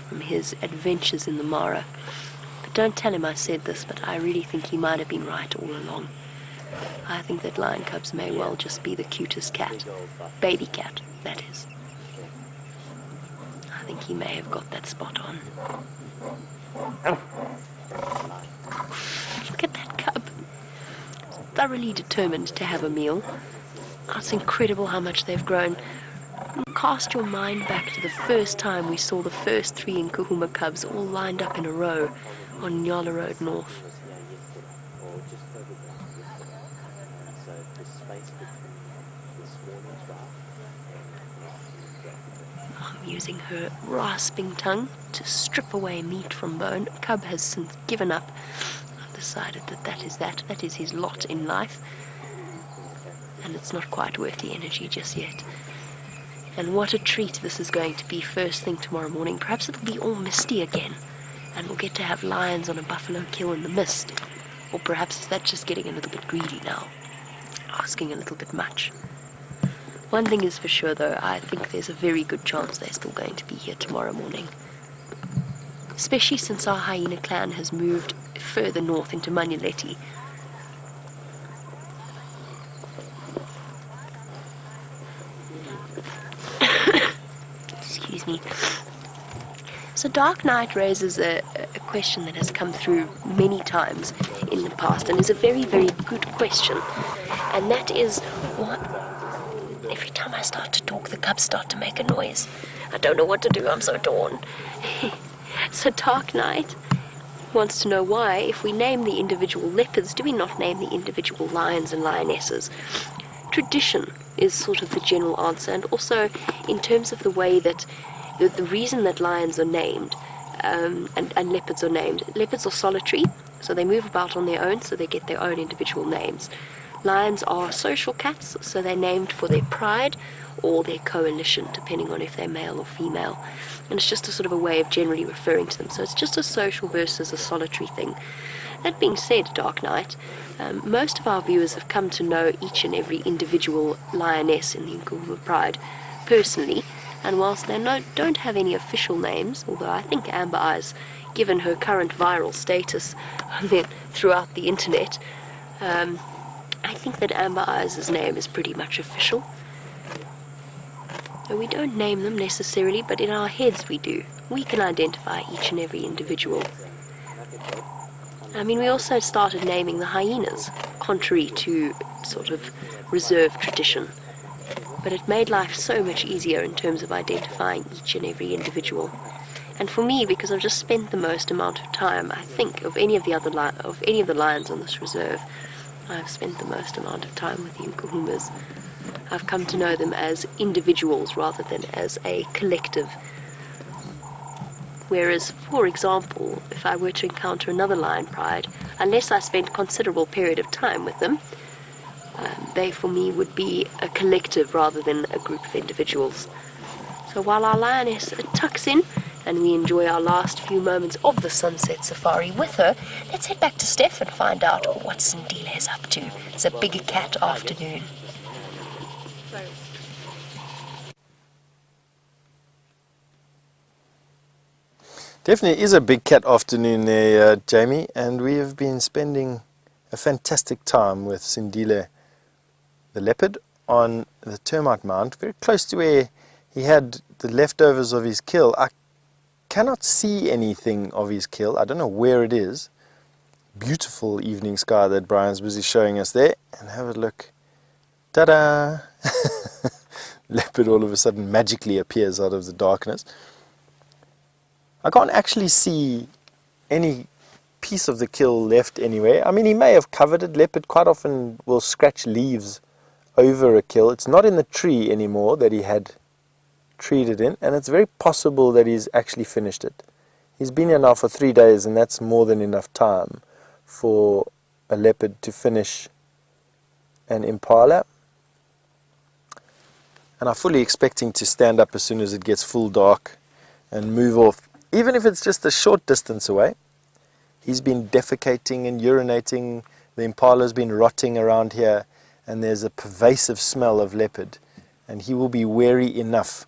from his adventures in the Mara. But don't tell him I said this, but I really think he might have been right all along. I think that lion cubs may well just be the cutest cat. Baby cat, that is. I think he may have got that spot on. Look at that cub. Thoroughly determined to have a meal. Oh, it's incredible how much they've grown. Cast your mind back to the first time we saw the first 3 Nkuhuma cubs all lined up in a row on Nyala Road North. I'm using her rasping tongue to strip away meat from bone. Cub has since given up. I've decided that is his lot in life, and it's not quite worth the energy just yet. And what a treat this is going to be first thing tomorrow morning. Perhaps it'll be all misty again, and we'll get to have lions on a buffalo kill in the mist. Or perhaps is that just getting a little bit greedy now? Asking a little bit much. One thing is for sure though, I think there's a very good chance they're still going to be here tomorrow morning. Especially since our hyena clan has moved further north into Manyeleti. Excuse me. So dark night raises a question that has come through many times in the past, and is a very, very good question. And that is, what? Every time I start to talk, the cubs start to make a noise. I don't know what to do, I'm so torn. So Dark Knight wants to know why, if we name the individual leopards, do we not name the individual lions and lionesses? Tradition is sort of the general answer, and also in terms of the way that the reason that lions are named and leopards are named. Leopards are solitary, so they move about on their own, so they get their own individual names. Lions are social cats, so they're named for their pride or their coalition, depending on if they're male or female. And it's just a sort of a way of generally referring to them. So it's just a social versus a solitary thing. That being said, Dark Knight, most of our viewers have come to know each and every individual lioness in the Nkuhuma Pride personally, and whilst they don't have any official names, although I think Amber Eyes, given her current viral status throughout the internet, I think that Amber Eyes' name is pretty much official. We don't name them necessarily, but in our heads we do. We can identify each and every individual. I mean, we also started naming the hyenas, contrary to sort of reserve tradition. But it made life so much easier in terms of identifying each and every individual. And for me, because I've just spent the most amount of time, I think, of any of the lions on this reserve, I've spent the most amount of time with the Nkuhumas. I've come to know them as individuals rather than as a collective. Whereas, for example, if I were to encounter another lion pride, unless I spent a considerable period of time with them, they for me would be a collective rather than a group of individuals. So while our lioness tucks in and we enjoy our last few moments of the sunset safari with her, let's head back to Steph and find out what Sindile is up to. It's a big cat afternoon. Definitely is a big cat afternoon there, Jamie, and we have been spending a fantastic time with Sindile, the leopard, on the termite mound, very close to where he had the leftovers of his kill. I cannot see anything of his kill. I don't know where it is. Beautiful evening sky that Brian's busy showing us there. And have a look. Ta-da! Leopard all of a sudden magically appears out of the darkness. I can't actually see any piece of the kill left anywhere. I mean, he may have covered it. Leopard quite often will scratch leaves over a kill. It's not in the tree anymore that he had treed it in, and it's very possible that he's actually finished it. He's been here now for 3 days, and that's more than enough time for a leopard to finish an impala. And I'm fully expecting to stand up as soon as it gets full dark and move off, even if it's just a short distance away. He's been defecating and urinating. The impala's been rotting around here, and there's a pervasive smell of leopard, and he will be wary enough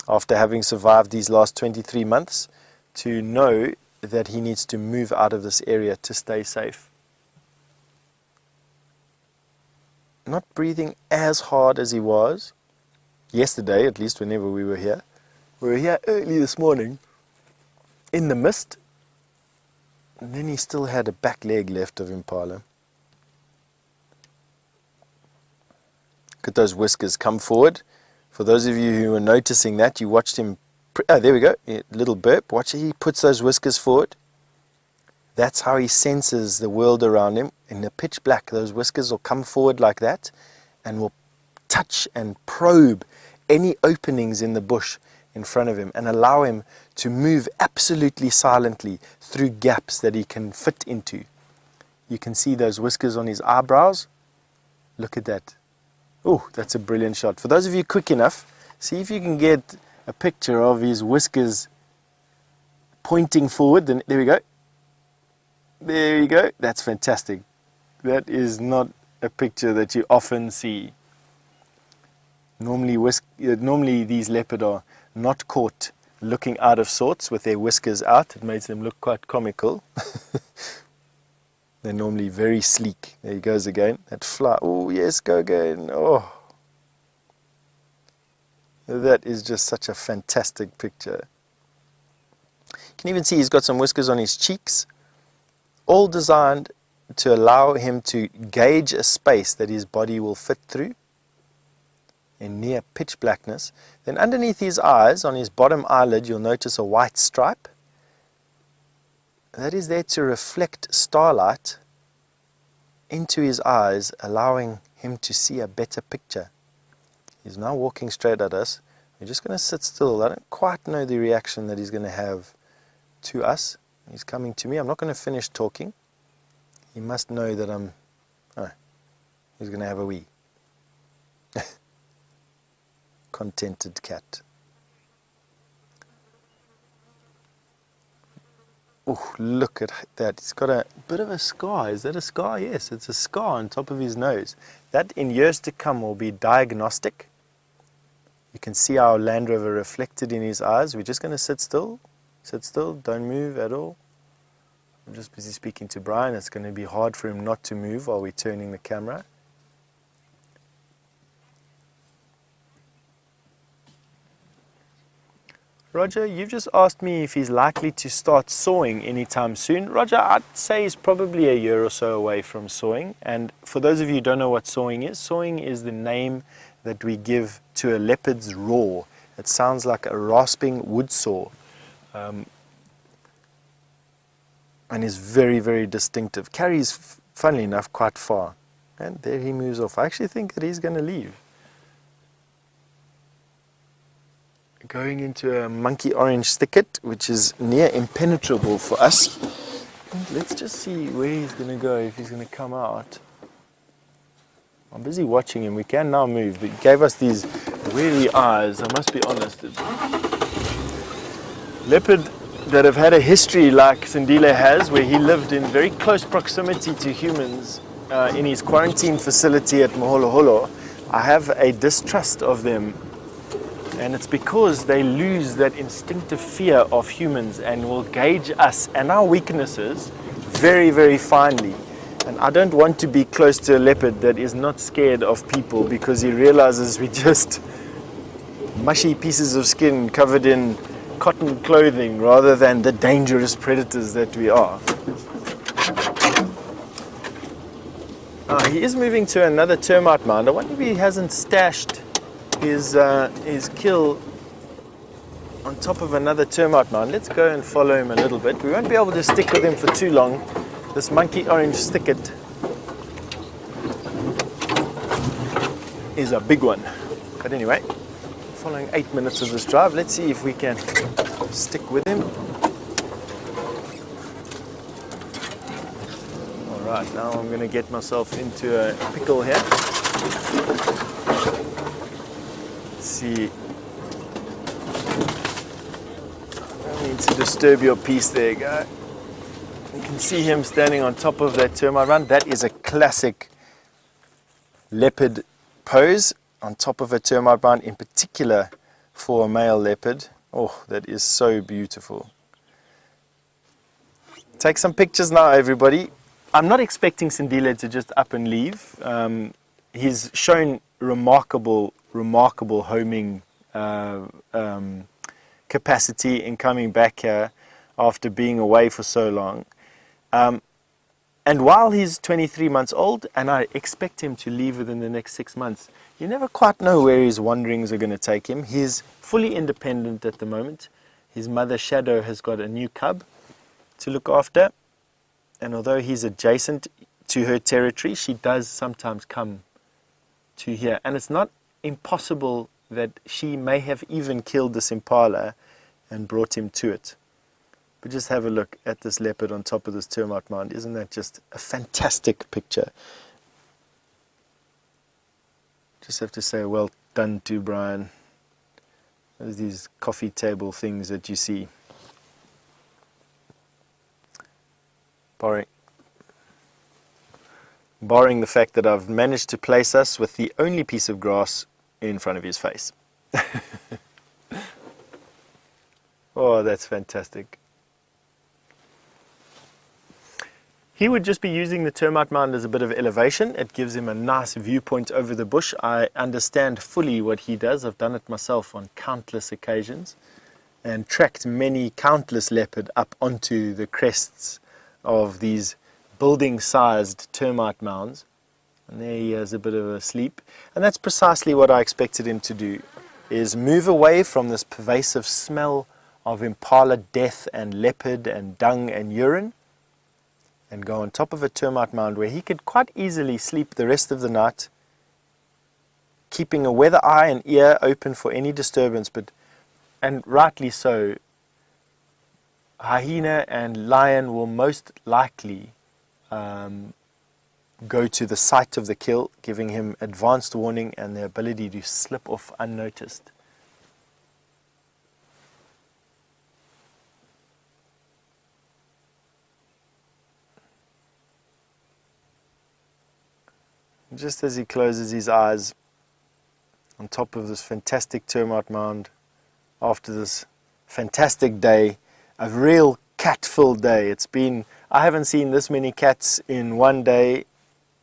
after having survived these last 23 months to know that he needs to move out of this area to stay safe. Not breathing as hard as he was yesterday, at least whenever we were here. We were here early this morning in the mist, and then he still had a back leg left of impala. Look at those whiskers come forward. For those of you who were noticing that, you watched him, there we go, little burp, watch, he puts those whiskers forward. That's how he senses the world around him. In the pitch black, those whiskers will come forward like that and will touch and probe any openings in the bush in front of him and allow him to move absolutely silently through gaps that he can fit into. You can see those whiskers on his eyebrows. Look at that. Oh, that's a brilliant shot. For those of you quick enough, see if you can get a picture of his whiskers pointing forward. Then there we go. There you go. That's fantastic. That is not a picture that you often see. Normally these leopard are not caught looking out of sorts with their whiskers out. It makes them look quite comical. They're normally very sleek. There he goes again. That fly. Oh, yes, go again. Oh. That is just such a fantastic picture. You can even see he's got some whiskers on his cheeks, all designed to allow him to gauge a space that his body will fit through in near pitch blackness. Then underneath his eyes, on his bottom eyelid, you'll notice a white stripe. That is there to reflect starlight into his eyes, allowing him to see a better picture. He's now walking straight at us. We're just going to sit still. I don't quite know the reaction that he's going to have to us. He's coming to me. I'm not going to finish talking. He must know that I'm... Oh, he's going to have a wee. Contented cat. Oh, look at that. He's got a bit of a scar. Is that a scar? Yes, it's a scar on top of his nose. That in years to come will be diagnostic. You can see our Land Rover reflected in his eyes. We're just going to sit still. Sit still. Don't move at all. I'm just busy speaking to Brian. It's going to be hard for him not to move while we're turning the camera. Roger, you've just asked me if he's likely to start sawing anytime soon. Roger, I'd say he's probably a year or so away from sawing. And for those of you who don't know what sawing is the name that we give to a leopard's roar. It sounds like a rasping wood saw. And is very, very distinctive. Carries, funnily enough, quite far. And there he moves off. I actually think that he's going to leave. Going into a monkey orange thicket, which is near impenetrable for us. Let's just see where he's going to go, if he's going to come out. I'm busy watching him. We can now move, but he gave us these weary eyes, I must be honest. Leopard that have had a history like Sindile has, where he lived in very close proximity to humans in his quarantine facility at Moholoholo, I have a distrust of them. And it's because they lose that instinctive fear of humans and will gauge us and our weaknesses very, very finely. And I don't want to be close to a leopard that is not scared of people because he realizes we're just mushy pieces of skin covered in cotton clothing rather than the dangerous predators that we are. He is moving to another termite mound. I wonder if he hasn't stashed his kill on top of another termite mound. Let's go and follow him a little bit. We won't be able to stick with him for too long. This monkey orange thicket is a big one. But anyway, following 8 minutes of this drive, let's see if we can stick with him. Alright, now I'm going to get myself into a pickle here. Let's see. I don't need to disturb your peace there, guy. You can see him standing on top of that termite mound. That is a classic leopard pose on top of a termite mound, in particular for a male leopard. Oh, that is so beautiful. Take some pictures now, everybody. I'm not expecting Sindile to just up and leave. He's shown remarkable homing capacity in coming back here after being away for so long. And while he's 23 months old, and I expect him to leave within the next 6 months, you never quite know where his wanderings are going to take him. He's fully independent at the moment. His mother Shadow has got a new cub to look after, and although he's adjacent to her territory, she does sometimes come to here. And it's not impossible that she may have even killed this impala and brought him to it. But just have a look at this leopard on top of this termite mound. Isn't that just a fantastic picture? Just have to say well done to Brian. There's these coffee table things that you see. Barring the fact that I've managed to place us with the only piece of grass in front of his face. Oh, that's fantastic. He would just be using the termite mound as a bit of elevation. It gives him a nice viewpoint over the bush. I understand fully what he does. I've done it myself on countless occasions and tracked many countless leopard up onto the crests of these building-sized termite mounds. And there he has a bit of a sleep. And that's precisely what I expected him to do, is move away from this pervasive smell of impala death and leopard and dung and urine, and go on top of a termite mound where he could quite easily sleep the rest of the night, keeping a weather eye and ear open for any disturbance. And rightly so, hyena and lion will most likely go to the site of the kill, giving him advanced warning and the ability to slip off unnoticed. Just as he closes his eyes on top of this fantastic termite mound, after this fantastic day, a real cat-filled day. I haven't seen this many cats in one day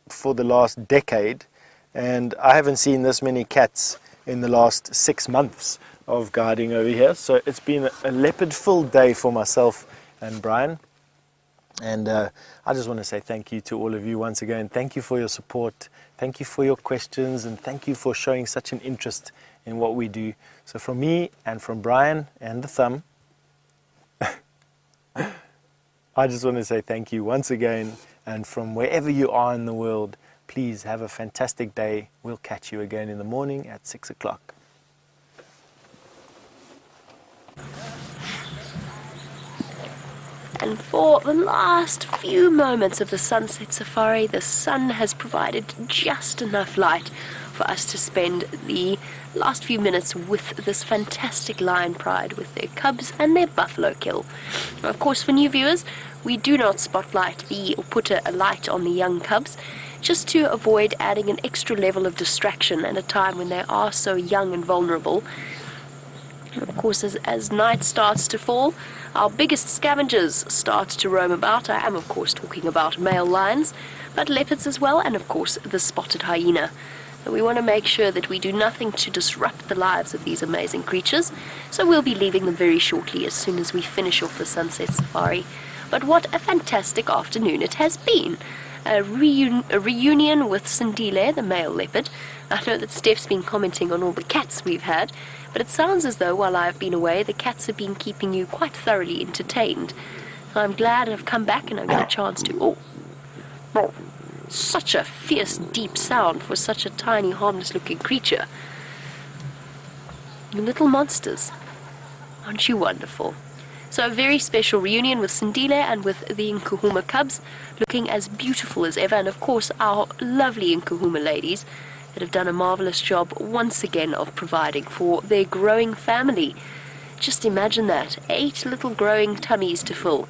for the last decade, and I haven't seen this many cats in the last 6 months of guiding over here. So it's been a leopard-filled day for myself and Brian. And I just want to say thank you to all of you once again. Thank you for your support. Thank you for your questions. And thank you for showing such an interest in what we do. So from me and from Brian and the thumb, I just want to say thank you once again. And from wherever you are in the world, please have a fantastic day. We'll catch you again in the morning at 6 o'clock. And for the last few moments of the sunset safari, the sun has provided just enough light for us to spend the last few minutes with this fantastic lion pride with their cubs and their buffalo kill. Now, of course, for new viewers, we do not spotlight or put a light on the young cubs, just to avoid adding an extra level of distraction at a time when they are so young and vulnerable. Of course, as night starts to fall, our biggest scavengers start to roam about. I am, of course, talking about male lions, but leopards as well, and of course the spotted hyena. So we want to make sure that we do nothing to disrupt the lives of these amazing creatures, so we'll be leaving them very shortly as soon as we finish off the sunset safari. But what a fantastic afternoon it has been. A reunion with Sindile, the male leopard. I know that Steph's been commenting on all the cats we've had, but it sounds as though while I've been away, the cats have been keeping you quite thoroughly entertained. So I'm glad I've come back and I got a chance to... Such a fierce, deep sound for such a tiny, harmless-looking creature. You little monsters. Aren't you wonderful? So a very special reunion with Sindile and with the Nkuhuma cubs, looking as beautiful as ever, and of course our lovely Nkuhuma ladies that have done a marvelous job once again of providing for their growing family. Just imagine that, 8 little growing tummies to fill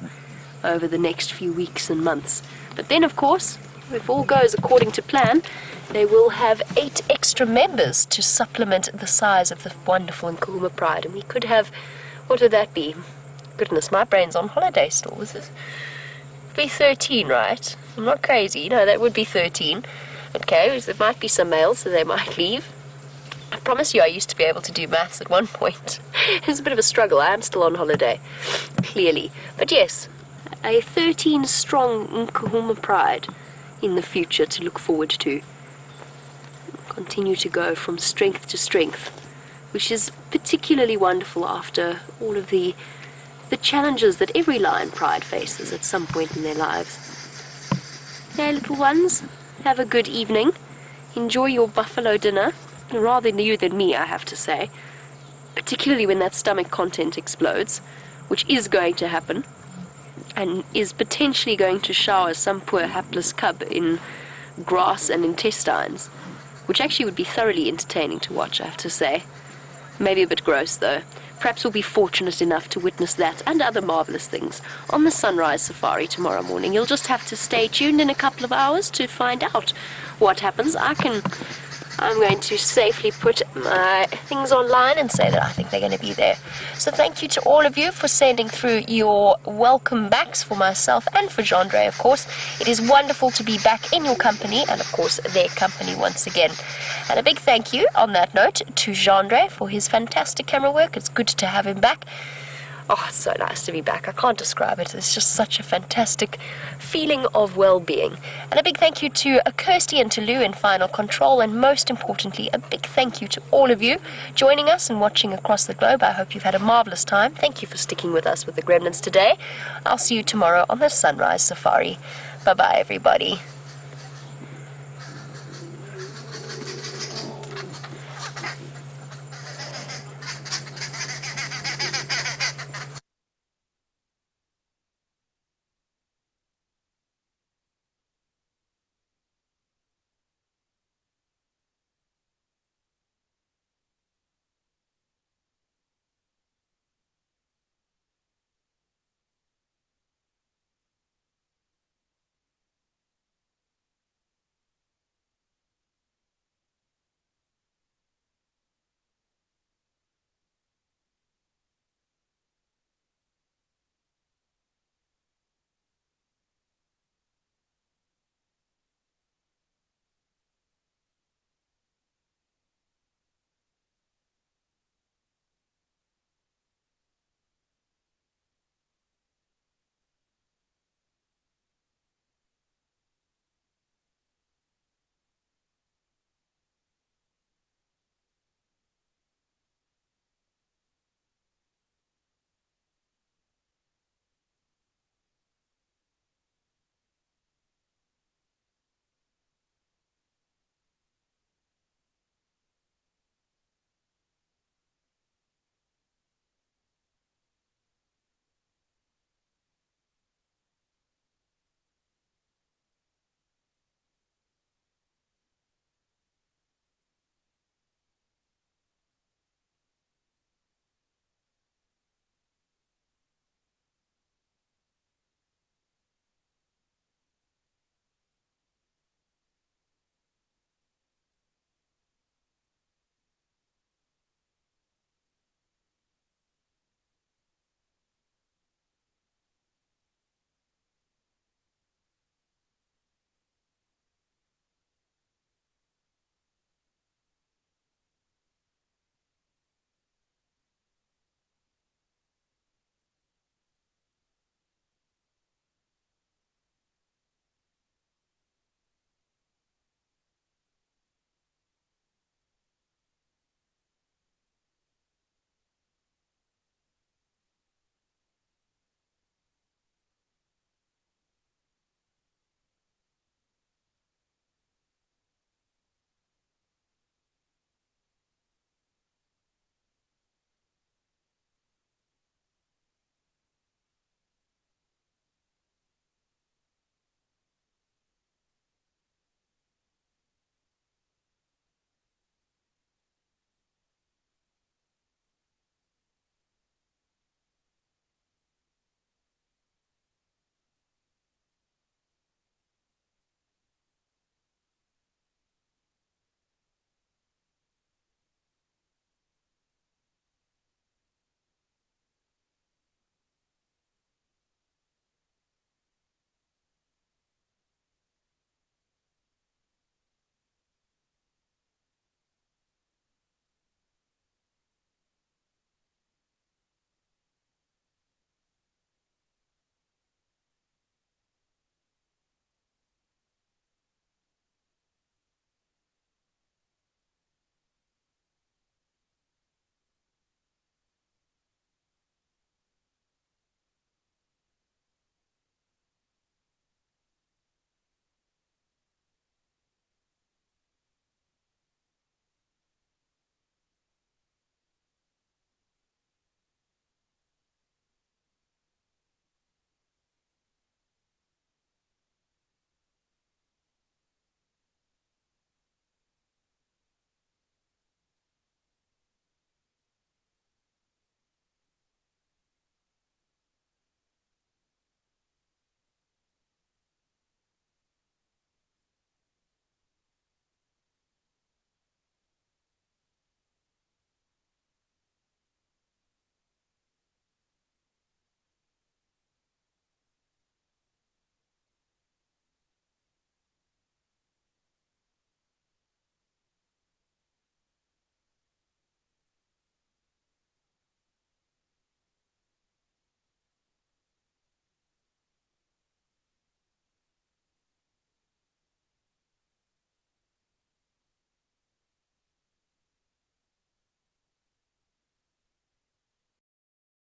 over the next few weeks and months. But then of course, if all goes according to plan, they will have 8 extra members to supplement the size of the wonderful Nkuhuma pride. And we could have, what would that be? Goodness, my brain's on holiday still. This is be 13, right? I'm not crazy. No, that would be 13. Okay, there might be some males, so they might leave. I promise you I used to be able to do maths at one point. It's a bit of a struggle. I am still on holiday, clearly. But yes, a 13-strong Nkuhuma pride in the future to look forward to. Continue to go from strength to strength, which is particularly wonderful after all of the challenges that every lion pride faces at some point in their lives. Okay, little ones, have a good evening. Enjoy your buffalo dinner. Rather you than me, I have to say. Particularly when that stomach content explodes, which is going to happen, and is potentially going to shower some poor hapless cub in grass and intestines, which actually would be thoroughly entertaining to watch, I have to say. Maybe a bit gross, though. Perhaps we'll be fortunate enough to witness that and other marvelous things on the sunrise safari tomorrow morning. You'll just have to stay tuned in a couple of hours to find out what happens. I'm going to safely put my things online and say that I think they're going to be there. So thank you to all of you for sending through your welcome backs for myself and for Gendre, of course. It is wonderful to be back in your company and, of course, their company once again. And a big thank you, on that note, to Gendre for his fantastic camera work. It's good to have him back. Oh, it's so nice to be back. I can't describe it. It's just such a fantastic feeling of well-being. And a big thank you to Kirsty and to Lou in Final Control. And most importantly, a big thank you to all of you joining us and watching across the globe. I hope you've had a marvelous time. Thank you for sticking with us with the Gremlins today. I'll see you tomorrow on the Sunrise Safari. Bye-bye, everybody.